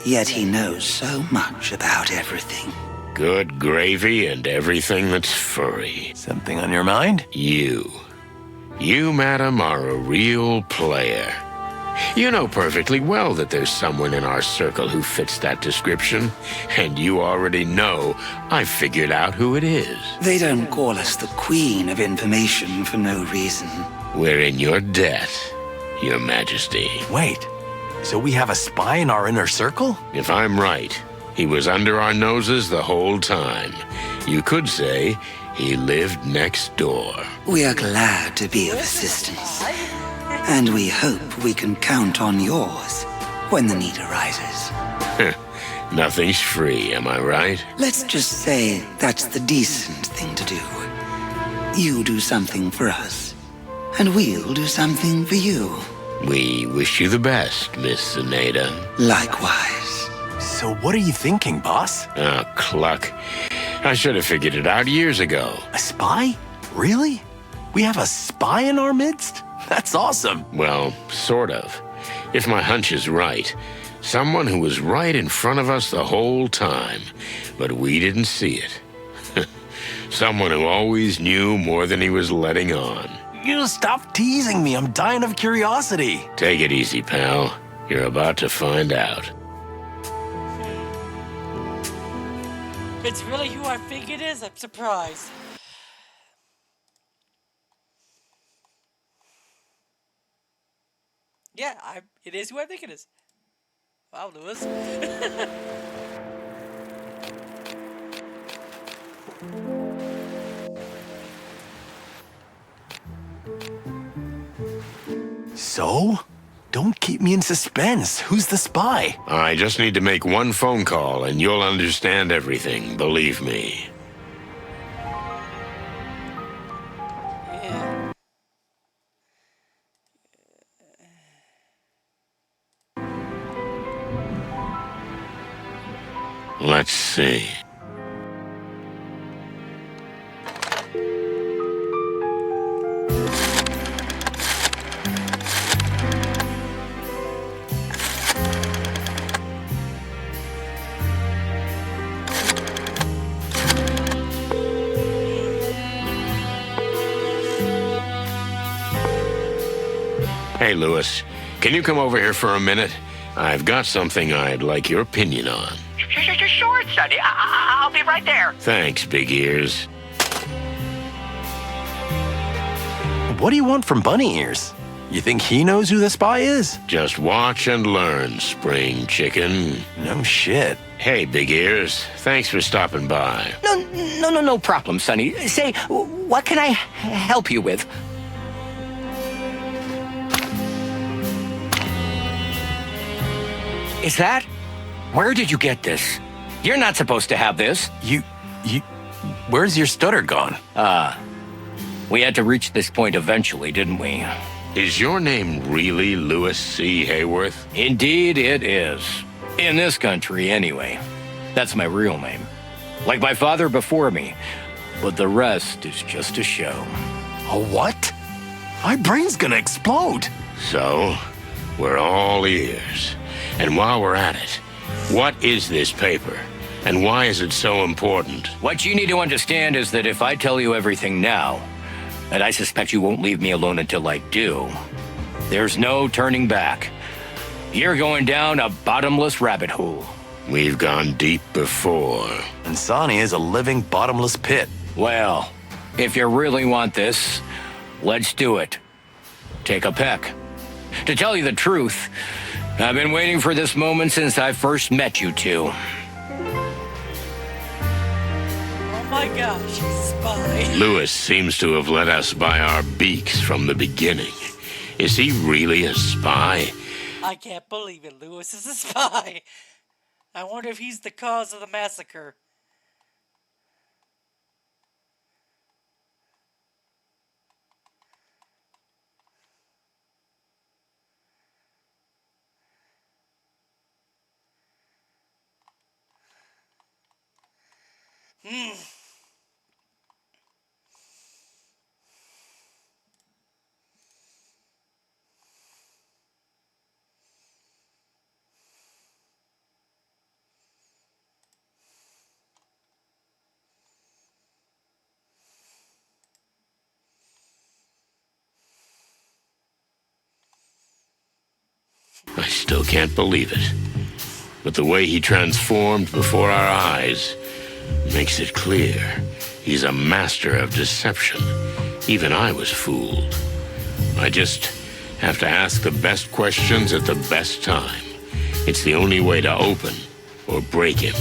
[SPEAKER 18] Yet he knows so much about everything.
[SPEAKER 2] Good gravy and everything that's furry.
[SPEAKER 14] Something on your mind?
[SPEAKER 2] You. You, madam, are a real player. You know perfectly well that there's someone in our circle who fits that description, and you already know I've figured out who it is.
[SPEAKER 18] They don't call us the Queen of Information for no reason.
[SPEAKER 2] We're in your debt, Your Majesty.
[SPEAKER 14] Wait, so we have a spy in our inner circle?
[SPEAKER 2] If I'm right, he was under our noses the whole time. You could say he lived next door.
[SPEAKER 18] We are glad to be of assistance. And we hope we can count on yours when the need arises.
[SPEAKER 2] Nothing's free, am I right?
[SPEAKER 18] Let's just say that's the decent thing to do. You do something for us, and we'll do something for you.
[SPEAKER 2] We wish you the best, Miss Zenaida.
[SPEAKER 18] Likewise.
[SPEAKER 14] So what are you thinking, boss?
[SPEAKER 2] Oh, Cluck. I should have figured it out years ago.
[SPEAKER 14] A spy? Really? We have a spy in our midst? That's awesome.
[SPEAKER 2] Well, sort of. If my hunch is right, someone who was right in front of us the whole time, but we didn't see it. Someone who always knew more than he was letting on.
[SPEAKER 14] You stop teasing me. I'm dying of curiosity.
[SPEAKER 2] Take it easy, pal. You're about to find out.
[SPEAKER 1] If it's really who I think it is, I'm surprised. Yeah, it is who I think it is. Wow, Lewis.
[SPEAKER 14] So? Don't keep me in suspense. Who's the spy?
[SPEAKER 2] I just need to make one phone call and you'll understand everything, believe me. Let's see. Hey, Lewis, can you come over here for a minute? I've got something I'd like your opinion on.
[SPEAKER 7] Sure, Sonny. I'll be right there.
[SPEAKER 2] Thanks, Big Ears.
[SPEAKER 14] What do you want from Bunny Ears? You think he knows who the spy is?
[SPEAKER 2] Just watch and learn, Spring Chicken.
[SPEAKER 14] No shit.
[SPEAKER 2] Hey, Big Ears. Thanks for stopping by.
[SPEAKER 7] No problem, Sonny. Say, what can I help you with? Is that? Where did you get this? You're not supposed to have this.
[SPEAKER 14] Where's your stutter gone?
[SPEAKER 7] We had to reach this point eventually, didn't we?
[SPEAKER 2] Is your name really Lewis C. Hayworth?
[SPEAKER 7] Indeed it is. In this country, anyway. That's my real name. Like my father before me. But the rest is just a show.
[SPEAKER 14] A what? My brain's gonna explode.
[SPEAKER 2] So, we're all ears. And while we're at it, what is this paper? And why is it so important?
[SPEAKER 7] What you need to understand is that if I tell you everything now, and I suspect you won't leave me alone until I do, there's no turning back. You're going down a bottomless rabbit hole.
[SPEAKER 2] We've gone deep before.
[SPEAKER 14] And Sonny is a living bottomless pit.
[SPEAKER 7] Well, if you really want this, let's do it. Take a peck. To tell you the truth, I've been waiting for this moment since I first met you two.
[SPEAKER 1] Oh my gosh, spy.
[SPEAKER 2] Lewis seems to have led us by our beaks from the beginning. Is he really a spy?
[SPEAKER 1] I can't believe it. Lewis is a spy. I wonder if he's the cause of the massacre.
[SPEAKER 2] I still can't believe it. But the way he transformed before our eyes makes it clear he's a master of deception. Even I was fooled. I just have to ask the best questions at the best time. It's the only way to open or break him.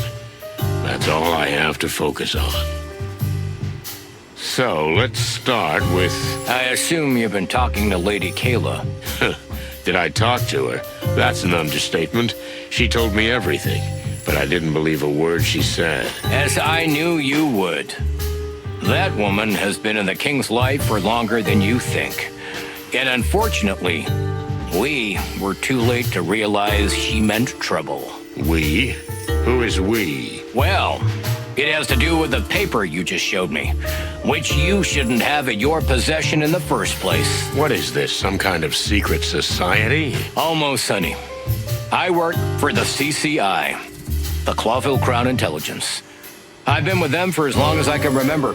[SPEAKER 2] That's all I have to focus on. So, let's start with...
[SPEAKER 7] I assume you've been talking to Lady Kayla.
[SPEAKER 2] Did I talk to her? That's an understatement. She told me everything, but I didn't believe a word she said.
[SPEAKER 7] As I knew you would. That woman has been in the king's life for longer than you think. And unfortunately, we were too late to realize she meant trouble.
[SPEAKER 2] We? Who is we?
[SPEAKER 7] Well, It has to do with the paper you just showed me, which you shouldn't have at your possession in the first place.
[SPEAKER 2] What is this, some kind of secret society?
[SPEAKER 7] Almost, Sonny. I work for the CCI, the Clawville Crown Intelligence. I've been with them for as long as I can remember,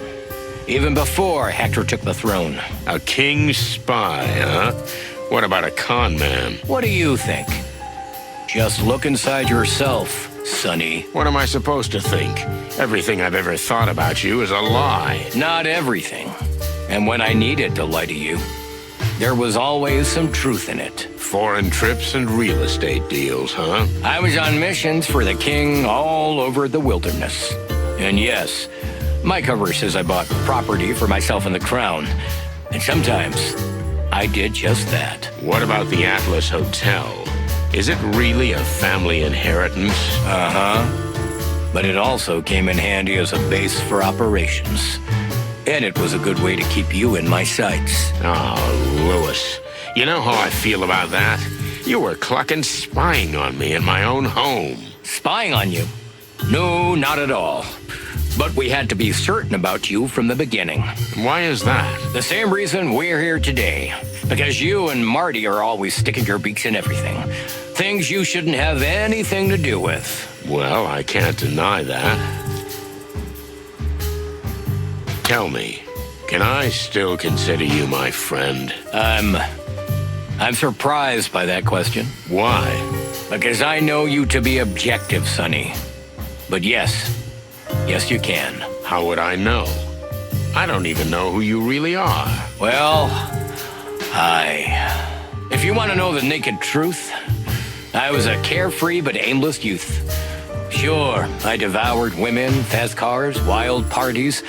[SPEAKER 7] even before Hector took the throne.
[SPEAKER 2] A king's spy, huh? What about a con man?
[SPEAKER 7] What do you think? Just look inside yourself, Sonny.
[SPEAKER 2] What am I supposed to think? Everything I've ever thought about you is a lie.
[SPEAKER 7] Not everything. And when I needed to lie to you, there was always some truth in it.
[SPEAKER 2] Foreign trips and real estate deals, huh?
[SPEAKER 7] I was on missions for the king all over the wilderness. And yes, my cover says I bought property for myself and the crown. And sometimes I did just that.
[SPEAKER 2] What about the Atlas Hotel? Is it really a family inheritance?
[SPEAKER 7] Uh-huh. But it also came in handy as a base for operations. And it was a good way to keep you in my sights.
[SPEAKER 2] Oh, Lewis. You know how I feel about that? You were clucking spying on me in my own home.
[SPEAKER 7] Spying on you? No, not at all. But we had to be certain about you from the beginning.
[SPEAKER 2] Why is that?
[SPEAKER 7] The same reason we're here today. Because you and Marty are always sticking your beaks in everything. Things you shouldn't have anything to do with.
[SPEAKER 2] Well, I can't deny that. Tell me, can I still consider you my friend?
[SPEAKER 7] I'm surprised by that question.
[SPEAKER 2] Why?
[SPEAKER 7] Because I know you to be objective, Sonny. But yes, you can.
[SPEAKER 2] How would I know? I don't even know who you really are.
[SPEAKER 7] Well, if you want to know the naked truth, I was a carefree but aimless youth. Sure, I devoured women, fast cars, wild parties.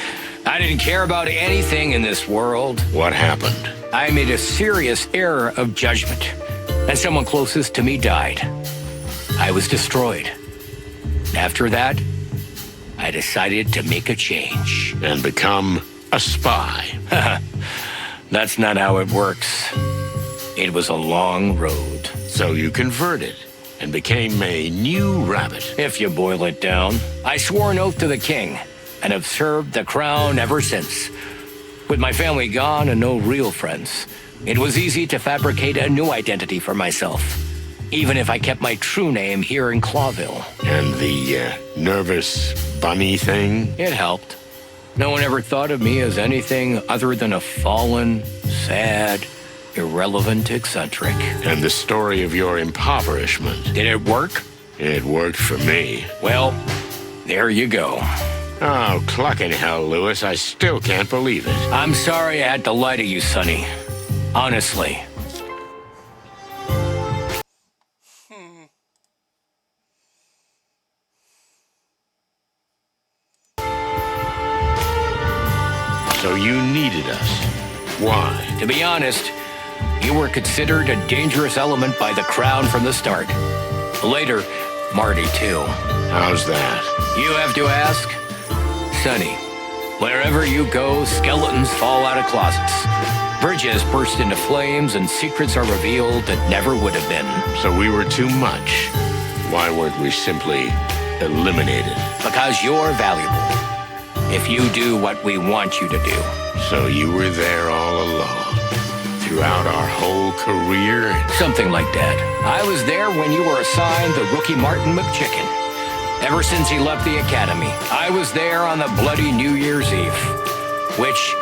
[SPEAKER 7] I didn't care about anything in this world.
[SPEAKER 2] What happened?
[SPEAKER 7] I made a serious error of judgment, and someone closest to me died. I was destroyed. After that, I decided to make a change.
[SPEAKER 2] And become a spy.
[SPEAKER 7] That's not how it works. It was a long road.
[SPEAKER 2] So you converted and became a new rabbit.
[SPEAKER 7] If you boil it down, I swore an oath to the king and have served the crown ever since. With my family gone and no real friends, it was easy to fabricate a new identity for myself, even if I kept my true name here in Clawville.
[SPEAKER 2] And the nervous bunny thing?
[SPEAKER 7] It helped. No one ever thought of me as anything other than a fallen, sad, irrelevant eccentric.
[SPEAKER 2] And the story of your impoverishment.
[SPEAKER 7] Did it work?
[SPEAKER 2] It worked for me.
[SPEAKER 7] Well, there you go.
[SPEAKER 2] Oh, clucking hell, Lewis. I still can't believe it.
[SPEAKER 7] I'm sorry I had to lie to you, Sonny. Honestly.
[SPEAKER 2] So you needed us. Why?
[SPEAKER 7] To be honest, you were considered a dangerous element by the crown from the start. Later, Marty, too.
[SPEAKER 2] How's that?
[SPEAKER 7] You have to ask? Sonny, wherever you go, skeletons fall out of closets. Bridges burst into flames and secrets are revealed that never would have been.
[SPEAKER 2] So we were too much. Why weren't we simply eliminated?
[SPEAKER 7] Because you're valuable. If you do what we want you to do.
[SPEAKER 2] So you were there all along? Throughout our whole career?
[SPEAKER 7] Something like that. I was there when you were assigned the rookie Martin McChicken. Ever since he left the academy, I was there on the bloody New Year's Eve. Which,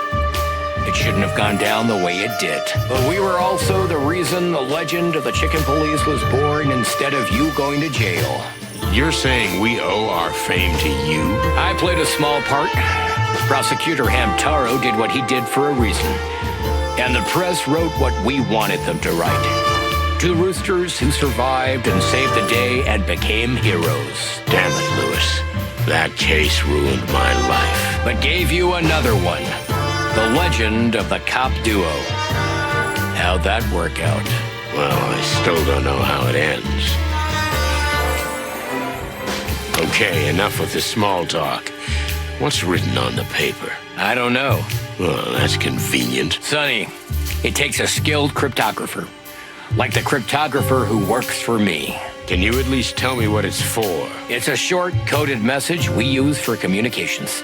[SPEAKER 7] it shouldn't have gone down the way it did. But we were also the reason the legend of the Chicken Police was born instead of you going to jail.
[SPEAKER 2] You're saying we owe our fame to you?
[SPEAKER 7] I played a small part. Prosecutor Hamtaro did what he did for a reason. And the press wrote what we wanted them to write. Two roosters who survived and saved the day and became heroes.
[SPEAKER 2] Damn it, Lewis. That case ruined my life.
[SPEAKER 7] But gave you another one. The legend of the cop duo. How'd that work out?
[SPEAKER 2] Well, I still don't know how it ends. Okay, enough with the small talk. What's written on the paper?
[SPEAKER 7] I don't know.
[SPEAKER 2] Well, that's convenient.
[SPEAKER 7] Sonny, it takes a skilled cryptographer. like the cryptographer who works for me.
[SPEAKER 2] Can you at least tell me what it's for?
[SPEAKER 7] It's a short, coded message we use for communications.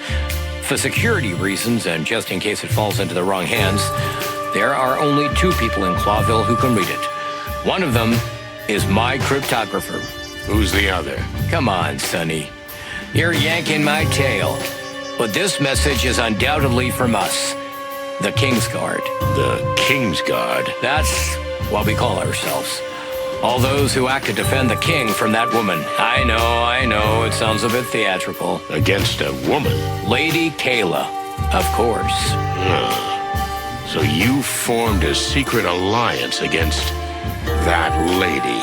[SPEAKER 7] For security reasons, and just in case it falls into the wrong hands, there are only 2 people in Clawville who can read it. One of them is my cryptographer.
[SPEAKER 2] Who's the other?
[SPEAKER 7] Come on, Sonny. You're yanking my tail. But this message is undoubtedly from us. The King's Guard.
[SPEAKER 2] The King's Guard?
[SPEAKER 7] That's what we call ourselves. All those who act to defend the king from that woman. I know, it sounds a bit theatrical.
[SPEAKER 2] Against a woman?
[SPEAKER 7] Lady Kayla, of course.
[SPEAKER 2] So you formed a secret alliance against that lady,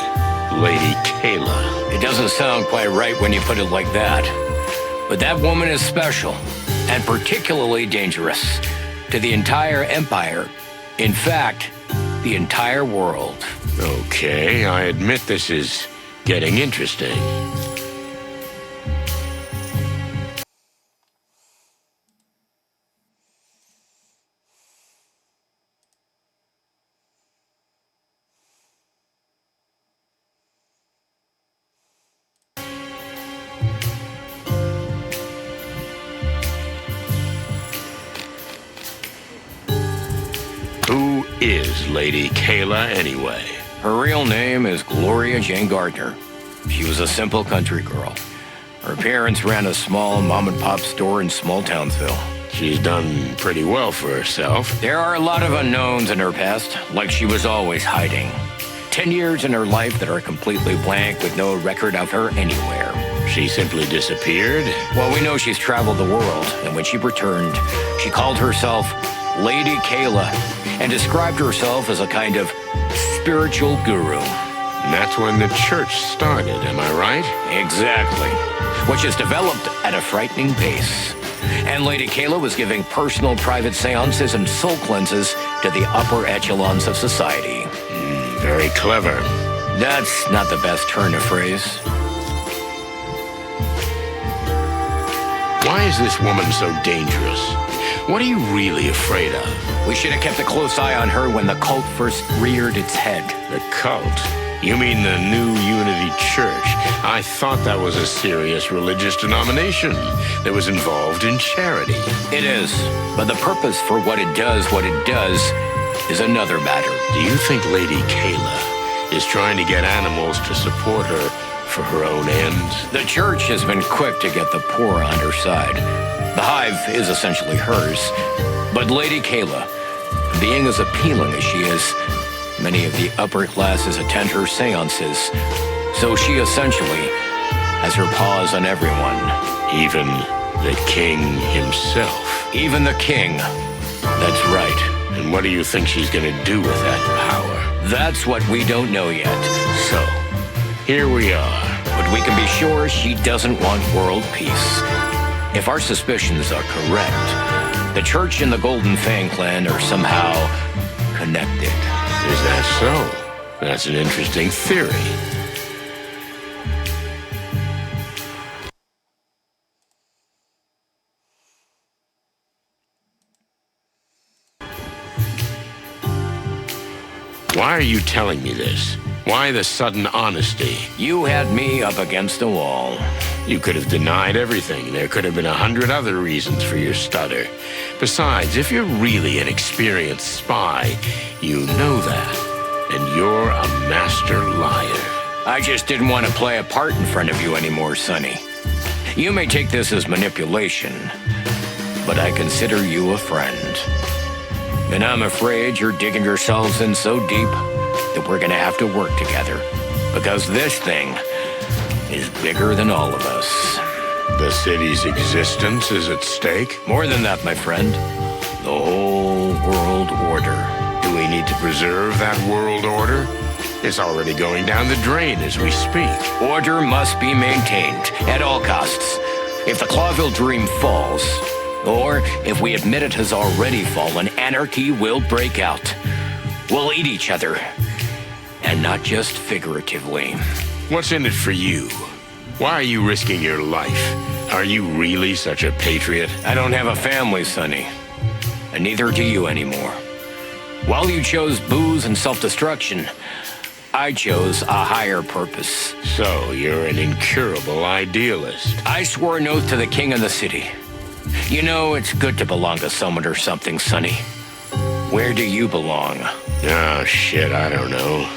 [SPEAKER 2] Lady Kayla.
[SPEAKER 7] It doesn't sound quite right when you put it like that. But that woman is special, and particularly dangerous to the entire empire. In fact, the entire world.
[SPEAKER 2] Okay, I admit this is getting interesting. Who is Lady Kayla anyway?
[SPEAKER 7] Her real name is Gloria Jane Gardner. She was a simple country girl. Her parents ran a small mom-and-pop store in small Townsville.
[SPEAKER 2] She's done pretty well for herself.
[SPEAKER 7] There are a lot of unknowns in her past, like she was always hiding. 10 years in her life that are completely blank with no record of her anywhere.
[SPEAKER 2] She simply disappeared?
[SPEAKER 7] Well, we know she's traveled the world, and when she returned, she called herself Lady Kayla and described herself as a kind of spiritual guru.
[SPEAKER 2] And that's when the church started, am I right?
[SPEAKER 7] Exactly. Which has developed at a frightening pace. And Lady Kayla was giving personal private seances and soul cleanses to the upper echelons of society.
[SPEAKER 2] Very clever.
[SPEAKER 7] That's not the best turn of phrase.
[SPEAKER 2] Why is this woman so dangerous? What are you really afraid of?
[SPEAKER 7] We should have kept a close eye on her when the cult first reared its head.
[SPEAKER 2] The cult? You mean the New Unity Church? I thought that was a serious religious denomination that was involved in charity.
[SPEAKER 7] It is, but the purpose for what it does is another matter.
[SPEAKER 2] Do you think Lady Kayla is trying to get animals to support her for her own ends?
[SPEAKER 7] The church has been quick to get the poor on her side. The Hive is essentially hers. But Lady Kayla, being as appealing as she is, many of the upper classes attend her seances. So she essentially has her paws on everyone.
[SPEAKER 2] Even the king himself?
[SPEAKER 7] Even the king. That's right.
[SPEAKER 2] And what do you think she's gonna do with that power?
[SPEAKER 7] That's what we don't know yet.
[SPEAKER 2] So, here we are.
[SPEAKER 7] But we can be sure she doesn't want world peace. If our suspicions are correct, the church and the Golden Fang clan are somehow connected.
[SPEAKER 2] Is that so? That's an interesting theory. Why are you telling me this? Why the sudden honesty?
[SPEAKER 7] You had me up against the wall.
[SPEAKER 2] You could have denied everything. There could have been 100 other reasons for your stutter. Besides, if you're really an experienced spy, you know that. And you're a master liar.
[SPEAKER 7] I just didn't want to play a part in front of you anymore, Sonny. You may take this as manipulation, but I consider you a friend. And I'm afraid you're digging yourselves in so deep that we're gonna have to work together. Because this thing is bigger than all of us.
[SPEAKER 2] The city's existence is at stake?
[SPEAKER 7] More than that, my friend. The whole world order.
[SPEAKER 2] Do we need to preserve that world order? It's already going down the drain as we speak.
[SPEAKER 7] Order must be maintained at all costs. If the Clawville dream falls, or if we admit it has already fallen, anarchy will break out. We'll eat each other. And not just figuratively.
[SPEAKER 2] What's in it for you? Why are you risking your life? Are you really such a patriot?
[SPEAKER 7] I don't have a family, Sonny. And neither do you anymore. While you chose booze and self-destruction, I chose a higher purpose.
[SPEAKER 2] So, you're an incurable idealist.
[SPEAKER 7] I swore an oath to the king of the city. You know, it's good to belong to someone or something, Sonny. Where do you belong?
[SPEAKER 2] Oh, shit, I don't know.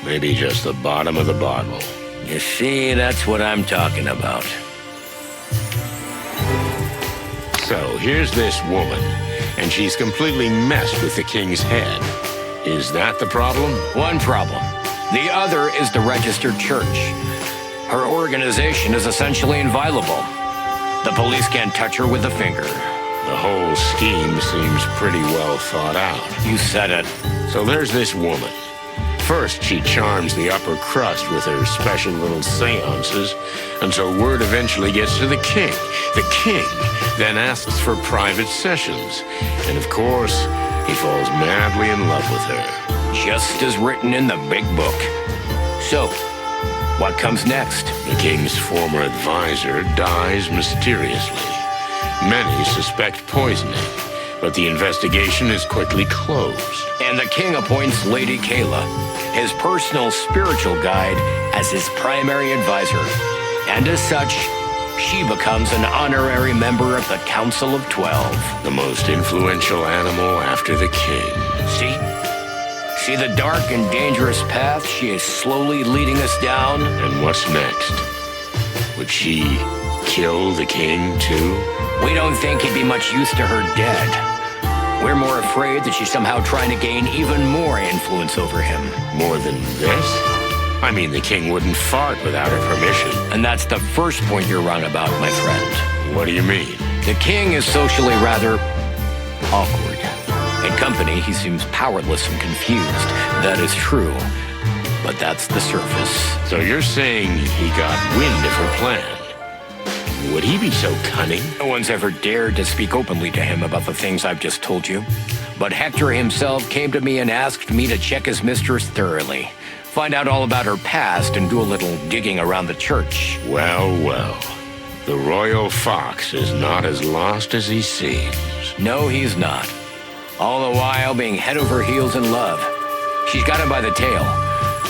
[SPEAKER 2] Maybe just the bottom of the bottle.
[SPEAKER 7] You see, that's what I'm talking about.
[SPEAKER 2] So, here's this woman, and she's completely messed with the king's head. Is that the problem?
[SPEAKER 7] One problem. The other is the registered church. Her organization is essentially inviolable. The police can't touch her with a finger.
[SPEAKER 2] The whole scheme seems pretty well thought out.
[SPEAKER 7] You said it.
[SPEAKER 2] So there's this woman. First, she charms the upper crust with her special little seances until word eventually gets to the king. The king then asks for private sessions. And of course, he falls madly in love with her.
[SPEAKER 7] Just as written in the big book. So, what comes next?
[SPEAKER 2] The king's former advisor dies mysteriously. Many suspect poisoning, but the investigation is quickly closed.
[SPEAKER 7] And the king appoints Lady Kayla, his personal spiritual guide, as his primary advisor. And as such, she becomes an honorary member of the Council of 12.
[SPEAKER 2] The most influential animal after the king.
[SPEAKER 7] See the dark and dangerous path she is slowly leading us down?
[SPEAKER 2] And what's next? Would she kill the king, too?
[SPEAKER 7] We don't think he'd be much use to her dead. We're more afraid that she's somehow trying to gain even more influence over him.
[SPEAKER 2] More than this? I mean, the king wouldn't fart without her permission.
[SPEAKER 7] And that's the first point you're wrong about, my friend.
[SPEAKER 2] What do you mean?
[SPEAKER 7] The king is socially rather awkward. In company, he seems powerless and confused. That is true. But that's the surface.
[SPEAKER 2] So you're saying he got wind of her plan? Would he be so cunning?
[SPEAKER 7] No one's ever dared to speak openly to him about the things I've just told you. But Hector himself came to me and asked me to check his mistress thoroughly. Find out all about her past and do a little digging around the church.
[SPEAKER 2] Well, well. The royal fox is not as lost as he seems.
[SPEAKER 7] No, he's not. All the while being head over heels in love. She's got him by the tail.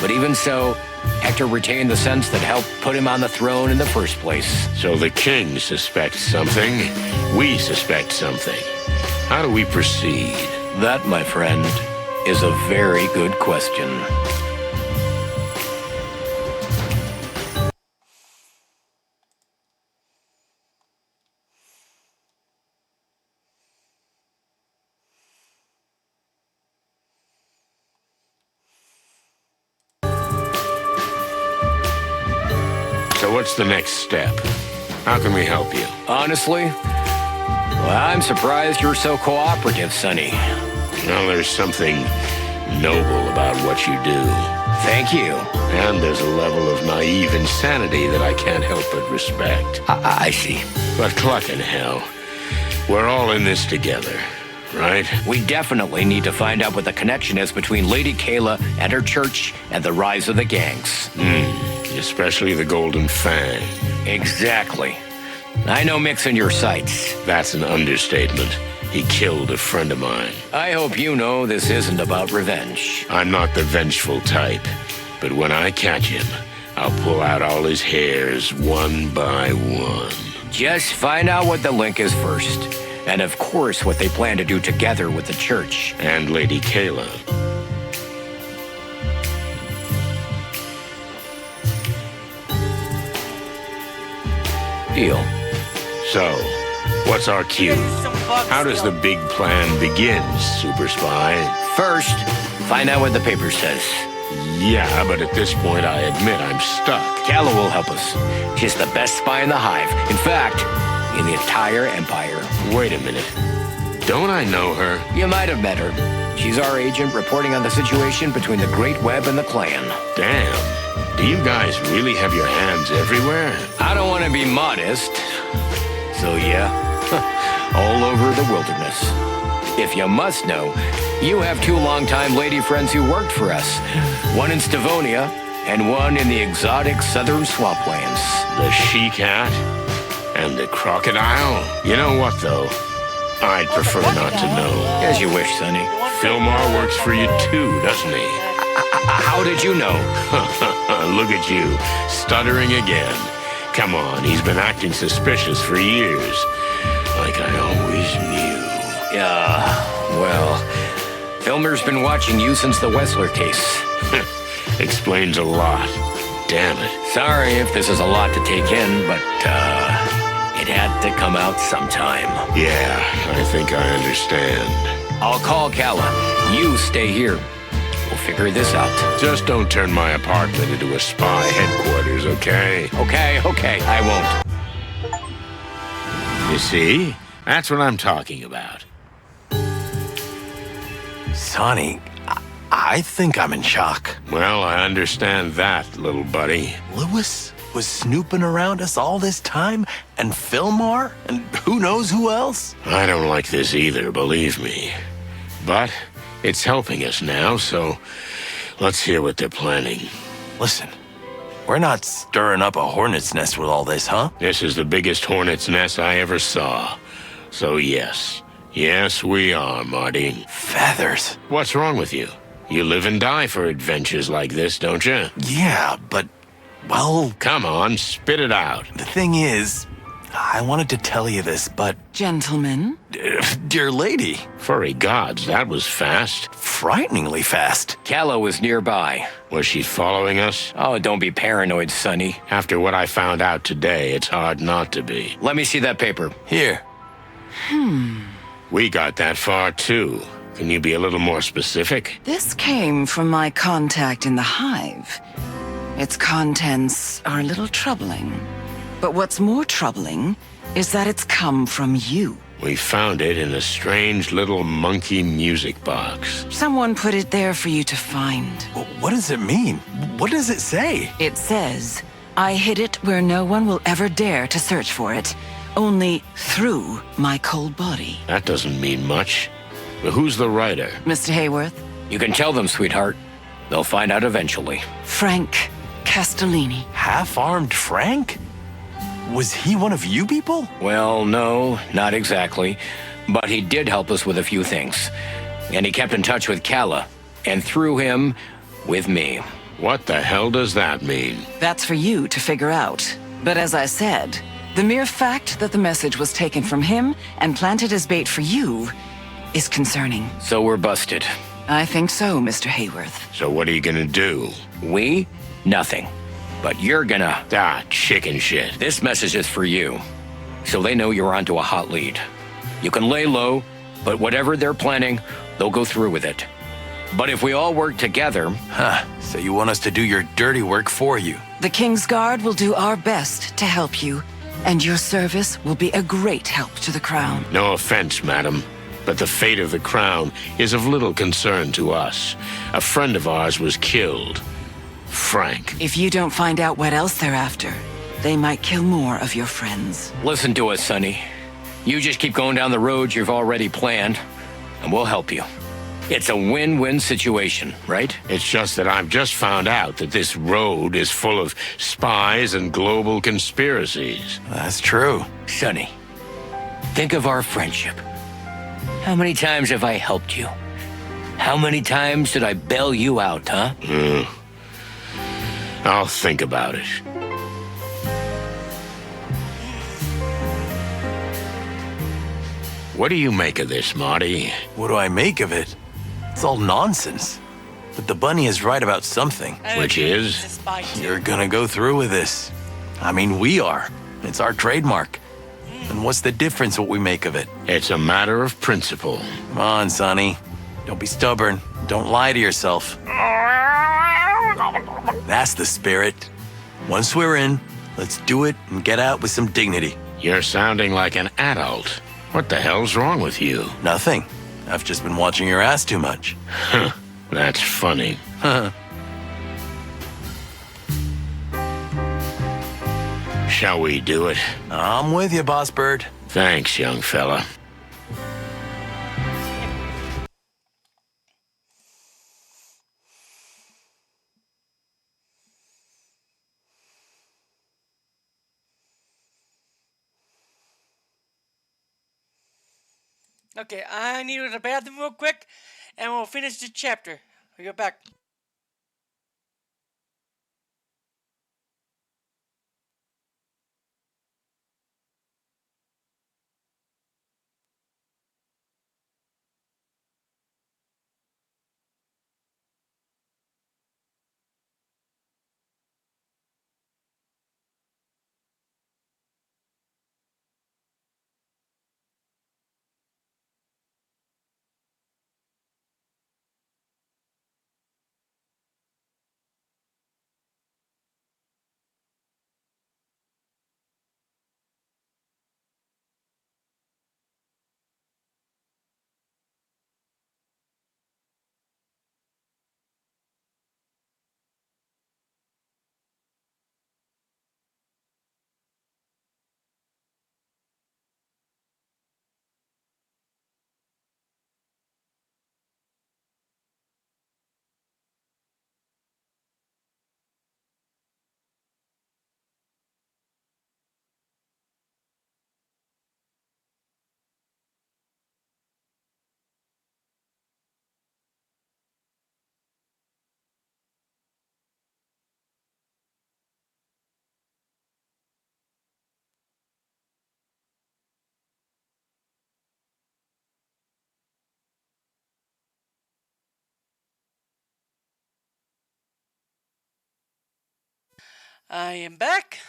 [SPEAKER 7] But even so, Hector retained the sense that helped put him on the throne in the first place.
[SPEAKER 2] So the king suspects something. We suspect something. How do we proceed?
[SPEAKER 7] That, my friend, is a very good question.
[SPEAKER 2] So what's the next step? How can we help you?
[SPEAKER 7] Honestly, well, I'm surprised you're so cooperative, Sonny.
[SPEAKER 2] Well, there's something noble about what you do.
[SPEAKER 7] Thank you.
[SPEAKER 2] And there's a level of naive insanity that I can't help but respect.
[SPEAKER 7] I see.
[SPEAKER 2] But clucking hell, we're all in this together, right?
[SPEAKER 7] We definitely need to find out what the connection is between Lady Kayla and her church and the rise of the gangs.
[SPEAKER 2] Especially the Golden Fang.
[SPEAKER 7] Exactly. I know mixing your sights.
[SPEAKER 2] That's an understatement. He killed a friend of mine.
[SPEAKER 7] I hope you know this isn't about revenge.
[SPEAKER 2] I'm not the vengeful type, but when I catch him, I'll pull out all his hairs one by one.
[SPEAKER 7] Just find out what the link is first. And of course, what they plan to do together with the church.
[SPEAKER 2] And Lady Kayla.
[SPEAKER 7] Deal.
[SPEAKER 2] So, what's our cue? How does the big plan begin, Super Spy?
[SPEAKER 7] First, find out what the paper says.
[SPEAKER 2] Yeah, but at this point, I admit I'm stuck.
[SPEAKER 7] Kayla will help us. She's the best spy in the Hive. In fact, in the entire Empire.
[SPEAKER 2] Wait a minute. Don't I know her?
[SPEAKER 7] You might have met her. She's our agent reporting on the situation between the Great Web and the Clan.
[SPEAKER 2] Damn. Do you guys really have your hands everywhere?
[SPEAKER 7] I don't want to be modest. So yeah, all over the wilderness. If you must know, you have two longtime lady friends who worked for us. One in Stavonia and one in the exotic southern swamplands.
[SPEAKER 2] The she-cat and the crocodile? You know what, though? I'd prefer not to know.
[SPEAKER 7] As you wish, Sonny.
[SPEAKER 2] Fillmore works for you too, doesn't he?
[SPEAKER 7] How did you know?
[SPEAKER 2] Look at you, stuttering again. Come on, he's been acting suspicious for years. Like I always knew.
[SPEAKER 7] Well, Filmer's been watching you since the Wessler case.
[SPEAKER 2] Explains a lot. Damn it.
[SPEAKER 7] Sorry if this is a lot to take in, but, it had to come out sometime.
[SPEAKER 2] Yeah, I think I understand.
[SPEAKER 7] I'll call Calla. You stay here. We'll figure this out.
[SPEAKER 2] Just don't turn my apartment into a spy headquarters, okay?
[SPEAKER 7] Okay, I won't.
[SPEAKER 2] You see? That's what I'm talking about.
[SPEAKER 14] Sonny, I think I'm in shock.
[SPEAKER 2] Well, I understand that, little buddy.
[SPEAKER 14] Lewis was snooping around us all this time, and Fillmore, and who knows who else?
[SPEAKER 2] I don't like this either, believe me. But it's helping us now, so let's hear what they're planning.
[SPEAKER 14] Listen, we're not stirring up a hornet's nest with all this, huh?
[SPEAKER 2] This is the biggest hornet's nest I ever saw. So yes. Yes, we are, Marty.
[SPEAKER 14] Feathers.
[SPEAKER 2] What's wrong with you? You live and die for adventures like this, don't you?
[SPEAKER 14] Yeah, but, well...
[SPEAKER 2] Come on, spit it out.
[SPEAKER 14] The thing is, I wanted to tell you this, but...
[SPEAKER 6] Gentlemen?
[SPEAKER 14] Dear lady.
[SPEAKER 2] Furry gods, that was fast.
[SPEAKER 14] Frighteningly fast.
[SPEAKER 7] Calla was nearby.
[SPEAKER 2] Was she following us?
[SPEAKER 7] Oh, don't be paranoid, Sonny.
[SPEAKER 2] After what I found out today, it's hard not to be.
[SPEAKER 7] Let me see that paper.
[SPEAKER 14] Here.
[SPEAKER 2] We got that far, too. Can you be a little more specific?
[SPEAKER 6] This came from my contact in the Hive. Its contents are a little troubling. But what's more troubling is that it's come from you.
[SPEAKER 2] We found it in a strange little monkey music box.
[SPEAKER 6] Someone put it there for you to find.
[SPEAKER 14] What does it mean? What does it say?
[SPEAKER 6] It says, I hid it where no one will ever dare to search for it. Only through my cold body.
[SPEAKER 2] That doesn't mean much. But who's the writer?
[SPEAKER 6] Mr. Hayworth?
[SPEAKER 7] You can tell them, sweetheart. They'll find out eventually.
[SPEAKER 6] Frank Castellini.
[SPEAKER 14] Half-armed Frank? Was he one of you people?
[SPEAKER 7] Well, no, not exactly. But he did help us with a few things. And he kept in touch with Calla. And through him, with me.
[SPEAKER 2] What the hell does that mean?
[SPEAKER 6] That's for you to figure out. But as I said, the mere fact that the message was taken from him and planted as bait for you is concerning.
[SPEAKER 7] So we're busted.
[SPEAKER 6] I think so, Mr. Hayworth.
[SPEAKER 2] So what are you gonna do?
[SPEAKER 7] We? Nothing. But you're gonna...
[SPEAKER 2] chicken shit.
[SPEAKER 7] This message is for you. So they know you're onto a hot lead. You can lay low, but whatever they're planning, they'll go through with it. But if we all work together...
[SPEAKER 14] So you want us to do your dirty work for you?
[SPEAKER 6] The King's Guard will do our best to help you. And your service will be a great help to the Crown.
[SPEAKER 2] No offense, madam, but the fate of the Crown is of little concern to us. A friend of ours was killed. Frank.
[SPEAKER 6] If you don't find out what else they're after, they might kill more of your friends.
[SPEAKER 7] Listen to us, Sonny. You just keep going down the road you've already planned, and we'll help you. It's a win-win situation, right?
[SPEAKER 2] It's just that I've just found out that this road is full of spies and global conspiracies.
[SPEAKER 14] That's true.
[SPEAKER 7] Sonny, think of our friendship. How many times have I helped you? How many times did I bail you out, huh?
[SPEAKER 2] I'll think about it. What do you make of this, Marty?
[SPEAKER 14] What do I make of it? It's all nonsense. But the bunny is right about something.
[SPEAKER 2] Which is?
[SPEAKER 14] You're gonna go through with this. I mean, we are. It's our trademark. And what's the difference what we make of it?
[SPEAKER 2] It's a matter of principle.
[SPEAKER 14] Come on, Sonny. Don't be stubborn. Don't lie to yourself. That's the spirit. Once we're in, let's do it and get out with some dignity.
[SPEAKER 2] You're sounding like an adult. What the hell's wrong with you?
[SPEAKER 14] Nothing. I've just been watching your ass too much.
[SPEAKER 2] Huh. That's funny. Shall we do it?
[SPEAKER 14] I'm with you, Boss Bird.
[SPEAKER 2] Thanks, young fella.
[SPEAKER 1] Okay, I need to go to the bathroom real quick, and we'll finish the chapter. We'll be back. I am back.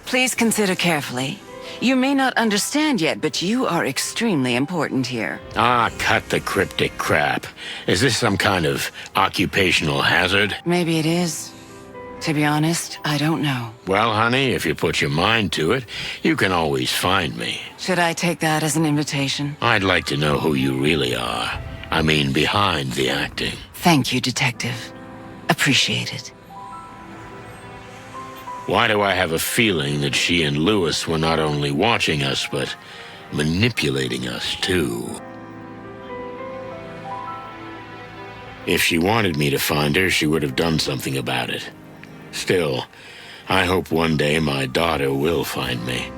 [SPEAKER 21] Please consider carefully. You may not understand yet, but you are extremely important here.
[SPEAKER 2] Ah, cut the cryptic crap. Is this some kind of occupational hazard?
[SPEAKER 21] Maybe it is. To be honest, I don't know.
[SPEAKER 2] Well, honey, if you put your mind to it, you can always find me.
[SPEAKER 21] Should I take that as an invitation?
[SPEAKER 2] I'd like to know who you really are. I mean, behind the acting.
[SPEAKER 21] Thank you, Detective. Appreciate it.
[SPEAKER 2] Why do I have a feeling that she and Lewis were not only watching us, but manipulating us, too? If she wanted me to find her, she would have done something about it. Still, I hope one day my daughter will find me.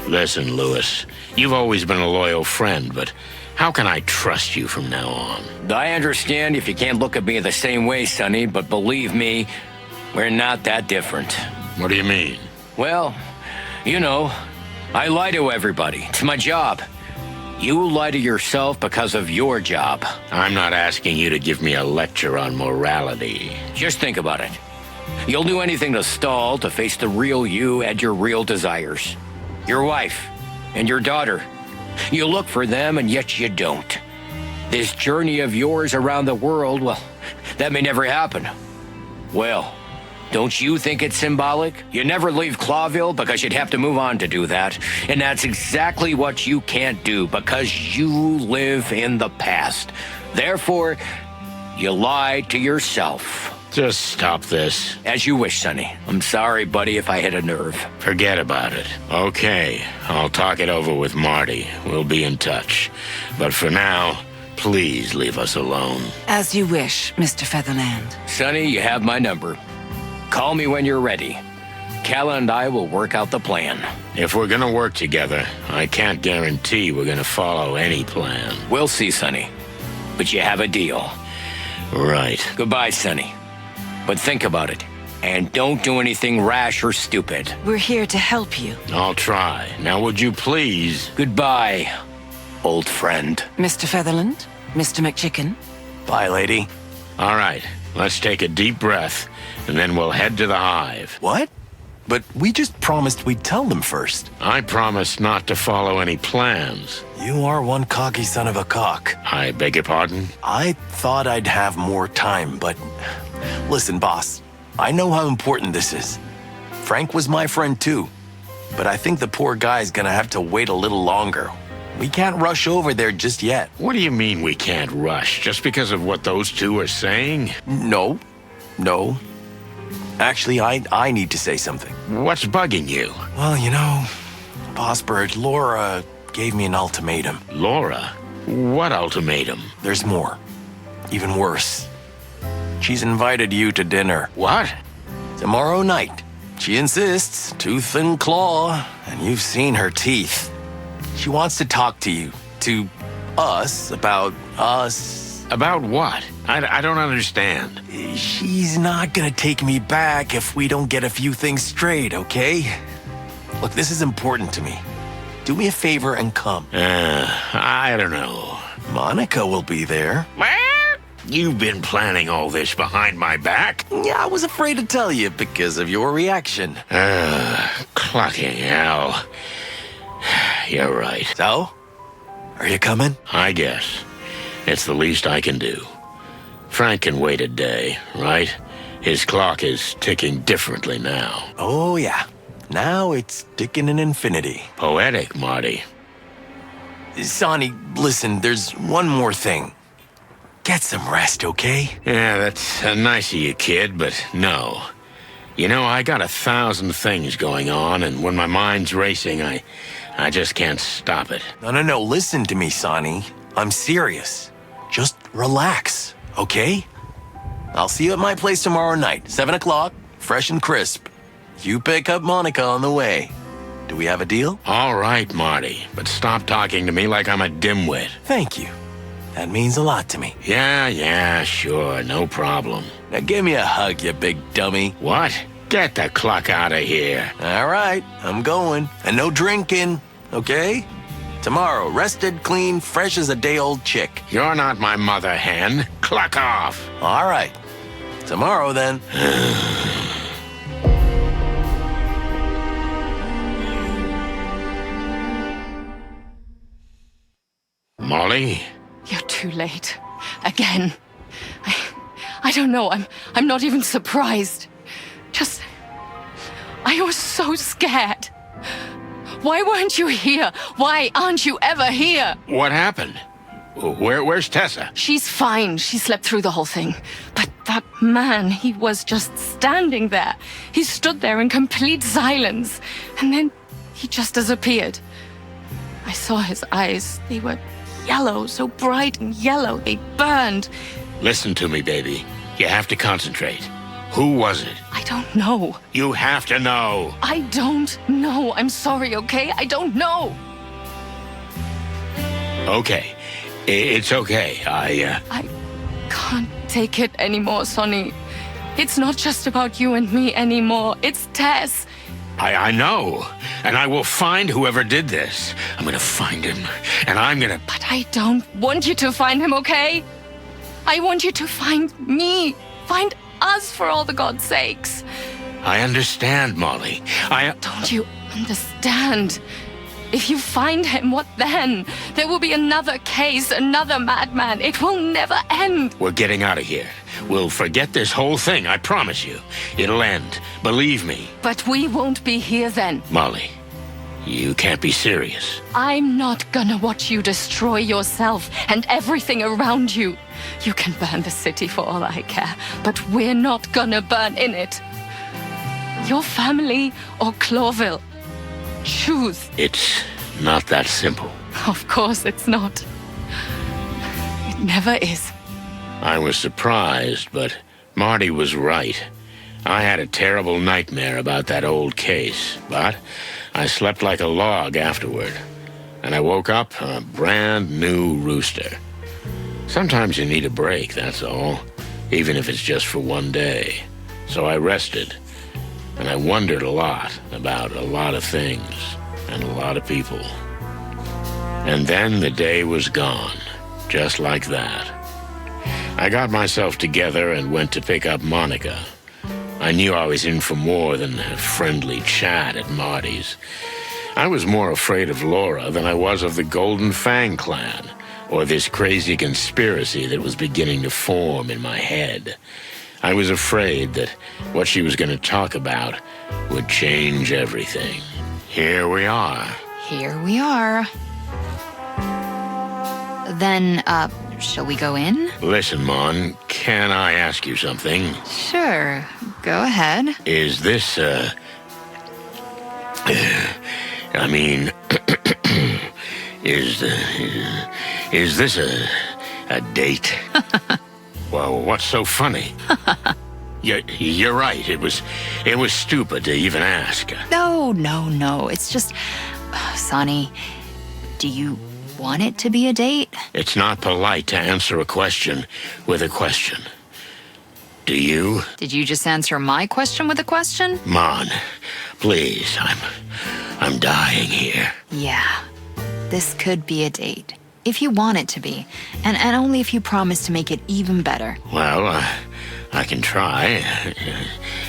[SPEAKER 2] Listen, Lewis, you've always been a loyal friend, but how can I trust you from now on?
[SPEAKER 7] I understand if you can't look at me the same way, Sonny, but believe me, we're not that different.
[SPEAKER 2] What do you mean?
[SPEAKER 7] Well, you know, I lie to everybody. It's my job. You lie to yourself because of your job.
[SPEAKER 2] I'm not asking you to give me a lecture on morality.
[SPEAKER 7] Just think about it. You'll do anything to stall, to face the real you and your real desires. Your wife and your daughter. You look for them, and yet you don't. This journey of yours around the world, well, that may never happen. Well, don't you think it's symbolic? You never leave Clawville because you'd have to move on to do that. And that's exactly what you can't do because you live in the past. Therefore, you lie to yourself.
[SPEAKER 2] Just stop this.
[SPEAKER 7] As you wish, Sonny. I'm sorry, buddy, if I hit a nerve.
[SPEAKER 2] Forget about it. Okay, I'll talk it over with Marty. We'll be in touch. But for now, please leave us alone.
[SPEAKER 21] As you wish, Mr. Featherland.
[SPEAKER 7] Sonny, you have my number. Call me when you're ready. Calla and I will work out the plan.
[SPEAKER 2] If we're gonna work together, I can't guarantee we're gonna follow any plan.
[SPEAKER 7] We'll see, Sonny. But you have a deal.
[SPEAKER 2] Right.
[SPEAKER 7] Goodbye, Sonny. But think about it. And don't do anything rash or stupid.
[SPEAKER 21] We're here to help you.
[SPEAKER 2] I'll try. Now would you please?
[SPEAKER 7] Goodbye, old friend.
[SPEAKER 21] Mr. Featherland? Mr. McChicken?
[SPEAKER 14] Bye, lady.
[SPEAKER 2] All right, let's take a deep breath, and then we'll head to the Hive.
[SPEAKER 14] What? But we just promised we'd tell them first.
[SPEAKER 2] I promised not to follow any plans.
[SPEAKER 14] You are one cocky son of a cock.
[SPEAKER 2] I beg your pardon?
[SPEAKER 14] I thought I'd have more time, but... Listen, boss, I know how important this is. Frank was my friend too, but I think the poor guy's gonna have to wait a little longer. We can't rush over there just yet.
[SPEAKER 2] What do you mean we can't rush? Just because of what those two are saying?
[SPEAKER 14] No. Actually, I need to say something.
[SPEAKER 2] What's bugging you?
[SPEAKER 14] Well, you know, Boss Bird, Laura gave me an ultimatum.
[SPEAKER 2] Laura? What ultimatum?
[SPEAKER 14] There's more. Even worse. She's invited you to dinner.
[SPEAKER 2] What?
[SPEAKER 14] Tomorrow night. She insists, tooth and claw, and you've seen her teeth. She wants to talk to you, to us, about us.
[SPEAKER 2] About what? I don't understand.
[SPEAKER 14] She's not gonna take me back if we don't get a few things straight, okay? Look, this is important to me. Do me a favor and come.
[SPEAKER 2] I don't know.
[SPEAKER 14] Monica will be there.
[SPEAKER 2] You've been planning all this behind my back?
[SPEAKER 14] Yeah, I was afraid to tell you because of your reaction.
[SPEAKER 2] Clucking hell. You're right.
[SPEAKER 14] So? Are you coming?
[SPEAKER 2] I guess. It's the least I can do. Frank can wait a day, right? His clock is ticking differently now.
[SPEAKER 14] Oh, yeah. Now it's ticking in infinity.
[SPEAKER 2] Poetic, Marty.
[SPEAKER 14] Sonny, listen, there's one more thing. Get some rest, okay?
[SPEAKER 2] Yeah, that's nice of you, kid, but no. You know, I got 1,000 things going on, and when my mind's racing, I just can't stop it.
[SPEAKER 14] No, listen to me, Sonny. I'm serious. Just relax, okay? I'll see you at my place tomorrow night, 7 o'clock, fresh and crisp. You pick up Monica on the way. Do we have a deal?
[SPEAKER 2] All right, Marty, but stop talking to me like I'm a dimwit.
[SPEAKER 14] Thank you. That means a lot to me.
[SPEAKER 2] Yeah, sure, no problem.
[SPEAKER 14] Now give me a hug, you big dummy.
[SPEAKER 2] What? Get the clock out of here.
[SPEAKER 14] All right, I'm going. And no drinking. okay? Tomorrow, rested, clean, fresh as a day-old chick.
[SPEAKER 2] You're not my mother hen. Cluck off.
[SPEAKER 14] All right. Tomorrow, then.
[SPEAKER 2] Molly?
[SPEAKER 6] You're too late. Again. I don't know. I'm not even surprised. Just... I was so scared. Why weren't you here? Why aren't you ever here?
[SPEAKER 2] What happened? Where's Tessa?
[SPEAKER 6] She's fine. She slept through the whole thing. But that man, he was just standing there. He stood there in complete silence. And then he just disappeared. I saw his eyes. They were yellow, so bright and yellow. They burned.
[SPEAKER 2] Listen to me, baby. You have to concentrate. Who was it?
[SPEAKER 6] I don't know.
[SPEAKER 2] You have to know.
[SPEAKER 6] I don't know. I'm sorry, okay? I don't know.
[SPEAKER 2] Okay. It's okay.
[SPEAKER 6] I can't take it anymore, Sonny. It's not just about you and me anymore. It's Tess.
[SPEAKER 2] I know. And I will find whoever did this. I'm gonna find him. And I'm gonna...
[SPEAKER 6] But I don't want you to find him, okay? I want you to find me. Find us, for all the God's sakes.
[SPEAKER 2] I understand, Molly.
[SPEAKER 6] Don't you understand? If you find him, what then? There will be another case, another madman. It will never end.
[SPEAKER 2] We're getting out of here. We'll forget this whole thing, I promise you. It'll end. Believe me.
[SPEAKER 6] But we won't be here then.
[SPEAKER 2] Molly, you can't be serious.
[SPEAKER 6] I'm not gonna watch you destroy yourself and everything around you. You can burn the city for all I care, but we're not gonna burn in it. Your family or Clawville. Choose.
[SPEAKER 2] It's not that simple.
[SPEAKER 6] Of course it's not. It never is.
[SPEAKER 2] I was surprised, but Marty was right. I had a terrible nightmare about that old case, but I slept like a log afterward. And I woke up a brand new rooster. Sometimes you need a break, that's all. Even if it's just for one day. So I rested. And I wondered a lot about a lot of things and a lot of people. And then the day was gone, just like that. I got myself together and went to pick up Monica. I knew I was in for more than a friendly chat at Marty's. I was more afraid of Laura than I was of the Golden Fang clan, or this crazy conspiracy that was beginning to form in my head. I was afraid that what she was going to talk about would change everything. Here we are.
[SPEAKER 4] Here we are. Then, shall we go in?
[SPEAKER 2] Listen, Mon, can I ask you something?
[SPEAKER 4] Sure. Go ahead.
[SPEAKER 2] Is this, I mean, is this a date? Well, what's so funny? You're right. It was stupid to even ask.
[SPEAKER 4] No. It's just, Sonny, do you want it to be a date?
[SPEAKER 2] It's not polite to answer a question with a question. Do you?
[SPEAKER 4] Did you just answer my question with a question?
[SPEAKER 2] Mon, please, I'm dying here.
[SPEAKER 4] Yeah, this could be a date. If you want it to be, and only if you promise to make it even better.
[SPEAKER 2] Well, I can try.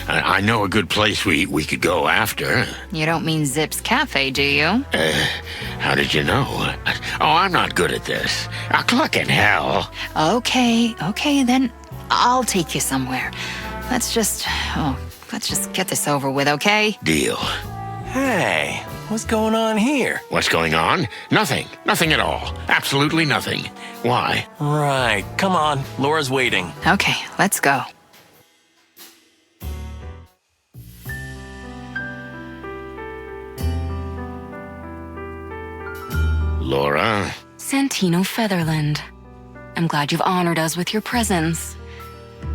[SPEAKER 2] I know a good place we could go after.
[SPEAKER 4] You don't mean Zip's Cafe, do you?
[SPEAKER 2] How did you know? Oh, I'm not good at this. Cluck in hell.
[SPEAKER 4] Okay, then I'll take you somewhere. Let's just get this over with, okay?
[SPEAKER 2] Deal.
[SPEAKER 14] Hey, what's going on here?
[SPEAKER 2] What's going on? Nothing. Nothing at all. Absolutely nothing. Why?
[SPEAKER 14] Right. Come on. Laura's waiting.
[SPEAKER 4] Okay, let's go.
[SPEAKER 2] Laura?
[SPEAKER 8] Santino Featherland. I'm glad you've honored us with your presence.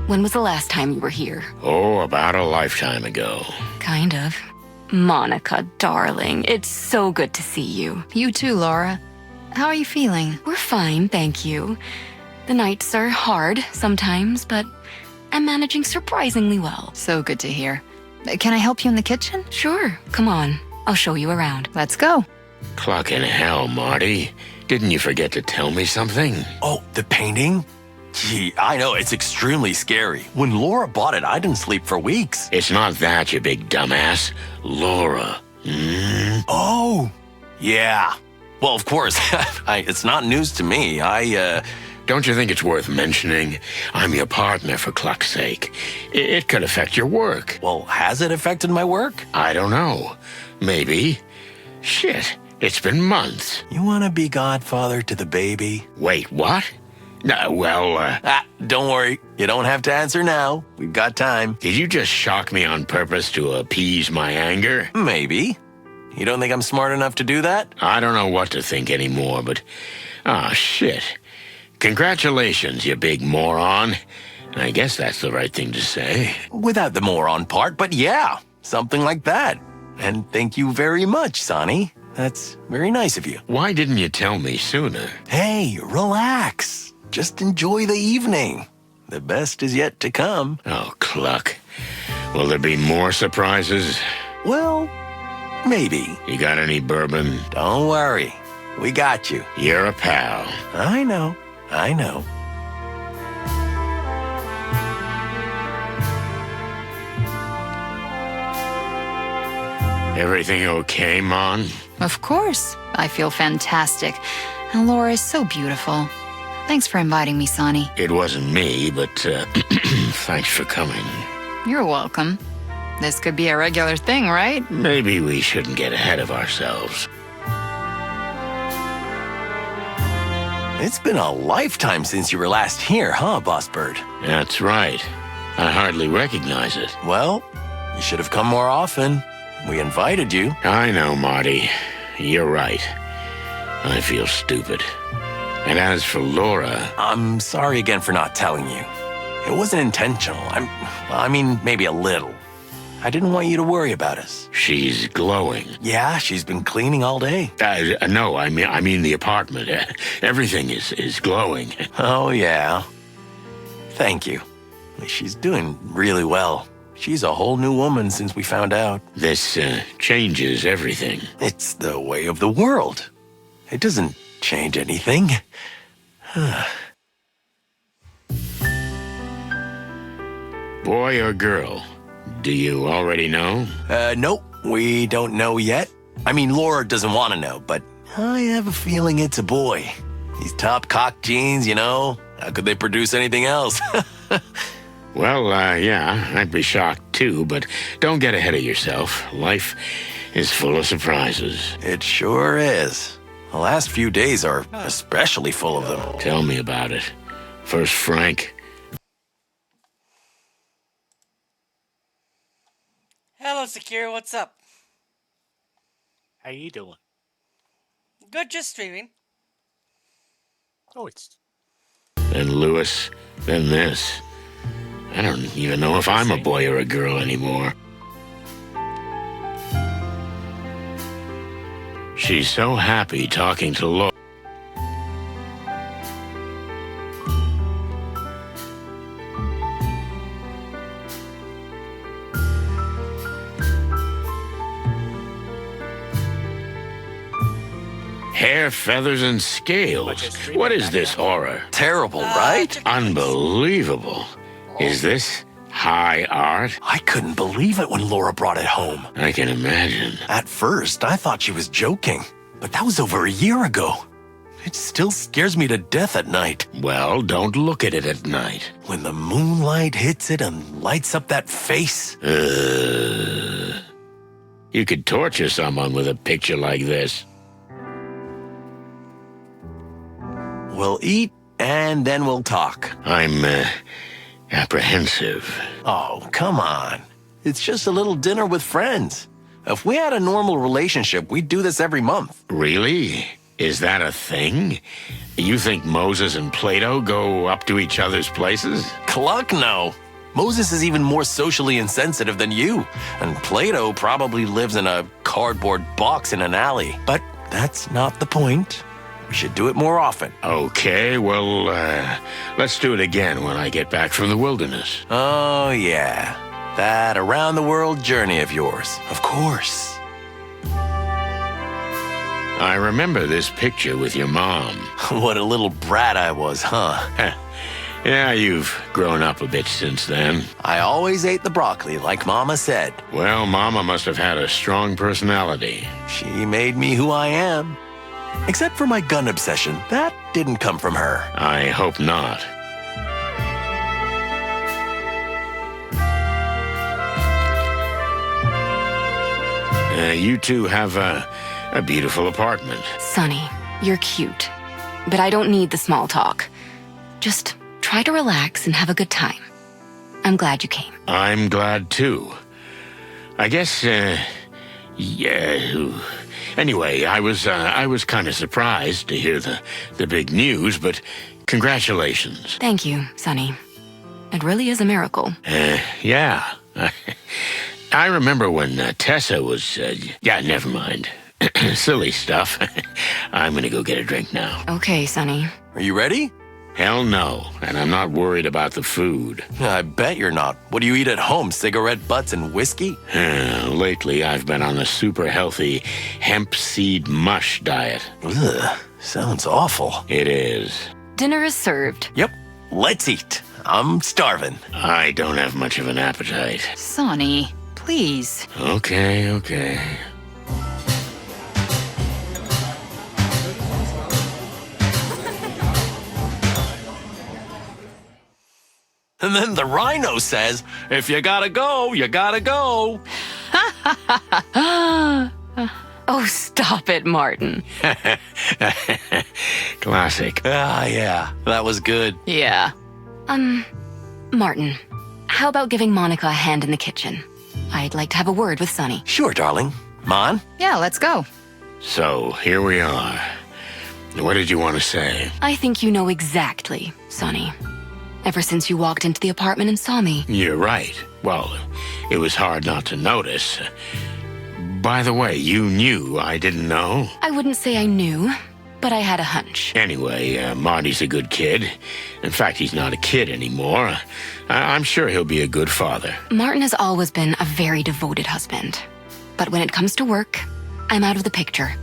[SPEAKER 8] When was the last time you were here?
[SPEAKER 2] Oh, about a lifetime ago.
[SPEAKER 8] Kind of. Monica, darling, it's so good to see you.
[SPEAKER 4] You too, Laura. How are you feeling?
[SPEAKER 8] We're fine, thank you. The nights are hard sometimes, but I'm managing surprisingly well.
[SPEAKER 4] So good to hear. Can I help you in the kitchen?
[SPEAKER 8] Sure, come on. I'll show you around.
[SPEAKER 4] Let's go.
[SPEAKER 2] Clucking hell, Marty. Didn't you forget to tell me something?
[SPEAKER 14] Oh, the painting? Gee, I know, it's extremely scary. When Laura bought it, I didn't sleep for weeks.
[SPEAKER 2] It's not that, you big dumbass. Laura.
[SPEAKER 14] Oh, yeah. Well, of course, it's not news to me.
[SPEAKER 2] Don't you think it's worth mentioning? I'm your partner, for cluck's sake. It could affect your work.
[SPEAKER 14] Well, has it affected my work?
[SPEAKER 2] I don't know. Maybe. Shit, it's been months.
[SPEAKER 14] You want to be godfather to the baby?
[SPEAKER 2] Wait, what? No, well,
[SPEAKER 14] don't worry. You don't have to answer now. We've got time.
[SPEAKER 2] Did you just shock me on purpose to appease my anger?
[SPEAKER 14] Maybe. You don't think I'm smart enough to do that?
[SPEAKER 2] I don't know what to think anymore, but... Ah, shit. Congratulations, you big moron. I guess that's the right thing to say.
[SPEAKER 14] Without the moron part, but yeah, something like that. And thank you very much, Sonny. That's very nice of you.
[SPEAKER 2] Why didn't you tell me sooner?
[SPEAKER 14] Hey, relax. Just enjoy the evening. The best is yet to come.
[SPEAKER 2] Oh, cluck. Will there be more surprises?
[SPEAKER 14] Well, maybe.
[SPEAKER 2] You got any bourbon?
[SPEAKER 14] Don't worry. We got you.
[SPEAKER 2] You're a pal.
[SPEAKER 14] I know. I know.
[SPEAKER 2] Everything okay, Mon?
[SPEAKER 4] Of course. I feel fantastic. And Laura is so beautiful. Thanks for inviting me, Sonny.
[SPEAKER 2] It wasn't me, but thanks for coming.
[SPEAKER 4] You're welcome. This could be a regular thing, right?
[SPEAKER 2] Maybe we shouldn't get ahead of ourselves.
[SPEAKER 14] It's been a lifetime since you were last here, huh, Boss Bird?
[SPEAKER 2] That's right. I hardly recognize it.
[SPEAKER 14] Well, you should have come more often. We invited you.
[SPEAKER 2] I know, Marty. You're right. I feel stupid. And as for Laura...
[SPEAKER 14] I'm sorry again for not telling you. It wasn't intentional. I mean, maybe a little. I didn't want you to worry about us.
[SPEAKER 2] She's glowing.
[SPEAKER 14] Yeah, she's been cleaning all day.
[SPEAKER 2] No, I mean the apartment. Everything is glowing.
[SPEAKER 14] Oh, yeah. Thank you. She's doing really well. She's a whole new woman since we found out.
[SPEAKER 2] This changes everything.
[SPEAKER 14] It's the way of the world. It doesn't change anything.
[SPEAKER 2] Boy or girl? Do you already know?
[SPEAKER 14] Nope. We don't know yet. I mean, Laura doesn't want to know, but I have a feeling it's a boy. These top cock genes, you know. How could they produce anything else?
[SPEAKER 2] Well, yeah, I'd be shocked too, but don't get ahead of yourself. Life is full of surprises.
[SPEAKER 14] It sure is. The last few days are especially full of them.
[SPEAKER 2] Tell me about it. First, Frank.
[SPEAKER 1] Hello, Secure. What's up?
[SPEAKER 12] How you doing?
[SPEAKER 1] Good, just streaming.
[SPEAKER 12] Oh, it's...
[SPEAKER 2] Then Lewis, then this. I don't even know if I'm a boy or a girl anymore. She's so happy talking to Laura. Hair, feathers, and scales. What is this horror?
[SPEAKER 14] Terrible, right?
[SPEAKER 2] Unbelievable. Is this high art?
[SPEAKER 14] I couldn't believe it when Laura brought it home.
[SPEAKER 2] I can imagine.
[SPEAKER 14] At first, I thought she was joking, but that was over a year ago. It still scares me to death at night.
[SPEAKER 2] Well, don't look at it at night.
[SPEAKER 14] When the moonlight hits it and lights up that face.
[SPEAKER 2] You could torture someone with a picture like this.
[SPEAKER 14] We'll eat, and then we'll talk.
[SPEAKER 2] I'm, apprehensive.
[SPEAKER 14] Oh, come on. It's just a little dinner with friends. If we had a normal relationship, we'd do this every month.
[SPEAKER 2] Really? Is that a thing? You think Moses and Plato go up to each other's places?
[SPEAKER 14] Cluck, no. Moses is even more socially insensitive than you, and Plato probably lives in a cardboard box in an alley. But that's not the point. We should do it more often.
[SPEAKER 2] Okay, well, let's do it again when I get back from the wilderness.
[SPEAKER 14] Oh, yeah. That around-the-world journey of yours. Of course.
[SPEAKER 2] I remember this picture with your mom.
[SPEAKER 14] What a little brat I was, huh?
[SPEAKER 2] Yeah, you've grown up a bit since then.
[SPEAKER 14] I always ate the broccoli, like Mama said.
[SPEAKER 2] Well, Mama must have had a strong personality.
[SPEAKER 14] She made me who I am. Except for my gun obsession. That didn't come from her.
[SPEAKER 2] I hope not. You two have a beautiful apartment.
[SPEAKER 8] Sonny, you're cute. But I don't need the small talk. Just try to relax and have a good time. I'm glad you came.
[SPEAKER 2] I'm glad too. I guess, yeah. Anyway, I was kind of surprised to hear the big news, but congratulations.
[SPEAKER 8] Thank you, Sonny. It really is a miracle.
[SPEAKER 2] Yeah. I remember when Tessa was, yeah, never mind. Silly stuff. I'm gonna go get a drink now.
[SPEAKER 8] Okay, Sonny.
[SPEAKER 14] Are you ready?
[SPEAKER 2] Hell no, and I'm not worried about the food.
[SPEAKER 14] I bet you're not. What do you eat at home? Cigarette butts and whiskey?
[SPEAKER 2] Lately, I've been on a super healthy hemp seed mush diet.
[SPEAKER 14] Ugh, sounds awful.
[SPEAKER 2] It is.
[SPEAKER 8] Dinner is served.
[SPEAKER 14] Yep, let's eat. I'm starving.
[SPEAKER 2] I don't have much of an appetite.
[SPEAKER 4] Sonny, please.
[SPEAKER 2] Okay.
[SPEAKER 14] And then the rhino says, if you gotta go, you gotta go.
[SPEAKER 8] Oh, stop it, Martin.
[SPEAKER 2] Classic.
[SPEAKER 14] Ah, yeah, that was good.
[SPEAKER 8] Yeah. Martin, how about giving Monica a hand in the kitchen? I'd like to have a word with Sonny.
[SPEAKER 14] Sure, darling. Mon?
[SPEAKER 4] Yeah, let's go.
[SPEAKER 2] So, here we are. What did you want to say?
[SPEAKER 8] I think you know exactly, Sonny. Ever since you walked into the apartment and saw me.
[SPEAKER 2] You're right. Well, it was hard not to notice. By the way, you knew I didn't know?
[SPEAKER 8] I wouldn't say I knew, but I had a hunch.
[SPEAKER 2] Anyway, Marty's a good kid. In fact, he's not a kid anymore. I'm sure he'll be a good father.
[SPEAKER 8] Martin has always been a very devoted husband. But when it comes to work, I'm out of the picture.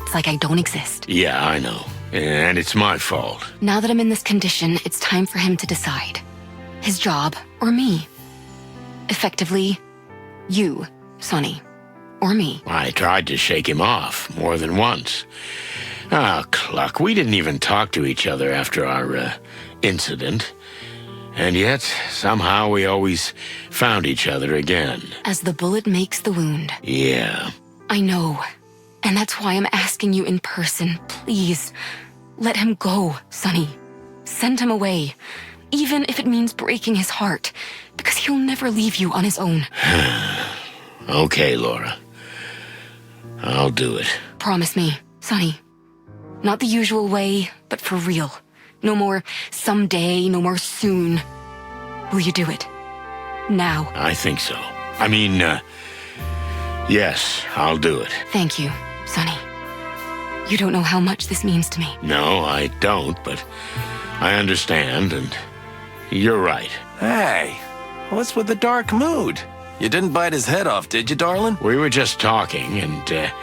[SPEAKER 8] It's like I don't exist.
[SPEAKER 2] Yeah, I know. And it's my fault.
[SPEAKER 8] Now that I'm in this condition, it's time for him to decide. His job or me. Effectively, you, Sonny, or me.
[SPEAKER 2] I tried to shake him off more than once. Ah, Cluck, we didn't even talk to each other after our incident. And yet, somehow we always found each other again.
[SPEAKER 8] As the bullet makes the wound.
[SPEAKER 2] Yeah.
[SPEAKER 8] I know. And that's why I'm asking you in person, please. Let him go, Sonny. Send him away. Even if it means breaking his heart. Because he'll never leave you on his own.
[SPEAKER 2] Okay, Laura. I'll do it.
[SPEAKER 8] Promise me, Sonny. Not the usual way, but for real. No more someday, no more soon. Will you do it? Now.
[SPEAKER 2] I think so. I mean, yes, I'll do it.
[SPEAKER 8] Thank you, Sonny. You don't know how much this means to me.
[SPEAKER 2] No, I don't, but I understand, and you're right.
[SPEAKER 14] Hey, what's with the dark mood? You didn't bite his head off, did you, darling?
[SPEAKER 2] We were just talking, and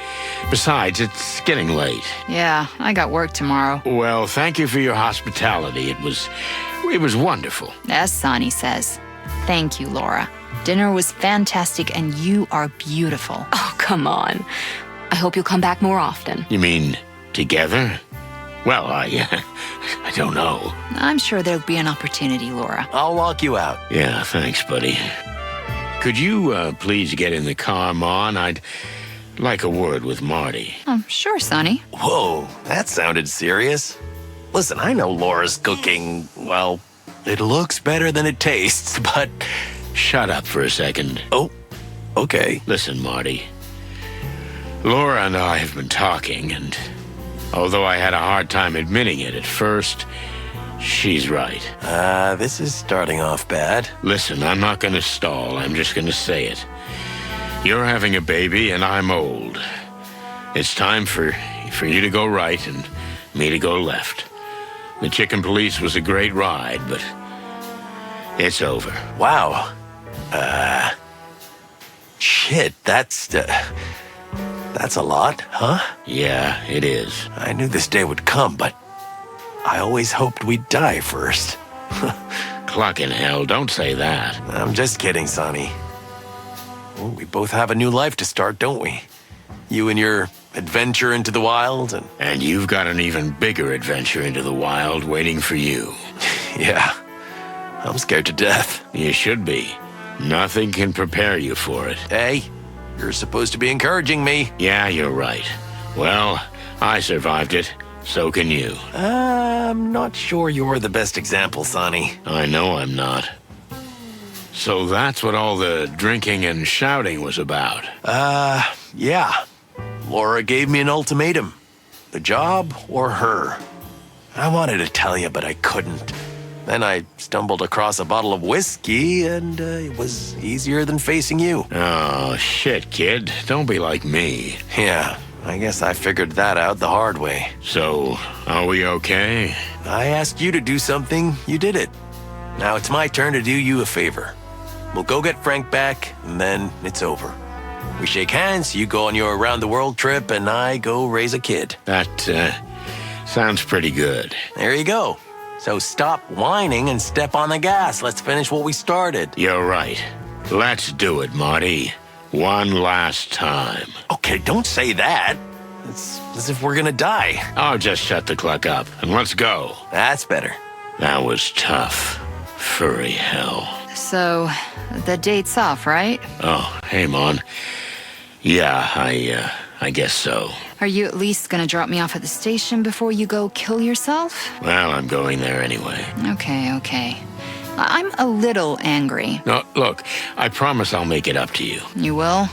[SPEAKER 2] besides, it's getting late.
[SPEAKER 4] Yeah, I got work tomorrow.
[SPEAKER 2] Well, thank you for your hospitality. It was wonderful.
[SPEAKER 4] As Sonny says. Thank you, Laura. Dinner was fantastic, and you are beautiful.
[SPEAKER 8] Oh, come on. I hope you'll come back more often.
[SPEAKER 2] You mean together? Well, I don't know.
[SPEAKER 4] I'm sure there'll be an opportunity, Laura.
[SPEAKER 14] I'll walk you out.
[SPEAKER 2] Yeah, thanks, buddy. Could you please get in the car, Mon? I'd like a word with Marty.
[SPEAKER 4] Sure, Sonny.
[SPEAKER 14] Whoa, that sounded serious. Listen, I know Laura's cooking, well, it looks better than it tastes, but...
[SPEAKER 2] Shut up for a second.
[SPEAKER 14] Oh, okay.
[SPEAKER 2] Listen, Marty. Laura and I have been talking, and although I had a hard time admitting it at first, she's right.
[SPEAKER 14] This is starting off bad.
[SPEAKER 2] Listen, I'm not gonna stall. I'm just gonna say it. You're having a baby, and I'm old. It's time for you to go right and me to go left. The Chicken Police was a great ride, but it's over.
[SPEAKER 14] Wow. Shit, that's That's a lot, huh?
[SPEAKER 2] Yeah, it is.
[SPEAKER 14] I knew this day would come, but I always hoped we'd die first.
[SPEAKER 2] Clucking hell, don't say that.
[SPEAKER 14] I'm just kidding, Sonny. Well, we both have a new life to start, don't we? You and your adventure into the wild,
[SPEAKER 2] and you've got an even bigger adventure into the wild waiting for you.
[SPEAKER 14] Yeah. I'm scared to death.
[SPEAKER 2] You should be. Nothing can prepare you for it.
[SPEAKER 14] Hey, you're supposed to be encouraging me.
[SPEAKER 2] Yeah, you're right. Well, I survived it. So can you.
[SPEAKER 14] I'm not sure you're the best example, Sonny.
[SPEAKER 2] I know I'm not. So that's what all the drinking and shouting was about?
[SPEAKER 14] Yeah. Laura gave me an ultimatum. The job or her. I wanted to tell you, but I couldn't. Then I stumbled across a bottle of whiskey, and it was easier than facing you.
[SPEAKER 2] Oh, shit, kid. Don't be like me.
[SPEAKER 14] Yeah, I guess I figured that out the hard way.
[SPEAKER 2] So, are we okay?
[SPEAKER 14] I asked you to do something, you did it. Now it's my turn to do you a favor. We'll go get Frank back, and then it's over. We shake hands, you go on your around-the-world trip, and I go raise a kid.
[SPEAKER 2] That, sounds pretty good.
[SPEAKER 14] There you go. So stop whining and step on the gas. Let's finish what we started.
[SPEAKER 2] You're right. Let's do it, Marty. One last time.
[SPEAKER 14] Okay, don't say that. It's as if we're gonna die.
[SPEAKER 2] Oh, just shut the clock up and let's go.
[SPEAKER 14] That's better.
[SPEAKER 2] That was tough. Furry hell.
[SPEAKER 4] So, the date's off, right?
[SPEAKER 2] Oh, hey, Mon. Yeah, I guess so.
[SPEAKER 4] Are you at least gonna drop me off at the station before you go kill yourself?
[SPEAKER 2] Well, I'm going there anyway.
[SPEAKER 4] Okay. I'm a little angry.
[SPEAKER 2] No, look, I promise I'll make it up to you.
[SPEAKER 4] You will?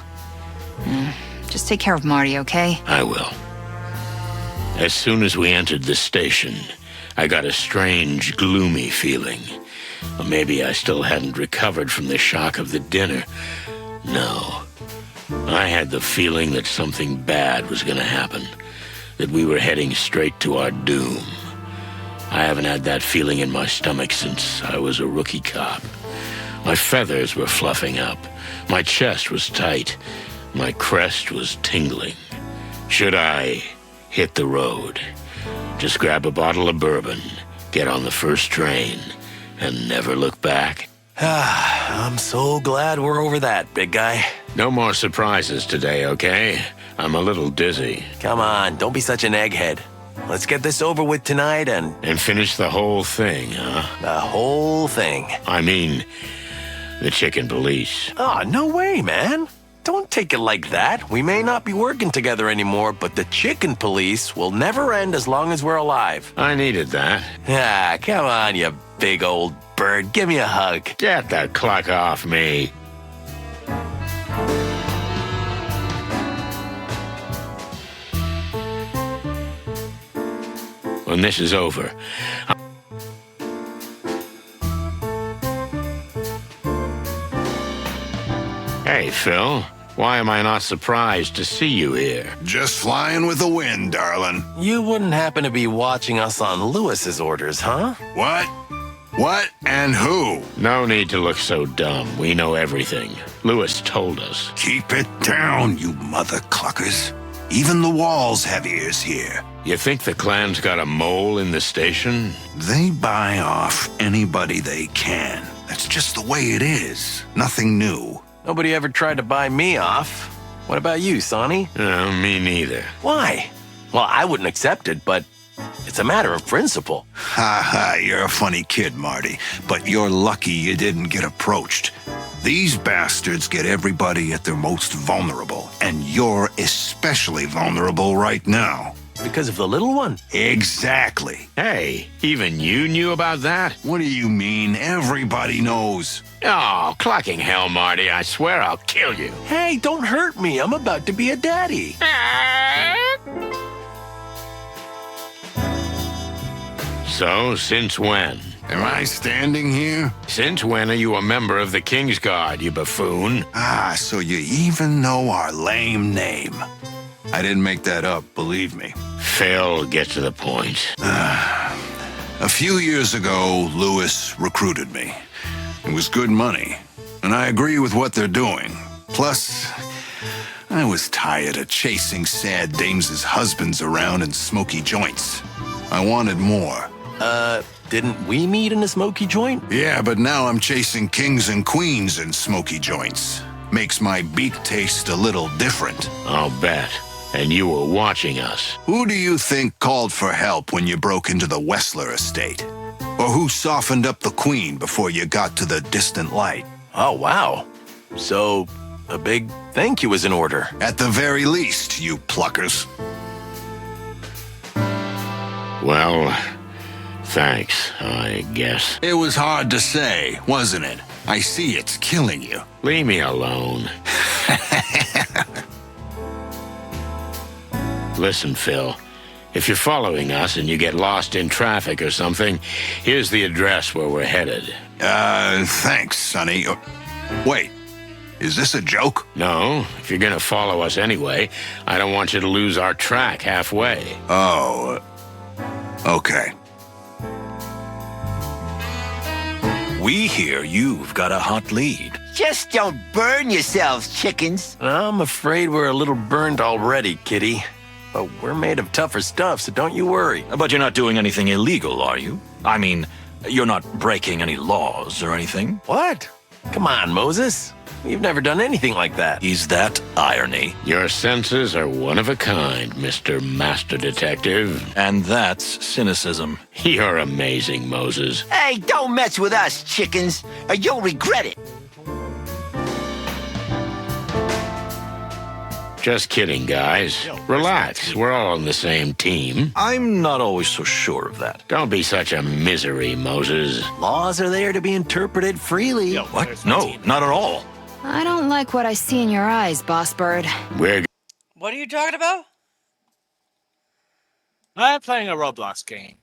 [SPEAKER 4] Just take care of Marty, okay?
[SPEAKER 2] I will. As soon as we entered the station, I got a strange, gloomy feeling. Or maybe I still hadn't recovered from the shock of the dinner. No. I had the feeling that something bad was going to happen, that we were heading straight to our doom. I haven't had that feeling in my stomach since I was a rookie cop. My feathers were fluffing up, my chest was tight, my crest was tingling. Should I hit the road? Just grab a bottle of bourbon, get on the first train, and never look back?
[SPEAKER 14] I'm so glad we're over that, big guy.
[SPEAKER 2] No more surprises today, okay? I'm a little dizzy.
[SPEAKER 14] Come on, don't be such an egghead. Let's get this over with tonight and
[SPEAKER 2] finish the whole thing, huh?
[SPEAKER 14] The whole thing.
[SPEAKER 2] I mean, the chicken police.
[SPEAKER 14] Oh, no way, man. Don't take it like that. We may not be working together anymore, but the chicken police will never end as long as we're alive.
[SPEAKER 2] I needed that.
[SPEAKER 14] Ah, come on, you big old bird. Give me a hug.
[SPEAKER 2] Get the clock off me. When this is over, Hey, Phil. Why am I not surprised to see you here?
[SPEAKER 3] Just flying with the wind, darling.
[SPEAKER 14] You wouldn't happen to be watching us on Lewis's orders, huh?
[SPEAKER 3] What? What and who?
[SPEAKER 2] No need to look so dumb. We know everything. Lewis told us.
[SPEAKER 3] Keep it down, you mother cluckers. Even the walls have ears here.
[SPEAKER 2] You think the clan's got a mole in the station?
[SPEAKER 3] They buy off anybody they can. That's just the way it is. Nothing new.
[SPEAKER 14] Nobody ever tried to buy me off. What about you, Sonny?
[SPEAKER 2] Me neither.
[SPEAKER 14] Why? Well, I wouldn't accept it, but it's a matter of principle.
[SPEAKER 3] Ha ha, you're a funny kid, Marty. But you're lucky you didn't get approached. These bastards get everybody at their most vulnerable, and you're especially vulnerable right now.
[SPEAKER 14] Because of the little one?
[SPEAKER 3] Exactly.
[SPEAKER 2] Hey, even you knew about that?
[SPEAKER 3] What do you mean? Everybody knows.
[SPEAKER 2] Oh, clucking hell, Marty. I swear I'll kill you.
[SPEAKER 14] Hey, don't hurt me. I'm about to be a daddy.
[SPEAKER 2] So, since when?
[SPEAKER 3] Am I standing here?
[SPEAKER 2] Since when are you a member of the King's Guard, you buffoon?
[SPEAKER 3] Ah, so you even know our lame name. I didn't make that up, believe me.
[SPEAKER 2] Phil, get to the point.
[SPEAKER 3] A few years ago, Lewis recruited me. It was good money, and I agree with what they're doing. Plus, I was tired of chasing sad dames' husbands around in smoky joints. I wanted more.
[SPEAKER 14] Didn't we meet in a smoky joint?
[SPEAKER 3] Yeah, but now I'm chasing kings and queens in smoky joints. Makes my beat taste a little different.
[SPEAKER 2] I'll bet. And you were watching us.
[SPEAKER 3] Who do you think called for help when you broke into the Wessler estate? Or who softened up the queen before you got to the distant light?
[SPEAKER 14] Oh, wow. So, a big thank you is in order.
[SPEAKER 3] At the very least, you pluckers.
[SPEAKER 2] Well, thanks, I guess.
[SPEAKER 3] It was hard to say, wasn't it? I see it's killing you.
[SPEAKER 2] Leave me alone. Listen, Phil. If you're following us and you get lost in traffic or something, here's the address where we're headed.
[SPEAKER 3] Thanks, Sonny. Wait, is this a joke?
[SPEAKER 2] No, if you're gonna follow us anyway, I don't want you to lose our track halfway.
[SPEAKER 3] Oh, okay.
[SPEAKER 10] We hear you've got a hot lead.
[SPEAKER 15] Just don't burn yourselves, chickens.
[SPEAKER 14] I'm afraid we're a little burned already, kitty. But we're made of tougher stuff, so don't you worry.
[SPEAKER 10] But you're not doing anything illegal, are you? I mean, you're not breaking any laws or anything?
[SPEAKER 14] What? Come on, Moses. We've never done anything like that.
[SPEAKER 10] Is that irony?
[SPEAKER 2] Your senses are one of a kind, Mr. Master Detective.
[SPEAKER 10] And that's cynicism.
[SPEAKER 2] You're amazing, Moses.
[SPEAKER 15] Hey, don't mess with us, chickens, or you'll regret it.
[SPEAKER 2] Just kidding, guys. Relax. We're all on the same team.
[SPEAKER 10] I'm not always so sure of that.
[SPEAKER 2] Don't be such a misery, Moses.
[SPEAKER 14] Laws are there to be interpreted freely.
[SPEAKER 10] What? No, not at all.
[SPEAKER 4] I don't like what I see in your eyes, Boss Bird.
[SPEAKER 1] What are you talking about?
[SPEAKER 12] I'm playing a Roblox game.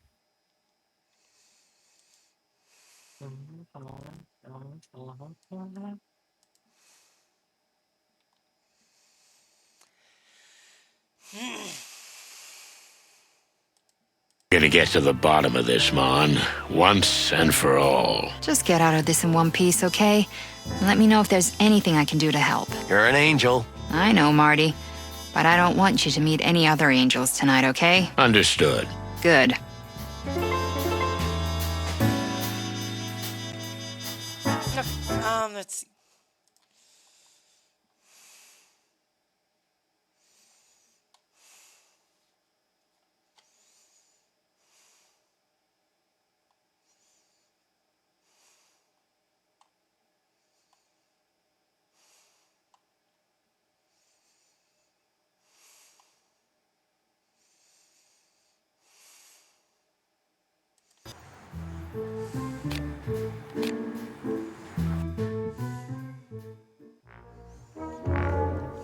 [SPEAKER 2] Gonna get to the bottom of this, Mon. Once and for all.
[SPEAKER 4] Just get out of this in one piece, okay? And let me know if there's anything I can do to help.
[SPEAKER 14] You're an angel.
[SPEAKER 4] I know, Marty. But I don't want you to meet any other angels tonight, okay?
[SPEAKER 2] Understood.
[SPEAKER 4] Good.
[SPEAKER 1] Let's see.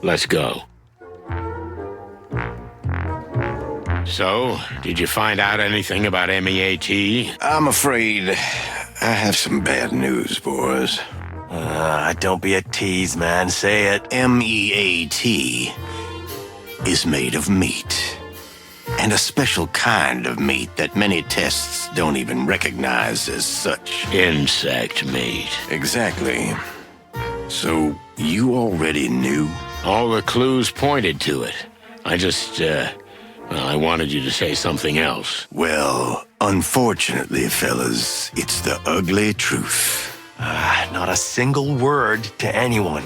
[SPEAKER 2] Let's go. So, did you find out anything about MEAT?
[SPEAKER 20] I'm afraid I have some bad news, boys.
[SPEAKER 14] Don't be a tease, man. Say it.
[SPEAKER 20] MEAT is made of meat. And a special kind of meat that many tests don't even recognize as such.
[SPEAKER 2] Insect meat.
[SPEAKER 20] Exactly. So, you already knew?
[SPEAKER 2] All the clues pointed to it. I just, I wanted you to say something else.
[SPEAKER 20] Well, unfortunately, fellas, it's the ugly truth.
[SPEAKER 14] Not a single word to anyone.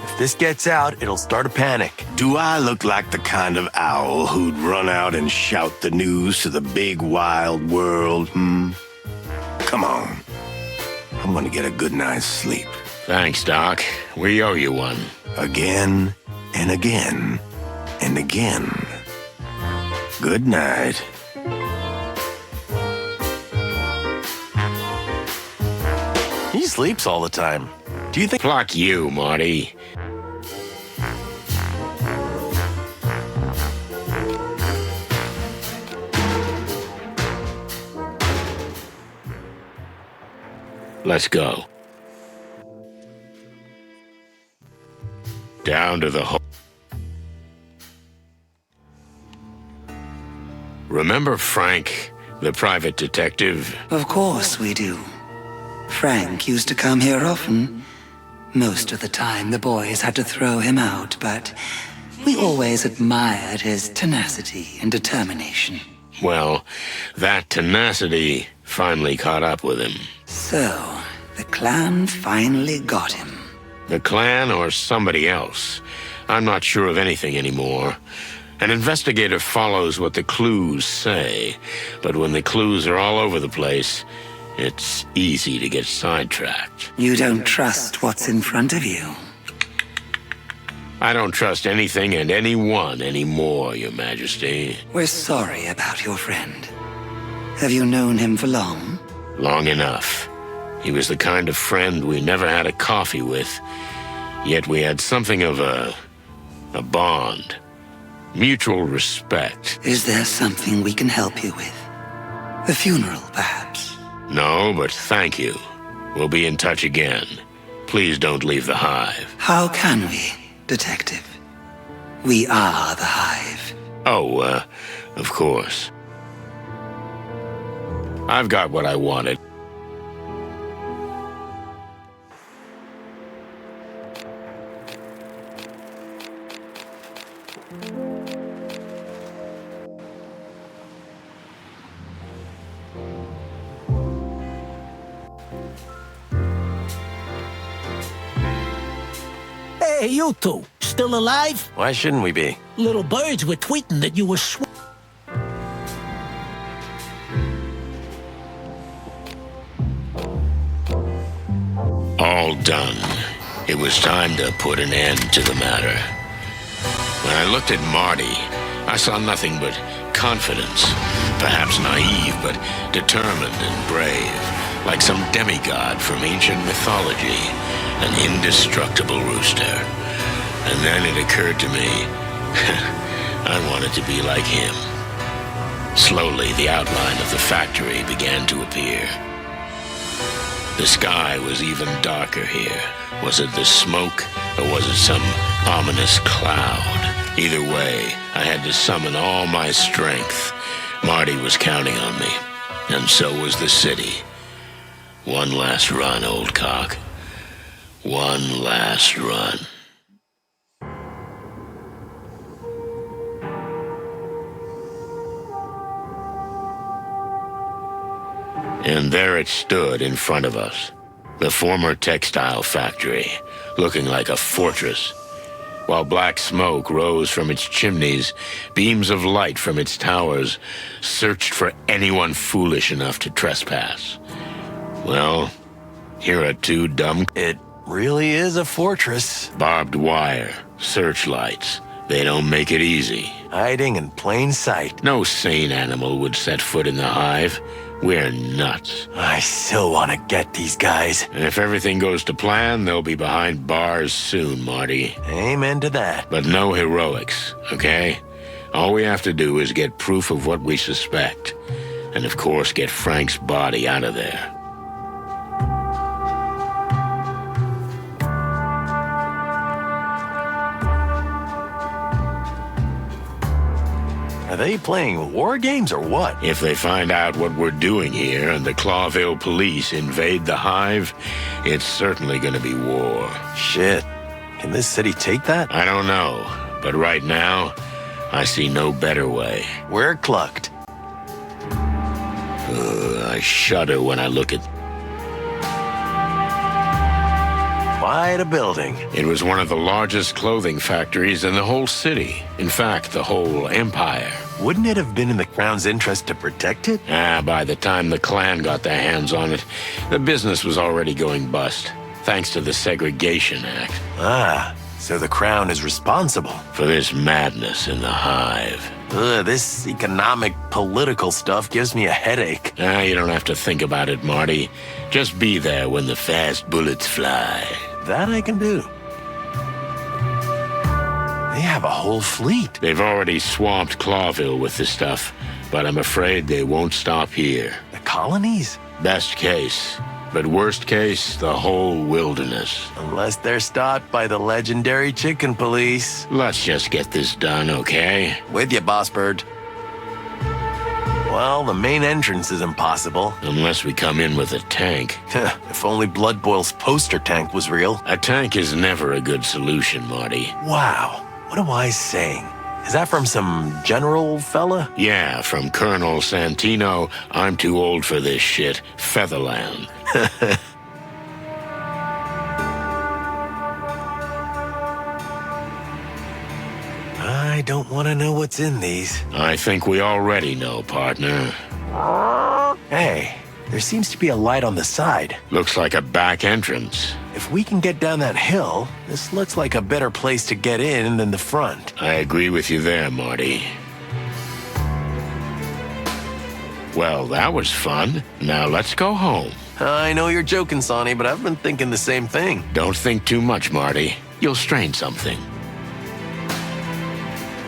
[SPEAKER 14] If this gets out, it'll start a panic.
[SPEAKER 20] Do I look like the kind of owl who'd run out and shout the news to the big wild world, Come on. I'm gonna get a good night's sleep.
[SPEAKER 2] Thanks, Doc. We owe you one.
[SPEAKER 20] Again and again and again. Good night.
[SPEAKER 14] He sleeps all the time. Do you think...
[SPEAKER 2] Pluck you, Marty. Let's go. Down to the hole. Remember Frank, the private detective?
[SPEAKER 18] Of course we do. Frank used to come here often. Most of the time, the boys had to throw him out, but we always admired his tenacity and determination.
[SPEAKER 2] Well, that tenacity finally caught up with him.
[SPEAKER 18] So, the clan finally got him.
[SPEAKER 2] The clan or somebody else. I'm not sure of anything anymore. An investigator follows what the clues say, but when the clues are all over the place, it's easy to get sidetracked.
[SPEAKER 18] You don't trust what's in front of you.
[SPEAKER 2] I don't trust anything and anyone anymore, Your Majesty.
[SPEAKER 18] We're sorry about your friend. Have you known him for long?
[SPEAKER 2] Long enough. He was the kind of friend we never had a coffee with, yet we had something of a bond. Mutual respect.
[SPEAKER 18] Is there something we can help you with? A funeral, perhaps?
[SPEAKER 2] No, but thank you. We'll be in touch again. Please don't leave the Hive.
[SPEAKER 18] How can we, Detective? We are the Hive.
[SPEAKER 2] Oh, of course. I've got what I wanted.
[SPEAKER 16] Hey, you two, still alive?
[SPEAKER 14] Why shouldn't we be?
[SPEAKER 16] Little birds were tweeting that you were
[SPEAKER 2] All done. It was time to put an end to the matter. When I looked at Marty, I saw nothing but confidence. Perhaps naive, but determined and brave. Like some demigod from ancient mythology. An indestructible rooster. And then it occurred to me, I wanted to be like him. Slowly, the outline of the factory began to appear. The sky was even darker here. Was it the smoke, or was it some ominous cloud? Either way, I had to summon all my strength. Marty was counting on me, and so was the city. One last run, old cock. One last run. And there it stood in front of us. The former textile factory, looking like a fortress. While black smoke rose from its chimneys, beams of light from its towers searched for anyone foolish enough to trespass. Well, here are two dumb...
[SPEAKER 14] It really is a fortress.
[SPEAKER 2] Barbed wire, searchlights. They don't make it easy.
[SPEAKER 14] Hiding in plain sight.
[SPEAKER 2] No sane animal would set foot in the Hive. We're nuts.
[SPEAKER 14] I still want to get these guys.
[SPEAKER 2] And if everything goes to plan, they'll be behind bars soon, Marty.
[SPEAKER 14] Amen to that.
[SPEAKER 2] But no heroics, okay? All we have to do is get proof of what we suspect. And of course, get Frank's body out of there.
[SPEAKER 14] Are they playing war games or what?
[SPEAKER 2] If they find out what we're doing here and the Clawville police invade the Hive, it's certainly gonna be war.
[SPEAKER 14] Shit. Can this city take that?
[SPEAKER 2] I don't know, but right now, I see no better way.
[SPEAKER 14] We're clucked.
[SPEAKER 2] I shudder when I look at...
[SPEAKER 14] Quite a building.
[SPEAKER 2] It was one of the largest clothing factories in the whole city. In fact, the whole empire.
[SPEAKER 14] Wouldn't it have been in the Crown's interest to protect it?
[SPEAKER 2] By the time the clan got their hands on it, the business was already going bust, thanks to the Segregation Act.
[SPEAKER 14] So the Crown is responsible
[SPEAKER 2] for this madness in the Hive.
[SPEAKER 14] This economic, political stuff gives me a headache.
[SPEAKER 2] You don't have to think about it, Marty. Just be there when the fast bullets fly.
[SPEAKER 14] That I can do. They have a whole fleet.
[SPEAKER 2] They've already swamped Clawville with this stuff, but I'm afraid they won't stop here.
[SPEAKER 14] The colonies?
[SPEAKER 2] Best case. But worst case, the whole wilderness.
[SPEAKER 14] Unless they're stopped by the legendary chicken police.
[SPEAKER 2] Let's just get this done, okay?
[SPEAKER 14] With you, boss bird. Well, the main entrance is impossible.
[SPEAKER 2] Unless we come in with a tank.
[SPEAKER 14] If only Blood Boil's poster tank was real.
[SPEAKER 2] A tank is never a good solution, Marty.
[SPEAKER 14] Wow, what am I saying? Is that from some general fella?
[SPEAKER 2] Yeah, from Colonel Santino, I'm too old for this shit, Featherland.
[SPEAKER 14] I don't want to know what's in these.
[SPEAKER 2] I think we already know, partner.
[SPEAKER 14] Hey, there seems to be a light on the side.
[SPEAKER 2] Looks like a back entrance.
[SPEAKER 14] If we can get down that hill, this looks like a better place to get in than the front.
[SPEAKER 2] I agree with you there, Marty. Well, that was fun. Now let's go home.
[SPEAKER 14] I know you're joking, Sonny, but I've been thinking the same thing.
[SPEAKER 2] Don't think too much, Marty. You'll strain something.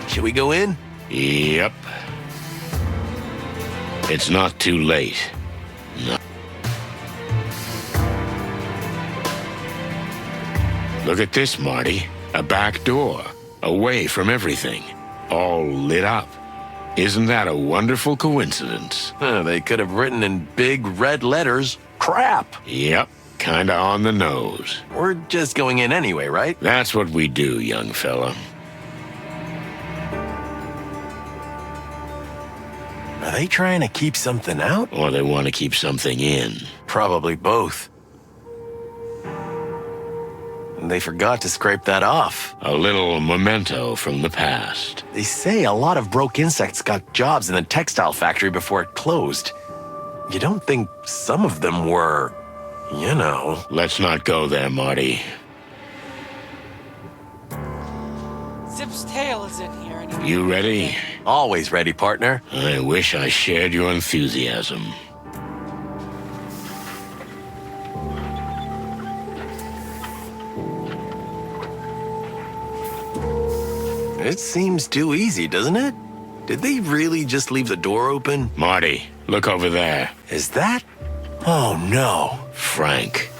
[SPEAKER 14] Should we go in?
[SPEAKER 2] Yep. It's not too late. No. Look at this, Marty. A back door. Away from everything. All lit up. Isn't that a wonderful coincidence?
[SPEAKER 14] They could have written in big red letters, crap.
[SPEAKER 2] Yep. Kinda on the nose.
[SPEAKER 14] We're just going in anyway, right?
[SPEAKER 2] That's what we do, young fella.
[SPEAKER 14] Are they trying to keep something out?
[SPEAKER 2] Or they want to keep something in?
[SPEAKER 14] Probably both. They forgot to scrape that off.
[SPEAKER 2] A little memento from the past.
[SPEAKER 14] They say a lot of broke insects got jobs in the textile factory before it closed. You don't think some of them were, you know...
[SPEAKER 2] Let's not go there, Marty.
[SPEAKER 1] Zip's tail is in here. Anyway.
[SPEAKER 2] You ready?
[SPEAKER 14] Always ready, partner.
[SPEAKER 2] I wish I shared your enthusiasm.
[SPEAKER 14] It seems too easy, doesn't it? Did they really just leave the door open?
[SPEAKER 2] Marty, look over there.
[SPEAKER 14] Is that? Oh, no.
[SPEAKER 2] Frank.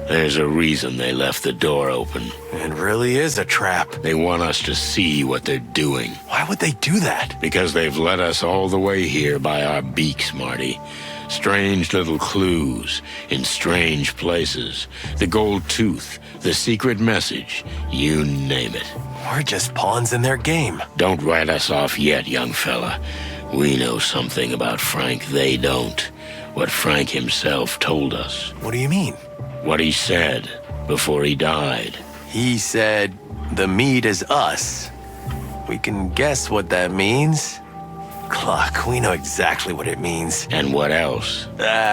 [SPEAKER 2] There's a reason they left the door open.
[SPEAKER 14] It really is a trap.
[SPEAKER 2] They want us to see what they're doing.
[SPEAKER 14] Why would they do that?
[SPEAKER 2] Because they've led us all the way here by our beaks, Marty. Strange little clues in strange places. The gold tooth, the secret message, you name it.
[SPEAKER 14] We're just pawns in their game.
[SPEAKER 2] Don't write us off yet, young fella. We know something about Frank they don't. What Frank himself told us.
[SPEAKER 14] What do you mean?
[SPEAKER 2] What he said before he died.
[SPEAKER 14] He said, the meat is us. We can guess what that means. Cluck, we know exactly what it means.
[SPEAKER 2] And what else?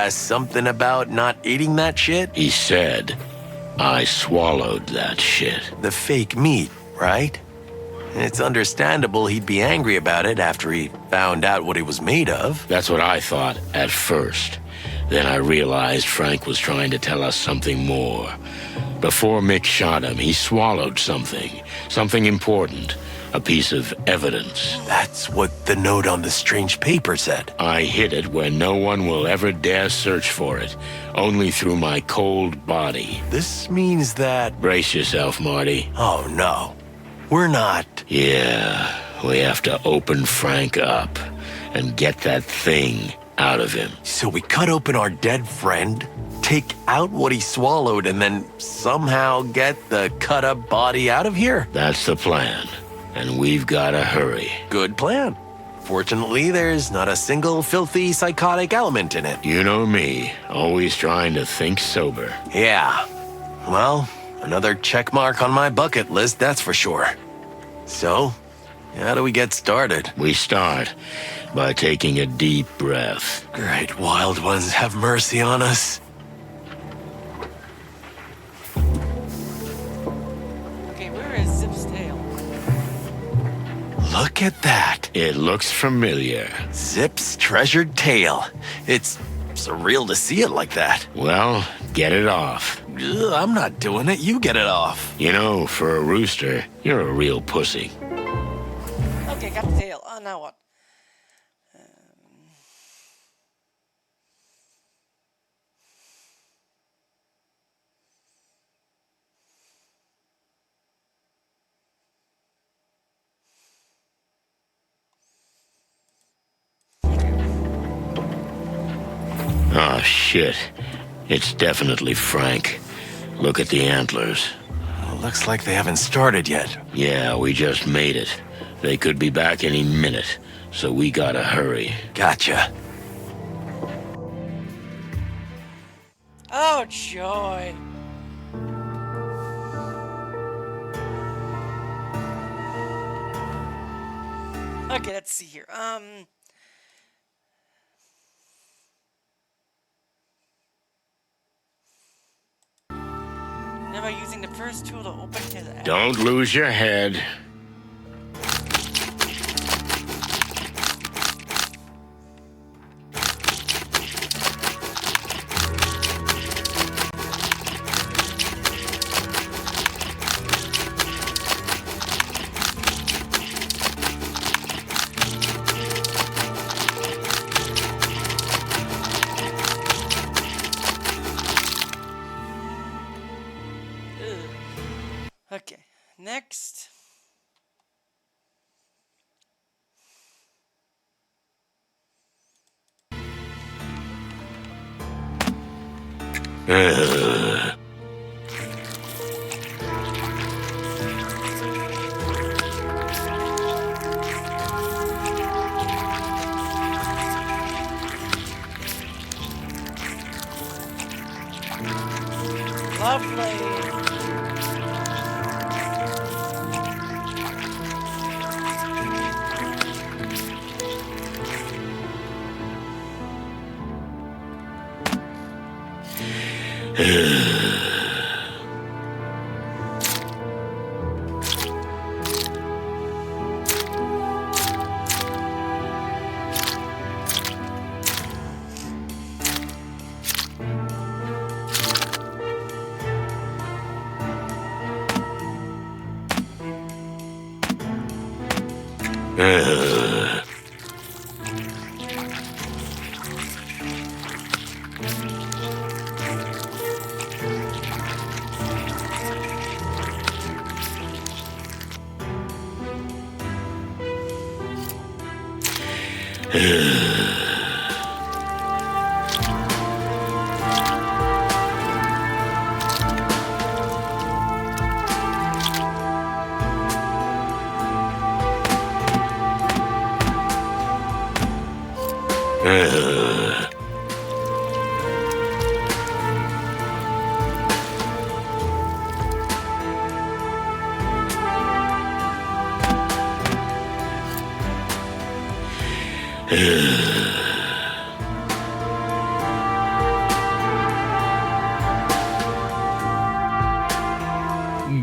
[SPEAKER 14] Something about not eating that shit?
[SPEAKER 2] He said, I swallowed that shit.
[SPEAKER 14] The fake meat, right? It's understandable he'd be angry about it after he found out what it was made of.
[SPEAKER 2] That's what I thought at first. Then I realized Frank was trying to tell us something more. Before Mick shot him, he swallowed something. Something important. A piece of evidence.
[SPEAKER 14] That's what the note on the strange paper said.
[SPEAKER 2] I hid it where no one will ever dare search for it. Only through my cold body.
[SPEAKER 14] This means that...
[SPEAKER 2] Brace yourself, Marty.
[SPEAKER 14] Oh, no. We're not...
[SPEAKER 2] Yeah, we have to open Frank up and get that thing out of him.
[SPEAKER 14] So we cut open our dead friend, take out what he swallowed, and then somehow get the cut-up body out of here?
[SPEAKER 2] That's the plan. And we've got to hurry.
[SPEAKER 14] Good plan. Fortunately, there's not a single filthy psychotic element in it.
[SPEAKER 2] You know me, always trying to think sober.
[SPEAKER 14] Yeah. Well, another check mark on my bucket list, that's for sure. So, how do we get started?
[SPEAKER 2] We start by taking a deep breath.
[SPEAKER 14] Great wild ones, have mercy on us.
[SPEAKER 1] Okay, where is Zip's tail?
[SPEAKER 14] Look at that.
[SPEAKER 2] It looks familiar.
[SPEAKER 14] Zip's treasured tail. It's surreal to see it like that.
[SPEAKER 2] Well, get it off.
[SPEAKER 14] Ugh, I'm not doing it. You get it off.
[SPEAKER 2] You know, for a rooster, you're a real pussy.
[SPEAKER 1] Okay, got the tail. Oh, now what?
[SPEAKER 2] Oh, shit. It's definitely Frank. Look at the antlers.
[SPEAKER 14] Looks like they haven't started yet.
[SPEAKER 2] Yeah, we just made it. They could be back any minute, so we gotta hurry.
[SPEAKER 14] Gotcha.
[SPEAKER 1] Oh, joy. Okay, let's see here. Never using the first tool to open his app.
[SPEAKER 2] Don't lose your head.
[SPEAKER 1] Okay, next. Lovely.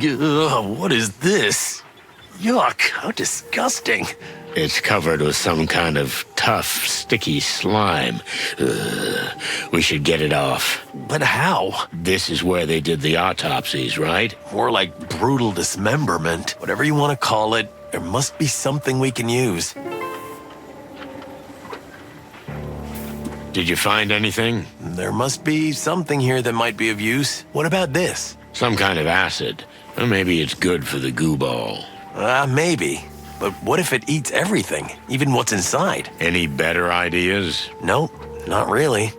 [SPEAKER 14] Ugh, what is this? Yuck, how disgusting.
[SPEAKER 2] It's covered with some kind of tough, sticky slime. We should get it off.
[SPEAKER 14] But how?
[SPEAKER 2] This is where they did the autopsies, right?
[SPEAKER 14] More like brutal dismemberment. Whatever you want to call it, there must be something we can use.
[SPEAKER 2] Did you find anything?
[SPEAKER 14] There must be something here that might be of use. What about this?
[SPEAKER 2] Some kind of acid. Or maybe it's good for the goo ball.
[SPEAKER 14] Maybe. But what if it eats everything, even what's inside?
[SPEAKER 2] Any better ideas?
[SPEAKER 14] Nope, not really.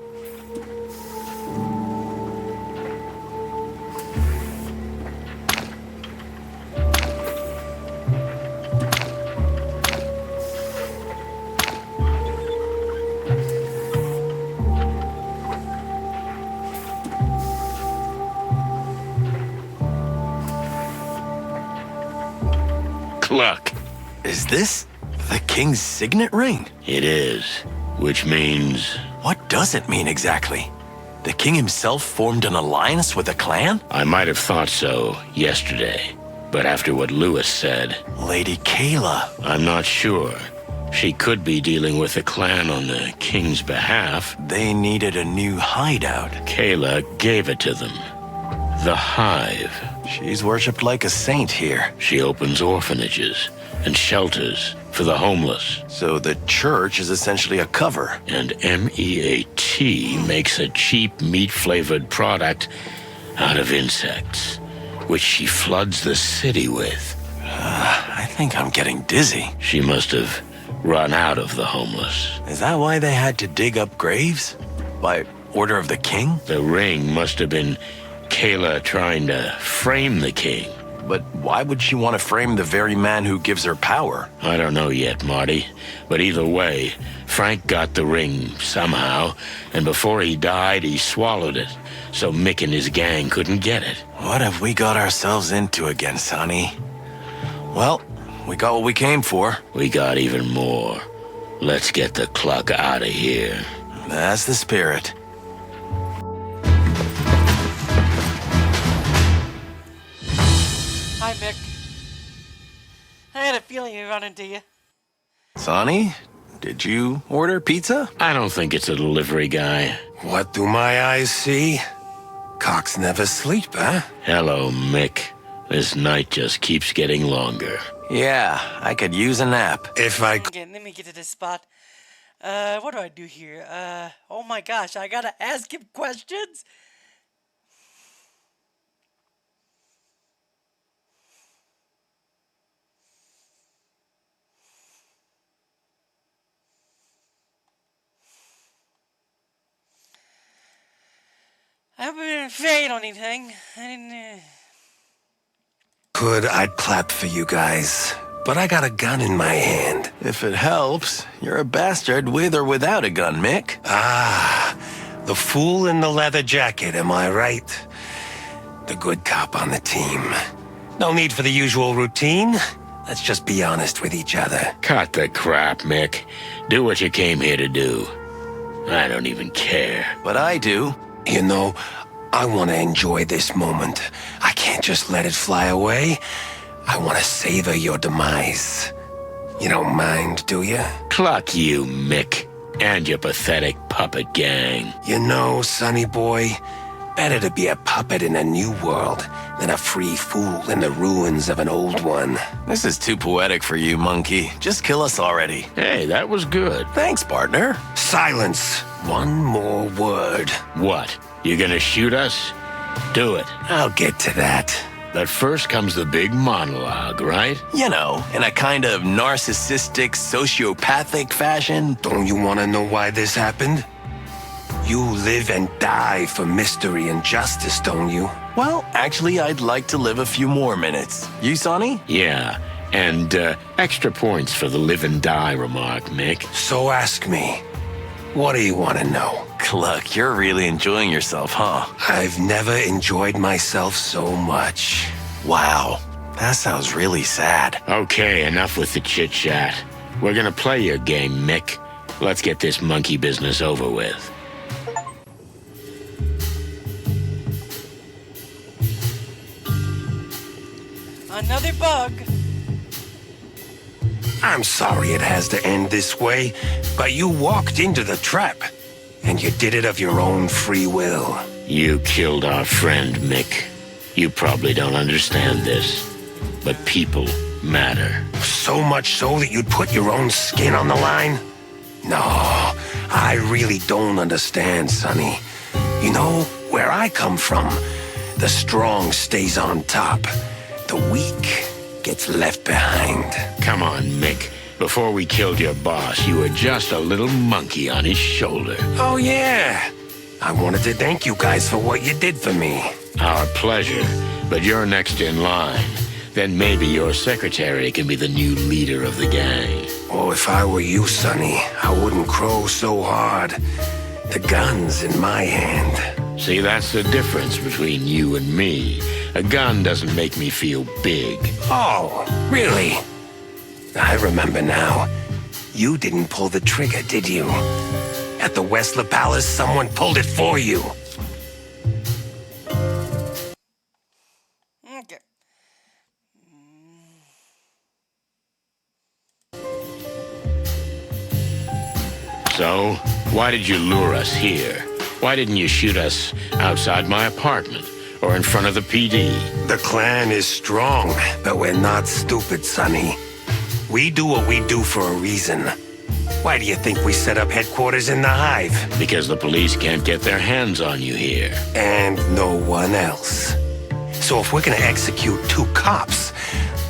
[SPEAKER 2] Cluck.
[SPEAKER 14] Is this the king's signet ring?
[SPEAKER 2] It is, which means...
[SPEAKER 14] What does it mean exactly? The king himself formed an alliance with a clan?
[SPEAKER 2] I might have thought so yesterday, but after what Lewis said...
[SPEAKER 14] Lady Kayla.
[SPEAKER 2] I'm not sure. She could be dealing with the clan on the king's behalf.
[SPEAKER 14] They needed a new hideout.
[SPEAKER 2] Kayla gave it to them. The Hive.
[SPEAKER 14] She's worshipped like a saint here.
[SPEAKER 2] She opens orphanages and shelters for the homeless.
[SPEAKER 14] So the church is essentially a cover.
[SPEAKER 2] And MEAT makes a cheap meat-flavored product out of insects, which she floods the city with.
[SPEAKER 14] I think I'm getting dizzy.
[SPEAKER 2] She must have run out of the homeless.
[SPEAKER 14] Is that why they had to dig up graves? By order of the king?
[SPEAKER 2] The ring must have been Kayla trying to frame the king.
[SPEAKER 14] But why would she want to frame the very man who gives her power?
[SPEAKER 2] I don't know yet, Marty. But either way, Frank got the ring somehow, and before he died, he swallowed it, so Mick and his gang couldn't get it.
[SPEAKER 14] What have we got ourselves into again, Sonny? Well, we got what we came for.
[SPEAKER 2] We got even more. Let's get the clock out of here.
[SPEAKER 14] That's the spirit.
[SPEAKER 1] Hi, Mick. I had a feeling he'd run into you.
[SPEAKER 14] Sonny, did you order pizza?
[SPEAKER 2] I don't think it's a delivery guy.
[SPEAKER 20] What do my eyes see? Cocks never sleep, huh?
[SPEAKER 2] Hello, Mick. This night just keeps getting longer.
[SPEAKER 14] Yeah, I could use a nap.
[SPEAKER 20] If I...
[SPEAKER 1] Again, let me get to this spot. What do I do here? Oh my gosh, I gotta ask him questions? I hope I didn't fade on anything. I didn't,
[SPEAKER 20] Could I'd clap for you guys, but I got a gun in my hand.
[SPEAKER 14] If it helps, you're a bastard with or without a gun, Mick.
[SPEAKER 20] Ah, the fool in the leather jacket, am I right? The good cop on the team. No need for the usual routine. Let's just be honest with each other.
[SPEAKER 2] Cut the crap, Mick. Do what you came here to do. I don't even care.
[SPEAKER 14] But I do.
[SPEAKER 20] You know, I want to enjoy this moment. I can't just let it fly away. I want to savor your demise. You don't mind, do you?
[SPEAKER 2] Cluck you, Mick. And your pathetic puppet gang.
[SPEAKER 20] You know, sonny boy, better to be a puppet in a new world than a free fool in the ruins of an old one.
[SPEAKER 14] This is too poetic for you, monkey. Just kill us already.
[SPEAKER 2] Hey, that was good.
[SPEAKER 14] Thanks, partner.
[SPEAKER 20] Silence. One more word.
[SPEAKER 2] What? You gonna shoot us? Do it.
[SPEAKER 20] I'll get to that.
[SPEAKER 2] But first comes the big monologue, right?
[SPEAKER 14] You know, in a kind of narcissistic, sociopathic fashion.
[SPEAKER 20] Don't you want to know why this happened? You live and die for mystery and justice, don't you?
[SPEAKER 14] Well, actually, I'd like to live a few more minutes. You, Sonny?
[SPEAKER 2] Yeah, and extra points for the live and die remark, Mick.
[SPEAKER 20] So ask me, what do you want to know?
[SPEAKER 14] Cluck, you're really enjoying yourself, huh?
[SPEAKER 20] I've never enjoyed myself so much.
[SPEAKER 14] Wow, that sounds really sad.
[SPEAKER 2] Okay, enough with the chit-chat. We're gonna play your game, Mick. Let's get this monkey business over with.
[SPEAKER 1] Another bug.
[SPEAKER 20] I'm sorry it has to end this way, but you walked into the trap, and you did it of your own free will.
[SPEAKER 2] You killed our friend, Mick. You probably don't understand this, but people matter.
[SPEAKER 20] So much so that you'd put your own skin on the line? No, I really don't understand, Sonny. You know, where I come from, the strong stays on top. The weak gets left behind.
[SPEAKER 2] Come on, Mick. Before we killed your boss, you were just a little monkey on his shoulder.
[SPEAKER 20] Oh, yeah. I wanted to thank you guys for what you did for me.
[SPEAKER 2] Our pleasure. But you're next in line. Then maybe your secretary can be the new leader of the gang.
[SPEAKER 20] Oh, if I were you, Sonny, I wouldn't crow so hard. The gun's in my hand.
[SPEAKER 2] See, that's the difference between you and me. A gun doesn't make me feel big.
[SPEAKER 20] Oh, really? I remember now. You didn't pull the trigger, did you? At the Westler Palace, someone pulled it for you.
[SPEAKER 1] Okay.
[SPEAKER 2] So, why did you lure us here? Why didn't you shoot us outside my apartment or in front of the PD?
[SPEAKER 20] The clan is strong, but we're not stupid, Sonny. We do what we do for a reason. Why do you think we set up headquarters in the Hive?
[SPEAKER 2] Because the police can't get their hands on you here.
[SPEAKER 20] And no one else. So if we're gonna execute 2 cops,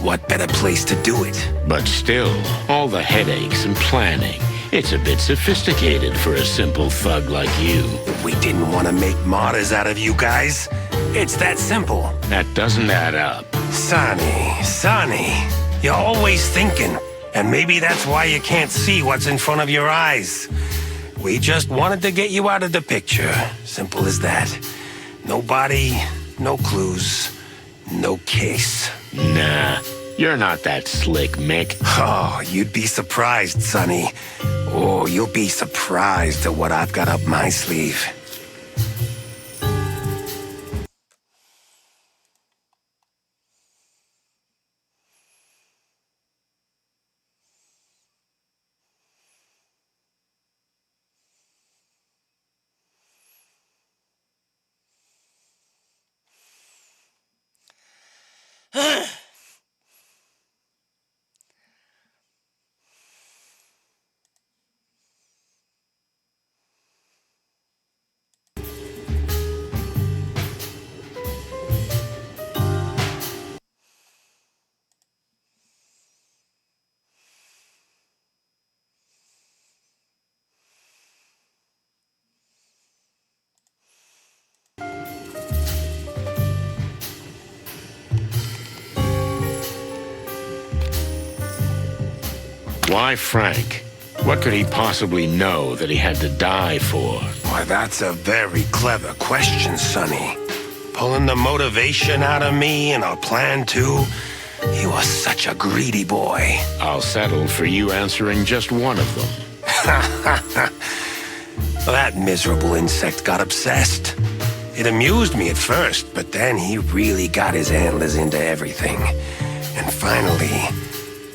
[SPEAKER 20] what better place to do it?
[SPEAKER 2] But still, all the headaches and planning, It's a bit sophisticated for a simple thug like you.
[SPEAKER 20] We didn't want to make martyrs out of you guys. It's that simple.
[SPEAKER 2] That doesn't add up.
[SPEAKER 20] Sonny, you're always thinking. And maybe that's why you can't see what's in front of your eyes. We just wanted to get you out of the picture. Simple as that. No body, no clues, no case.
[SPEAKER 2] Nah, you're not that slick, Mick.
[SPEAKER 20] Oh, you'd be surprised, Sonny. Oh, you'll be surprised at what I've got up my sleeve.
[SPEAKER 2] Why Frank? What could he possibly know that he had to die for?
[SPEAKER 20] Why, that's a very clever question, Sonny. Pulling the motivation out of me and our plan too. You are such a greedy boy.
[SPEAKER 2] I'll settle for you answering just one of them.
[SPEAKER 20] That miserable insect got obsessed. It amused me at first, but then he really got his antlers into everything. And finally,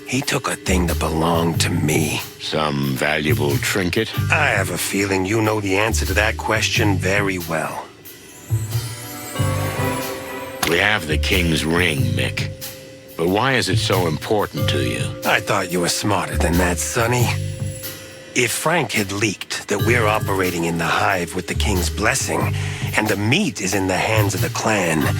[SPEAKER 20] he took a thing that belonged to me.
[SPEAKER 2] Some valuable trinket?
[SPEAKER 20] I have a feeling you know the answer to that question very well.
[SPEAKER 2] We have the king's ring, Mick. But why is it so important to you?
[SPEAKER 20] I thought you were smarter than that, Sonny. If Frank had leaked that we're operating in the Hive with the king's blessing, and the meat is in the hands of the clan,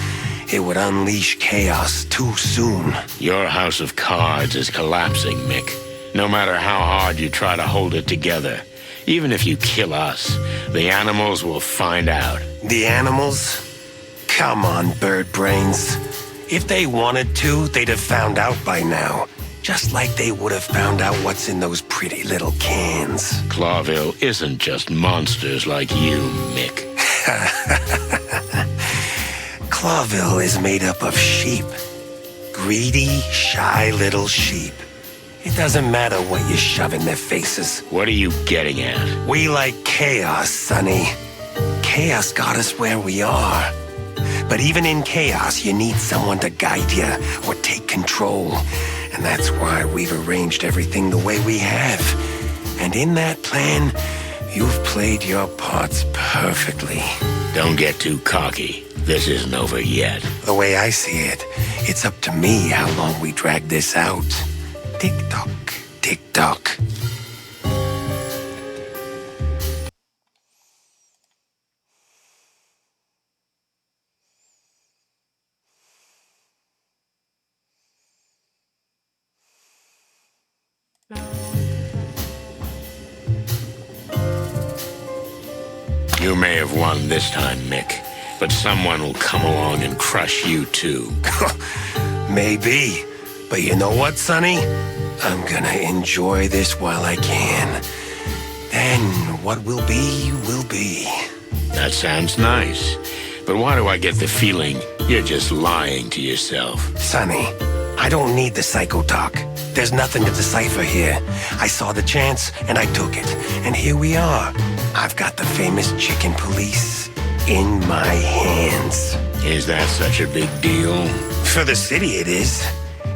[SPEAKER 20] it would unleash chaos too soon.
[SPEAKER 2] Your house of cards is collapsing, Mick. No matter how hard you try to hold it together. Even if you kill us, the animals will find out.
[SPEAKER 20] The animals? Come on, bird brains. If they wanted to, they'd have found out by now. Just like they would have found out what's in those pretty little cans.
[SPEAKER 2] Clawville isn't just monsters like you, Mick.
[SPEAKER 20] Clawville is made up of sheep. Greedy, shy little sheep. It doesn't matter what you shove in their faces.
[SPEAKER 2] What are you getting at?
[SPEAKER 20] We like chaos, Sonny. Chaos got us where we are. But even in chaos, you need someone to guide you or take control. And that's why we've arranged everything the way we have. And in that plan, you've played your parts perfectly.
[SPEAKER 2] Don't get too cocky. This isn't over yet.
[SPEAKER 20] The way I see it, it's up to me how long we drag this out. Tick-tock, tick-tock.
[SPEAKER 2] You may have won this time, Mick, but someone will come along and crush you too.
[SPEAKER 20] Maybe. But you know what, Sonny? I'm gonna enjoy this while I can. Then what will be, will be.
[SPEAKER 2] That sounds nice. But why do I get the feeling you're just lying to yourself?
[SPEAKER 20] Sonny, I don't need the psycho talk. There's nothing to decipher here. I saw the chance, and I took it. And here we are. I've got the famous chicken police in my hands.
[SPEAKER 2] Is that such a big deal?
[SPEAKER 20] For the city, it is.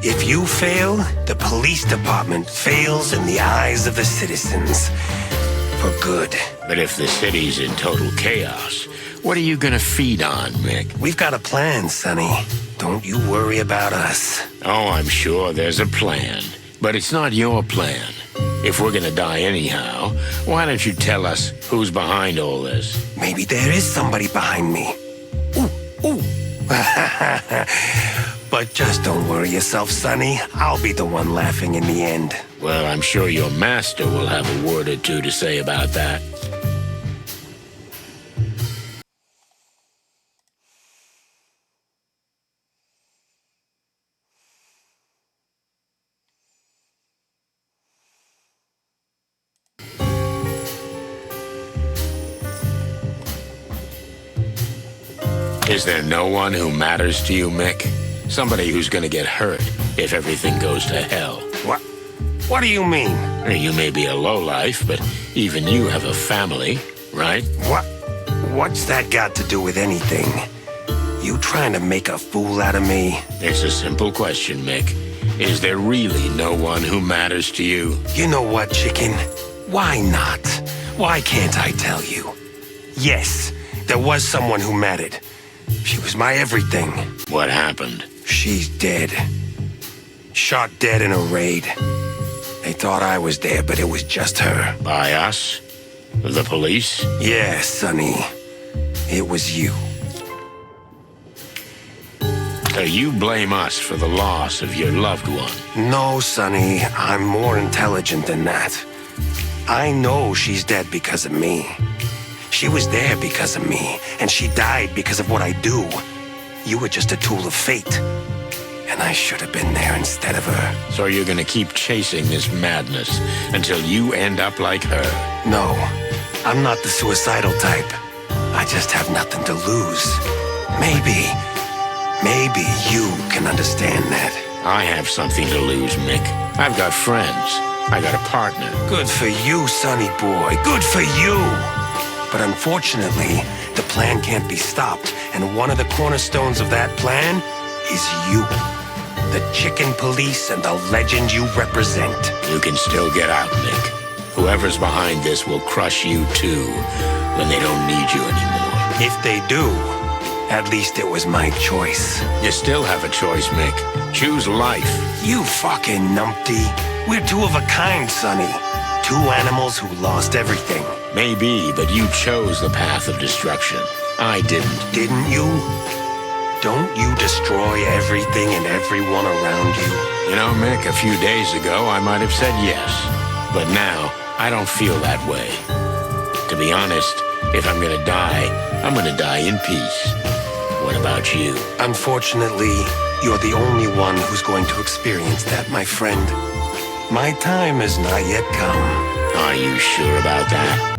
[SPEAKER 20] If you fail, the police department fails in the eyes of the citizens. For good.
[SPEAKER 2] But if the city's in total chaos, what are you gonna feed on, Mick?
[SPEAKER 20] We've got a plan, Sonny. Don't you worry about us.
[SPEAKER 2] Oh, I'm sure there's a plan. But it's not your plan. If we're gonna die anyhow, why don't you tell us who's behind all this?
[SPEAKER 20] Maybe there is somebody behind me. Ooh, ooh. But just don't worry yourself, Sonny. I'll be the one laughing in the end.
[SPEAKER 2] Well, I'm sure your master will have a word or two to say about that. Is there no one who matters to you, Mick? Somebody who's gonna get hurt if everything goes to hell.
[SPEAKER 20] What do you mean?
[SPEAKER 2] You may be a lowlife, but even you have a family, right?
[SPEAKER 20] What's that got to do with anything? You trying to make a fool out of me?
[SPEAKER 2] It's a simple question, Mick. Is there really no one who matters to you?
[SPEAKER 20] You know what, chicken? Why not? Why can't I tell you? Yes, there was someone who mattered. She was my everything.
[SPEAKER 2] What happened?
[SPEAKER 20] She's dead. Shot dead in a raid. They thought I was there, but it was just her.
[SPEAKER 2] By us? The police?
[SPEAKER 20] Yeah, Sonny. It was you.
[SPEAKER 2] So you blame us for the loss of your loved one?
[SPEAKER 20] No, Sonny. I'm more intelligent than that. I know she's dead because of me. She was there because of me, and she died because of what I do. You were just a tool of fate. And I should have been there instead of her.
[SPEAKER 2] So you're gonna keep chasing this madness until you end up like her?
[SPEAKER 20] No, I'm not the suicidal type. I just have nothing to lose. Maybe you can understand that.
[SPEAKER 2] I have something to lose, Mick. I've got friends. I got a partner.
[SPEAKER 20] Good for you, Sonny boy. Good for you! But unfortunately, the plan can't be stopped, and one of the cornerstones of that plan is you. The chicken police and the legend you represent.
[SPEAKER 2] You can still get out, Mick. Whoever's behind this will crush you too, when they don't need you anymore.
[SPEAKER 20] If they do, at least it was my choice.
[SPEAKER 2] You still have a choice, Mick. Choose life.
[SPEAKER 20] You fucking numpty. We're two of a kind, Sonny. Two animals who lost everything.
[SPEAKER 2] Maybe, but you chose the path of destruction. I didn't.
[SPEAKER 20] Didn't you? Don't you destroy everything and everyone around you?
[SPEAKER 2] You know, Mick, a few days ago I might have said yes. But now, I don't feel that way. To be honest, if I'm gonna die, I'm gonna die in peace. What about you?
[SPEAKER 20] Unfortunately, you're the only one who's going to experience that, my friend. My time has not yet come.
[SPEAKER 2] Are you sure about that?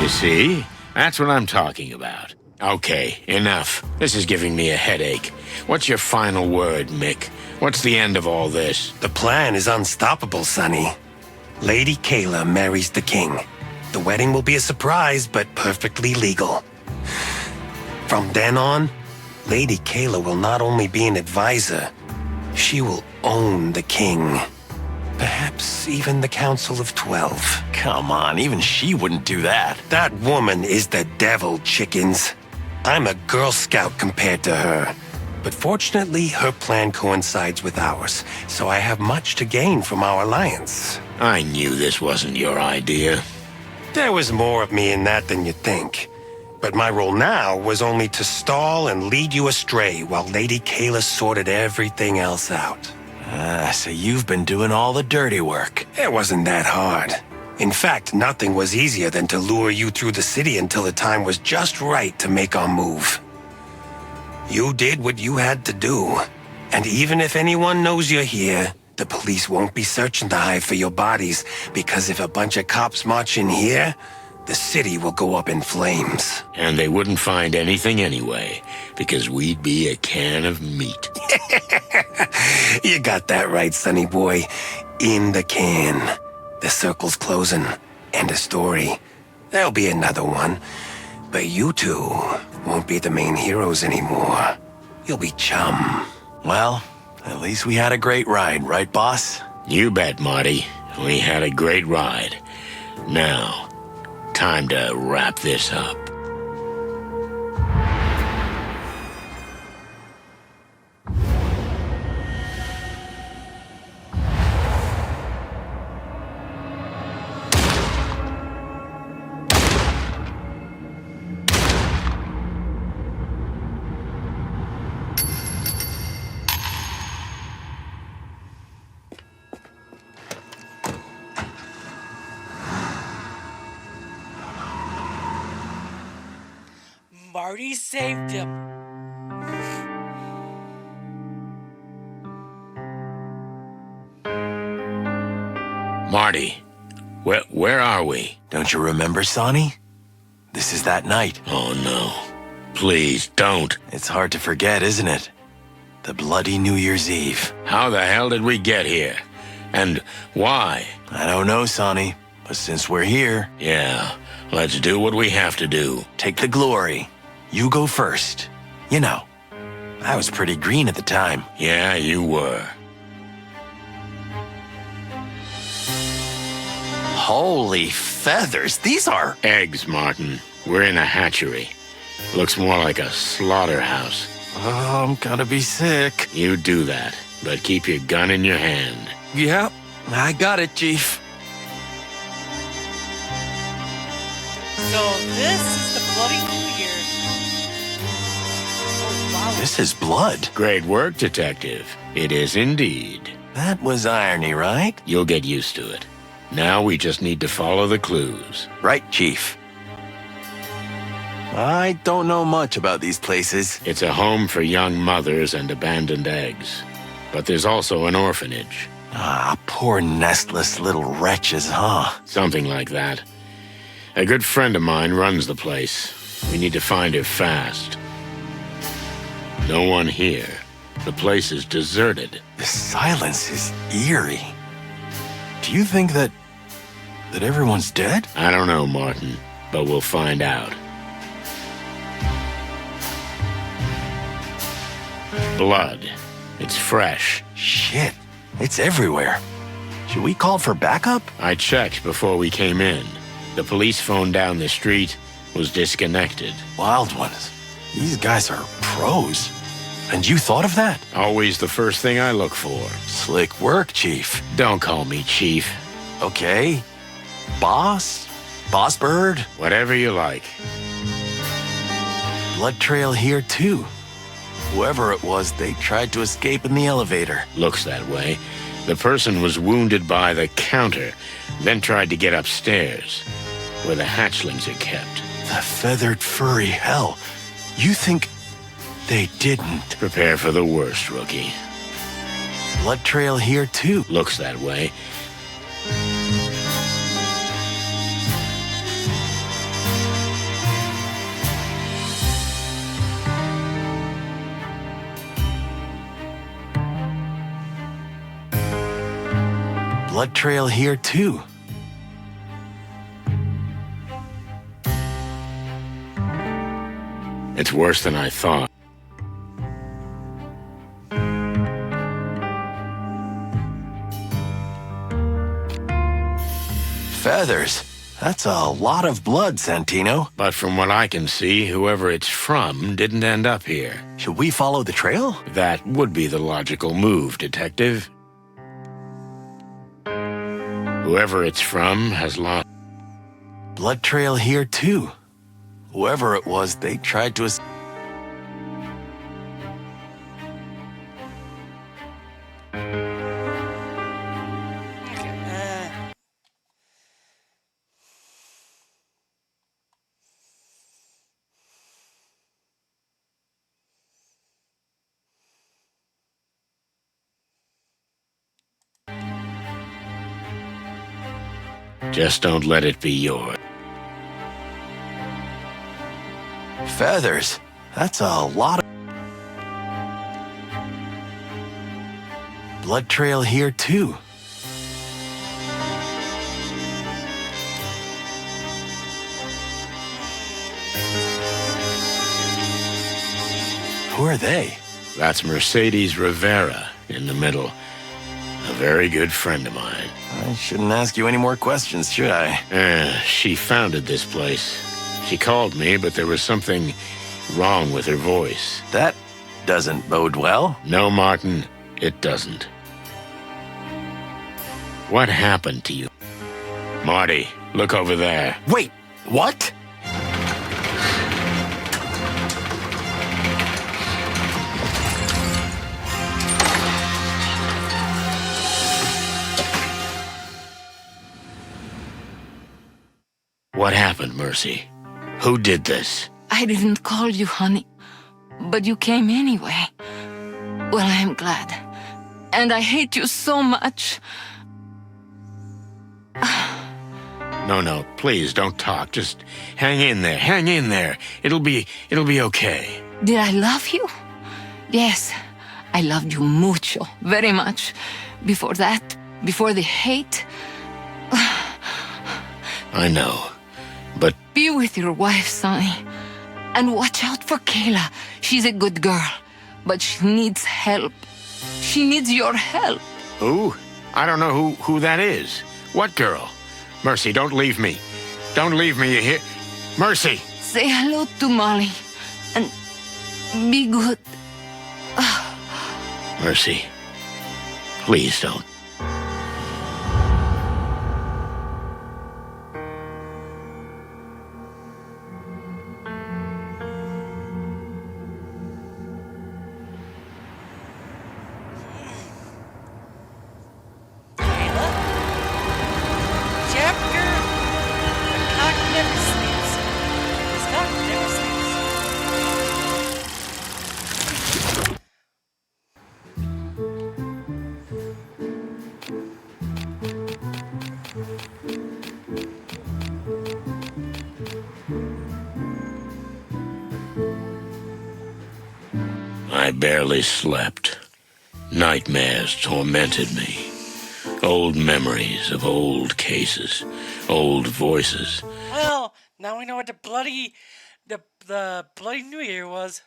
[SPEAKER 2] You see? That's what I'm talking about. Okay, enough. This is giving me a headache. What's your final word, Mick? What's the end of all this?
[SPEAKER 20] The plan is unstoppable, Sonny. Lady Kayla marries the king. The wedding will be a surprise, but perfectly legal. From then on, Lady Kayla will not only be an advisor, she will own the king. Perhaps even the Council of 12.
[SPEAKER 14] Come on, even she wouldn't do that.
[SPEAKER 20] That woman is the devil, chickens. I'm a Girl Scout compared to her. But fortunately, her plan coincides with ours, so I have much to gain from our alliance.
[SPEAKER 2] I knew this wasn't your idea.
[SPEAKER 20] There was more of me in that than you think. But my role now was only to stall and lead you astray while Lady Kayla sorted everything else out.
[SPEAKER 14] So you've been doing all the dirty work.
[SPEAKER 20] It wasn't that hard. In fact, nothing was easier than to lure you through the city until the time was just right to make our move. You did what you had to do. And even if anyone knows you're here, the police won't be searching the Hive for your bodies, because if a bunch of cops march in here, the city will go up in flames.
[SPEAKER 2] And they wouldn't find anything anyway, because we'd be a can of meat.
[SPEAKER 20] You got that right, Sonny boy. In the can. The circle's closing. End of story. There'll be another one. But you two won't be the main heroes anymore. You'll be chum.
[SPEAKER 14] Well, at least we had a great ride, right, boss?
[SPEAKER 2] You bet, Marty. We had a great ride. Now, time to wrap this up.
[SPEAKER 1] Marty saved him.
[SPEAKER 2] Marty, where are we?
[SPEAKER 14] Don't you remember, Sonny? This is that night.
[SPEAKER 2] Oh, no. Please, don't.
[SPEAKER 14] It's hard to forget, isn't it? The bloody New Year's Eve.
[SPEAKER 2] How the hell did we get here? And why?
[SPEAKER 14] I don't know, Sonny. But since we're here...
[SPEAKER 2] Yeah, let's do what we have to do.
[SPEAKER 14] Take the glory. You go first. You know, I was pretty green at the time.
[SPEAKER 2] Yeah, you were.
[SPEAKER 14] Holy feathers, these are...
[SPEAKER 2] Eggs, Martin. We're in a hatchery. Looks more like a slaughterhouse.
[SPEAKER 14] Oh, I'm gonna be sick.
[SPEAKER 2] You do that, but keep your gun in your hand.
[SPEAKER 14] Yep, I got it, Chief.
[SPEAKER 1] So this is the Bloody New Year. Oh, wow.
[SPEAKER 14] This is blood.
[SPEAKER 2] Great work, Detective. It is indeed.
[SPEAKER 14] That was irony, right?
[SPEAKER 2] You'll get used to it. Now we just need to follow the clues.
[SPEAKER 14] Right, Chief. I don't know much about these places.
[SPEAKER 2] It's a home for young mothers and abandoned eggs. But there's also an orphanage.
[SPEAKER 14] Ah, poor nestless little wretches, huh?
[SPEAKER 2] Something like that. A good friend of mine runs the place. We need to find her fast. No one here. The place is deserted.
[SPEAKER 14] The silence is eerie. Do you think that everyone's dead?
[SPEAKER 2] I don't know, Martin, but we'll find out. Blood. It's fresh.
[SPEAKER 14] Shit, it's everywhere. Should we call for backup?
[SPEAKER 2] I checked before we came in. The police phone down the street was disconnected.
[SPEAKER 14] Wild ones. These guys are pros. And you thought of that?
[SPEAKER 2] Always the first thing I look for.
[SPEAKER 14] Slick work, Chief.
[SPEAKER 2] Don't call me Chief.
[SPEAKER 14] Okay. Boss? Boss Bird?
[SPEAKER 2] Whatever you like.
[SPEAKER 14] Blood trail here, too. Whoever it was, they tried to escape in the elevator.
[SPEAKER 2] Looks that way. The person was wounded by the counter, then tried to get upstairs, where the hatchlings are kept.
[SPEAKER 14] The feathered furry hell. You think they didn't?
[SPEAKER 2] Prepare for the worst, rookie.
[SPEAKER 14] Blood trail here, too.
[SPEAKER 2] Looks that way.
[SPEAKER 14] Blood trail here, too.
[SPEAKER 2] It's worse than I thought.
[SPEAKER 14] Feathers. That's a lot of blood, Santino.
[SPEAKER 2] But from what I can see, whoever it's from didn't end up here.
[SPEAKER 14] Should we follow the trail?
[SPEAKER 2] That would be the logical move, Detective. Whoever it's from has lost...
[SPEAKER 14] Blood trail here, too. Whoever it was, they tried to...
[SPEAKER 2] Just don't let it be yours.
[SPEAKER 14] Feathers. That's a lot of... Blood trail here, too. Who are they?
[SPEAKER 2] That's Mercedes Rivera in the middle. A very good friend of mine.
[SPEAKER 14] I shouldn't ask you any more questions, should I?
[SPEAKER 2] She founded this place. She called me, but there was something wrong with her voice.
[SPEAKER 14] That doesn't bode well.
[SPEAKER 2] No, Martin, it doesn't. What happened to you? Marty, look over there.
[SPEAKER 14] Wait, what?
[SPEAKER 2] What happened, Mercy? Who did this?
[SPEAKER 21] I didn't call you honey, but you came anyway. Well, I am glad. And I hate you so much.
[SPEAKER 2] No, please don't talk. Just hang in there. Hang in there. It'll be okay.
[SPEAKER 21] Did I love you? Yes, I loved you mucho, very much. Before that, before the hate.
[SPEAKER 2] I know, but
[SPEAKER 21] Be with your wife, Sonny. And watch out for Kayla. She's a good girl, but she needs help. She needs your help.
[SPEAKER 2] who? I don't know who that is. What girl? Mercy, don't leave me. Don't leave me, you hear? Mercy!
[SPEAKER 21] Say hello to Molly. And be good.
[SPEAKER 2] Mercy, please don't.
[SPEAKER 1] Chapter The Cock Never Sleeps. This cock never sleeps.
[SPEAKER 2] I barely slept. Nightmares tormented me. Old memories of old cases, old voices.
[SPEAKER 1] Well, now we know what the bloody New Year was.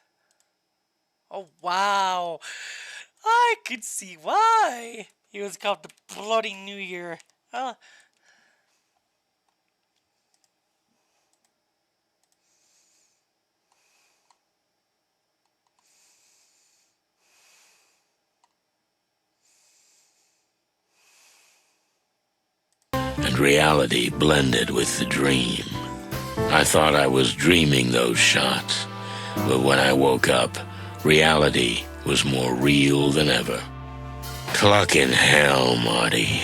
[SPEAKER 1] Oh wow. I could see why he was called the Bloody New Year.
[SPEAKER 2] And reality blended with the dream. I thought I was dreaming those shots, but when I woke up, reality was more real than ever. Clucking hell, Marty.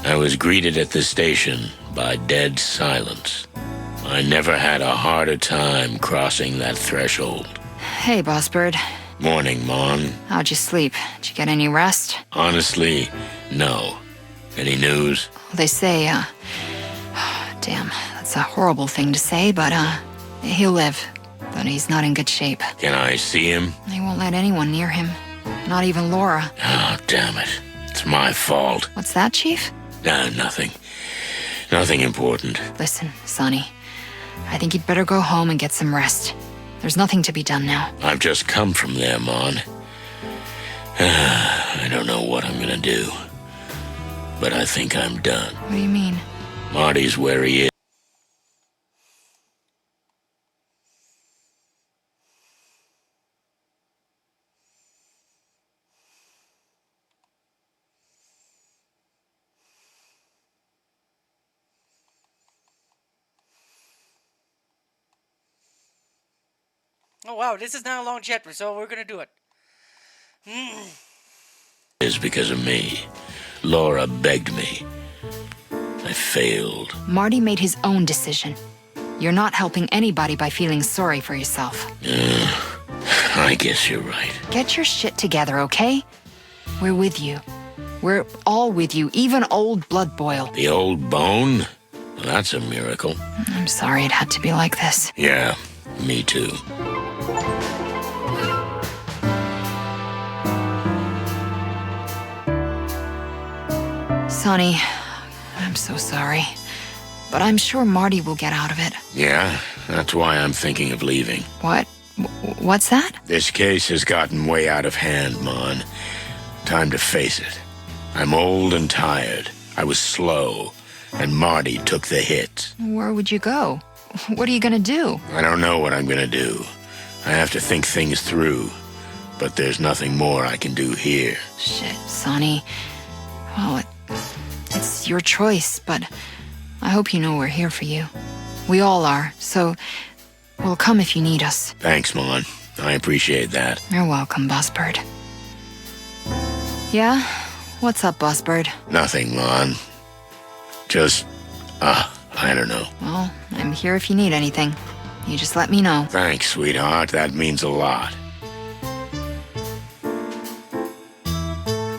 [SPEAKER 2] I was greeted at the station by dead silence. I never had a harder time crossing that threshold.
[SPEAKER 4] Hey, Boss Bird.
[SPEAKER 2] Morning, Mon.
[SPEAKER 4] How'd you sleep? Did you get any rest?
[SPEAKER 2] Honestly, no. Any news?
[SPEAKER 4] They say, damn, that's a horrible thing to say, but, he'll live. But he's not in good shape.
[SPEAKER 2] Can I see him?
[SPEAKER 4] They won't let anyone near him. Not even Laura.
[SPEAKER 2] Oh, damn it. It's my fault.
[SPEAKER 4] What's that, Chief?
[SPEAKER 2] Nothing. Nothing important.
[SPEAKER 4] Listen, Sonny. I think you'd better go home and get some rest. There's nothing to be done now.
[SPEAKER 2] I've just come from there, Mon. I don't know what I'm gonna do. But I think I'm done.
[SPEAKER 4] What do you mean?
[SPEAKER 2] Marty's where he is.
[SPEAKER 1] Oh wow, this is not a long chapter, so we're gonna do it.
[SPEAKER 2] Is because of me. Laura begged me. I failed.
[SPEAKER 4] Marty made his own decision. You're not helping anybody by feeling sorry for yourself.
[SPEAKER 2] I guess you're right.
[SPEAKER 4] Get your shit together, okay? We're with you. We're all with you, even old Blood Boil.
[SPEAKER 2] The old bone? Well, that's a miracle.
[SPEAKER 4] I'm sorry it had to be like this.
[SPEAKER 2] Yeah, me too.
[SPEAKER 4] Sonny, I'm so sorry. But I'm sure Marty will get out of it.
[SPEAKER 2] Yeah, that's why I'm thinking of leaving.
[SPEAKER 4] What? What's that?
[SPEAKER 2] This case has gotten way out of hand, Mon. Time to face it. I'm old and tired. I was slow, and Marty took the hit.
[SPEAKER 4] Where would you go? What are you gonna do?
[SPEAKER 2] I don't know what I'm gonna do. I have to think things through. But there's nothing more I can do here.
[SPEAKER 4] Shit, Sonny. Well, it's your choice, but I hope you know we're here for you. We all are, so we'll come if you need us.
[SPEAKER 2] Thanks, Mon. I appreciate that.
[SPEAKER 4] You're welcome, Boss Bird. Yeah? What's up, Boss Bird?
[SPEAKER 2] Nothing, Mon. Just, I don't know.
[SPEAKER 4] Well, I'm here if you need anything. You just let me know.
[SPEAKER 2] Thanks, sweetheart. That means a lot.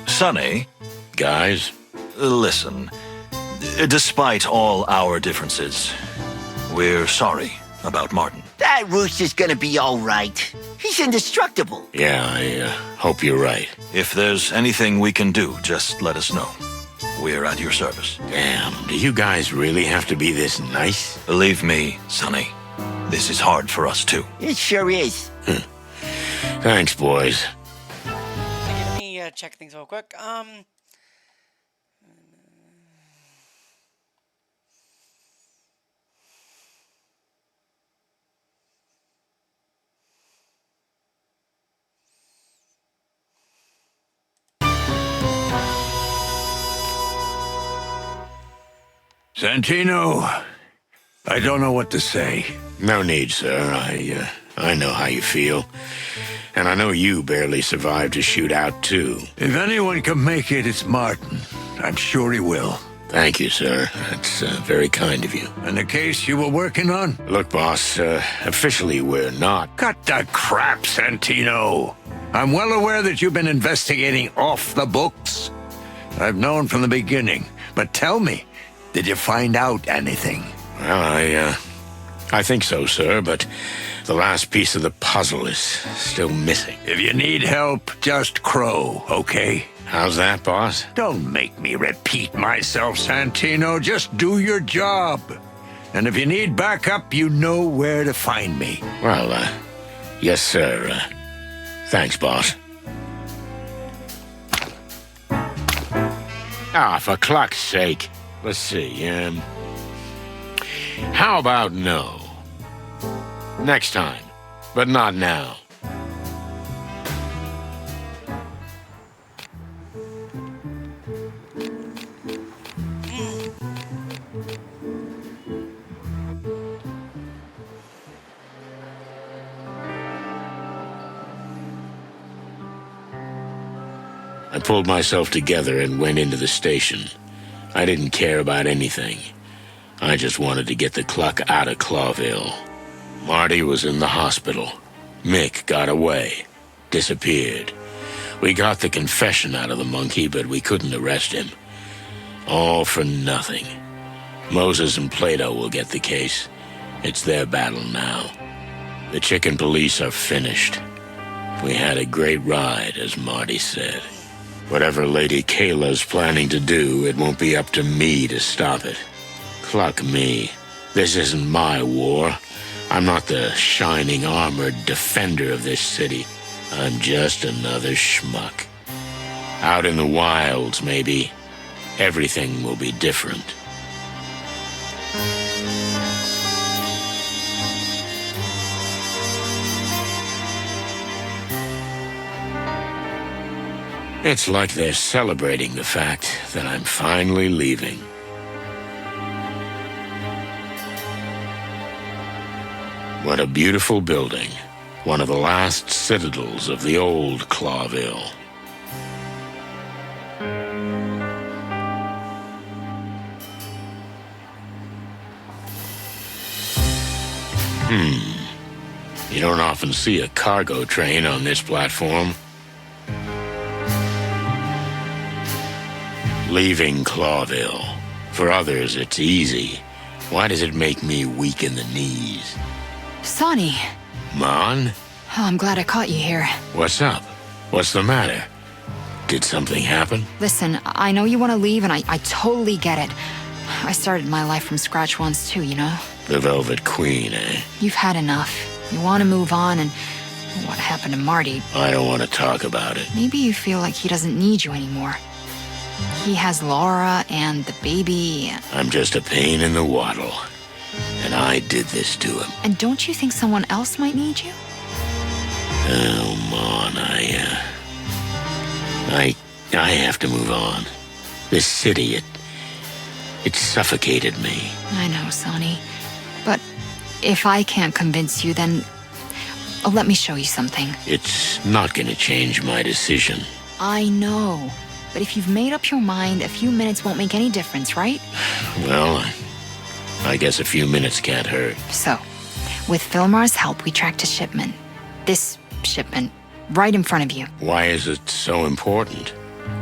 [SPEAKER 10] Sonny?
[SPEAKER 2] Guys?
[SPEAKER 10] Listen, despite all our differences, we're sorry about Martin.
[SPEAKER 15] That rooster's gonna be all right. He's indestructible.
[SPEAKER 2] Yeah, I hope you're right.
[SPEAKER 10] If there's anything we can do, just let us know. We're at your service.
[SPEAKER 2] Damn, do you guys really have to be this nice?
[SPEAKER 10] Believe me, Sonny, this is hard for us too.
[SPEAKER 15] It sure is.
[SPEAKER 2] Thanks, boys.
[SPEAKER 1] Okay, let me check things real quick.
[SPEAKER 3] Santino, I don't know what to say.
[SPEAKER 2] No need, sir. I know how you feel. And I know you barely survived a shootout, too.
[SPEAKER 3] If anyone can make it, it's Martin. I'm sure he will.
[SPEAKER 2] Thank you, sir. That's very kind of you.
[SPEAKER 3] And the case you were working on?
[SPEAKER 2] Look, boss, officially we're not.
[SPEAKER 3] Cut the crap, Santino. I'm well aware that you've been investigating off the books. I've known from the beginning. But tell me, did you find out anything?
[SPEAKER 2] Well, I think so, sir, but the last piece of the puzzle is still missing.
[SPEAKER 3] If you need help, just crow, okay?
[SPEAKER 2] How's that, boss?
[SPEAKER 3] Don't make me repeat myself, Santino. Just do your job. And if you need backup, you know where to find me.
[SPEAKER 2] Well, yes, sir. Thanks, boss. Ah, for cluck's sake. Let's see, how about no? Next time, but not now. I pulled myself together and went into the station. I didn't care about anything. I just wanted to get the cluck out of Clawville. Marty was in the hospital. Mick got away. Disappeared. We got the confession out of the monkey, but we couldn't arrest him. All for nothing. Moses and Plato will get the case. It's their battle now. The chicken police are finished. We had a great ride, as Marty said. Whatever Lady Kayla's planning to do, it won't be up to me to stop it. Cluck me. This isn't my war. I'm not the shining armored defender of this city. I'm just another schmuck. Out in the wilds, maybe, everything will be different. It's like they're celebrating the fact that I'm finally leaving. What a beautiful building. One of the last citadels of the old Clawville. You don't often see a cargo train on this platform. Leaving Clawville. For others, it's easy. Why does it make me weak in the knees?
[SPEAKER 4] Sonny.
[SPEAKER 2] Mon?
[SPEAKER 4] Oh, I'm glad I caught you here.
[SPEAKER 2] What's up? What's the matter? Did something happen?
[SPEAKER 4] Listen, I know you want to leave, and I totally get it. I started my life from scratch once too, you know?
[SPEAKER 2] The Velvet Queen, eh?
[SPEAKER 4] You've had enough. You want to move on, and what happened to Marty?
[SPEAKER 2] I don't want to talk about it.
[SPEAKER 4] Maybe you feel like he doesn't need you anymore. He has Laura and the baby.
[SPEAKER 2] I'm just a pain in the waddle. And I did this to him.
[SPEAKER 4] And don't you think someone else might need you?
[SPEAKER 2] Oh, Mon, I have to move on. This city, it suffocated me.
[SPEAKER 4] I know, Sonny. But if I can't convince you, then let me show you something.
[SPEAKER 2] It's not going to change my decision.
[SPEAKER 4] I know. But if you've made up your mind, a few minutes won't make any difference, right?
[SPEAKER 2] Well, I guess a few minutes can't hurt.
[SPEAKER 4] So, With Filmar's help, we tracked a shipment. This shipment, right in front of you.
[SPEAKER 2] Why is it so important?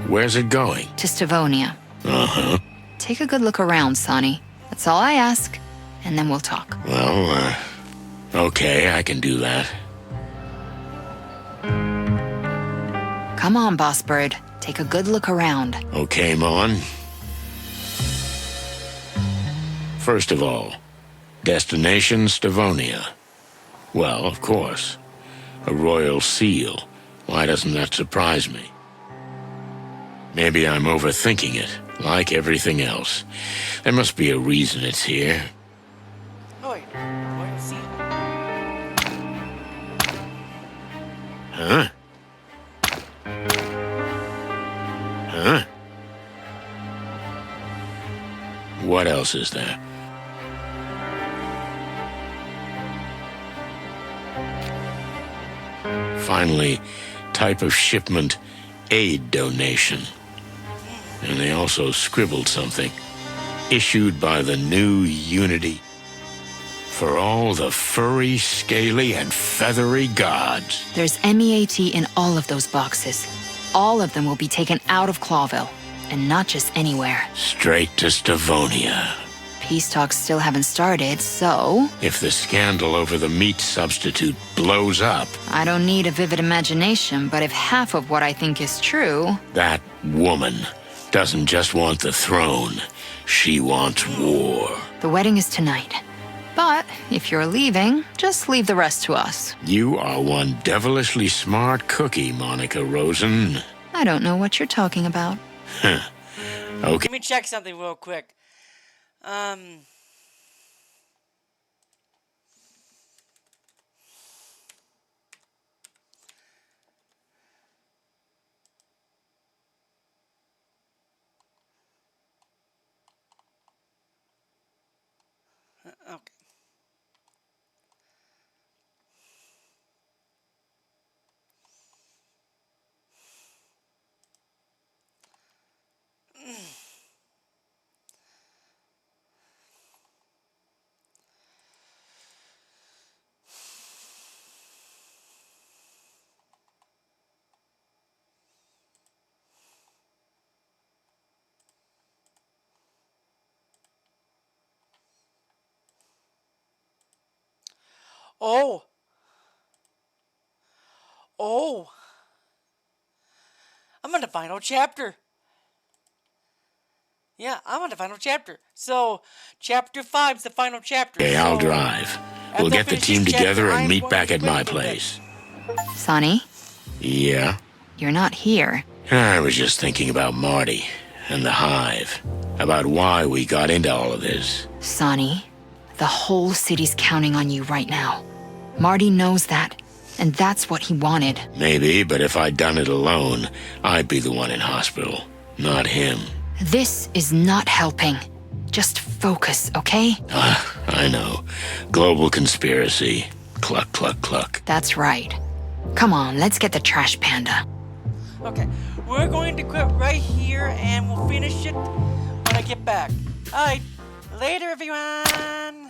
[SPEAKER 2] Where's it going?
[SPEAKER 4] To Stavonia.
[SPEAKER 2] Uh-huh.
[SPEAKER 4] Take a good look around, Sonny. That's all I ask, and then we'll talk.
[SPEAKER 2] Well, okay, I can do that.
[SPEAKER 4] Come on, Boss Bird. Take a good look around.
[SPEAKER 2] Okay, Mon. First of all, destination Stavonia. Well, of course. A royal seal. Why doesn't that surprise me? Maybe I'm overthinking it, like everything else. There must be a reason it's here.
[SPEAKER 1] Oh, wait. Royal seal.
[SPEAKER 2] Huh? Huh? What else is there? Finally, type of shipment, aid donation. And they also scribbled something. Issued by the new Unity. For all the furry, scaly, and feathery gods.
[SPEAKER 4] There's MEAT in all of those boxes. All of them will be taken out of Clawville. And not just anywhere.
[SPEAKER 2] Straight to Stavonia.
[SPEAKER 4] Peace talks still haven't started, so...
[SPEAKER 2] If the scandal over the meat substitute blows up...
[SPEAKER 4] I don't need a vivid imagination, but if half of what I think is true...
[SPEAKER 2] That woman doesn't just want the throne. She wants war.
[SPEAKER 4] The wedding is tonight. But if you're leaving, just leave the rest to us.
[SPEAKER 2] You are one devilishly smart cookie, Monica Rosen.
[SPEAKER 4] I don't know what you're talking about.
[SPEAKER 2] Huh. Okay.
[SPEAKER 1] Let me check something real quick. Okay. Oh. Oh. I'm on the final chapter. Yeah, I'm on the final chapter. So, chapter 5 is the final chapter.
[SPEAKER 2] Okay, I'll drive. We'll get the team together and meet back at my
[SPEAKER 1] with it.
[SPEAKER 2] place.
[SPEAKER 4] Sonny,
[SPEAKER 2] Yeah?
[SPEAKER 4] you're not here.
[SPEAKER 2] I was just thinking about Marty and the Hive. About why we got into all of this.
[SPEAKER 4] Sonny, the whole city's counting on you right now. Marty knows that, and that's what he wanted.
[SPEAKER 2] Maybe, but if I'd done it alone, I'd be the one in hospital, not him.
[SPEAKER 4] This is not helping. Just focus, okay?
[SPEAKER 2] I know. Global conspiracy. Cluck, cluck, cluck.
[SPEAKER 4] That's right. Come on, let's get the trash panda.
[SPEAKER 1] Okay, we're going to quit right here and we'll finish it when I get back. Alright, later everyone!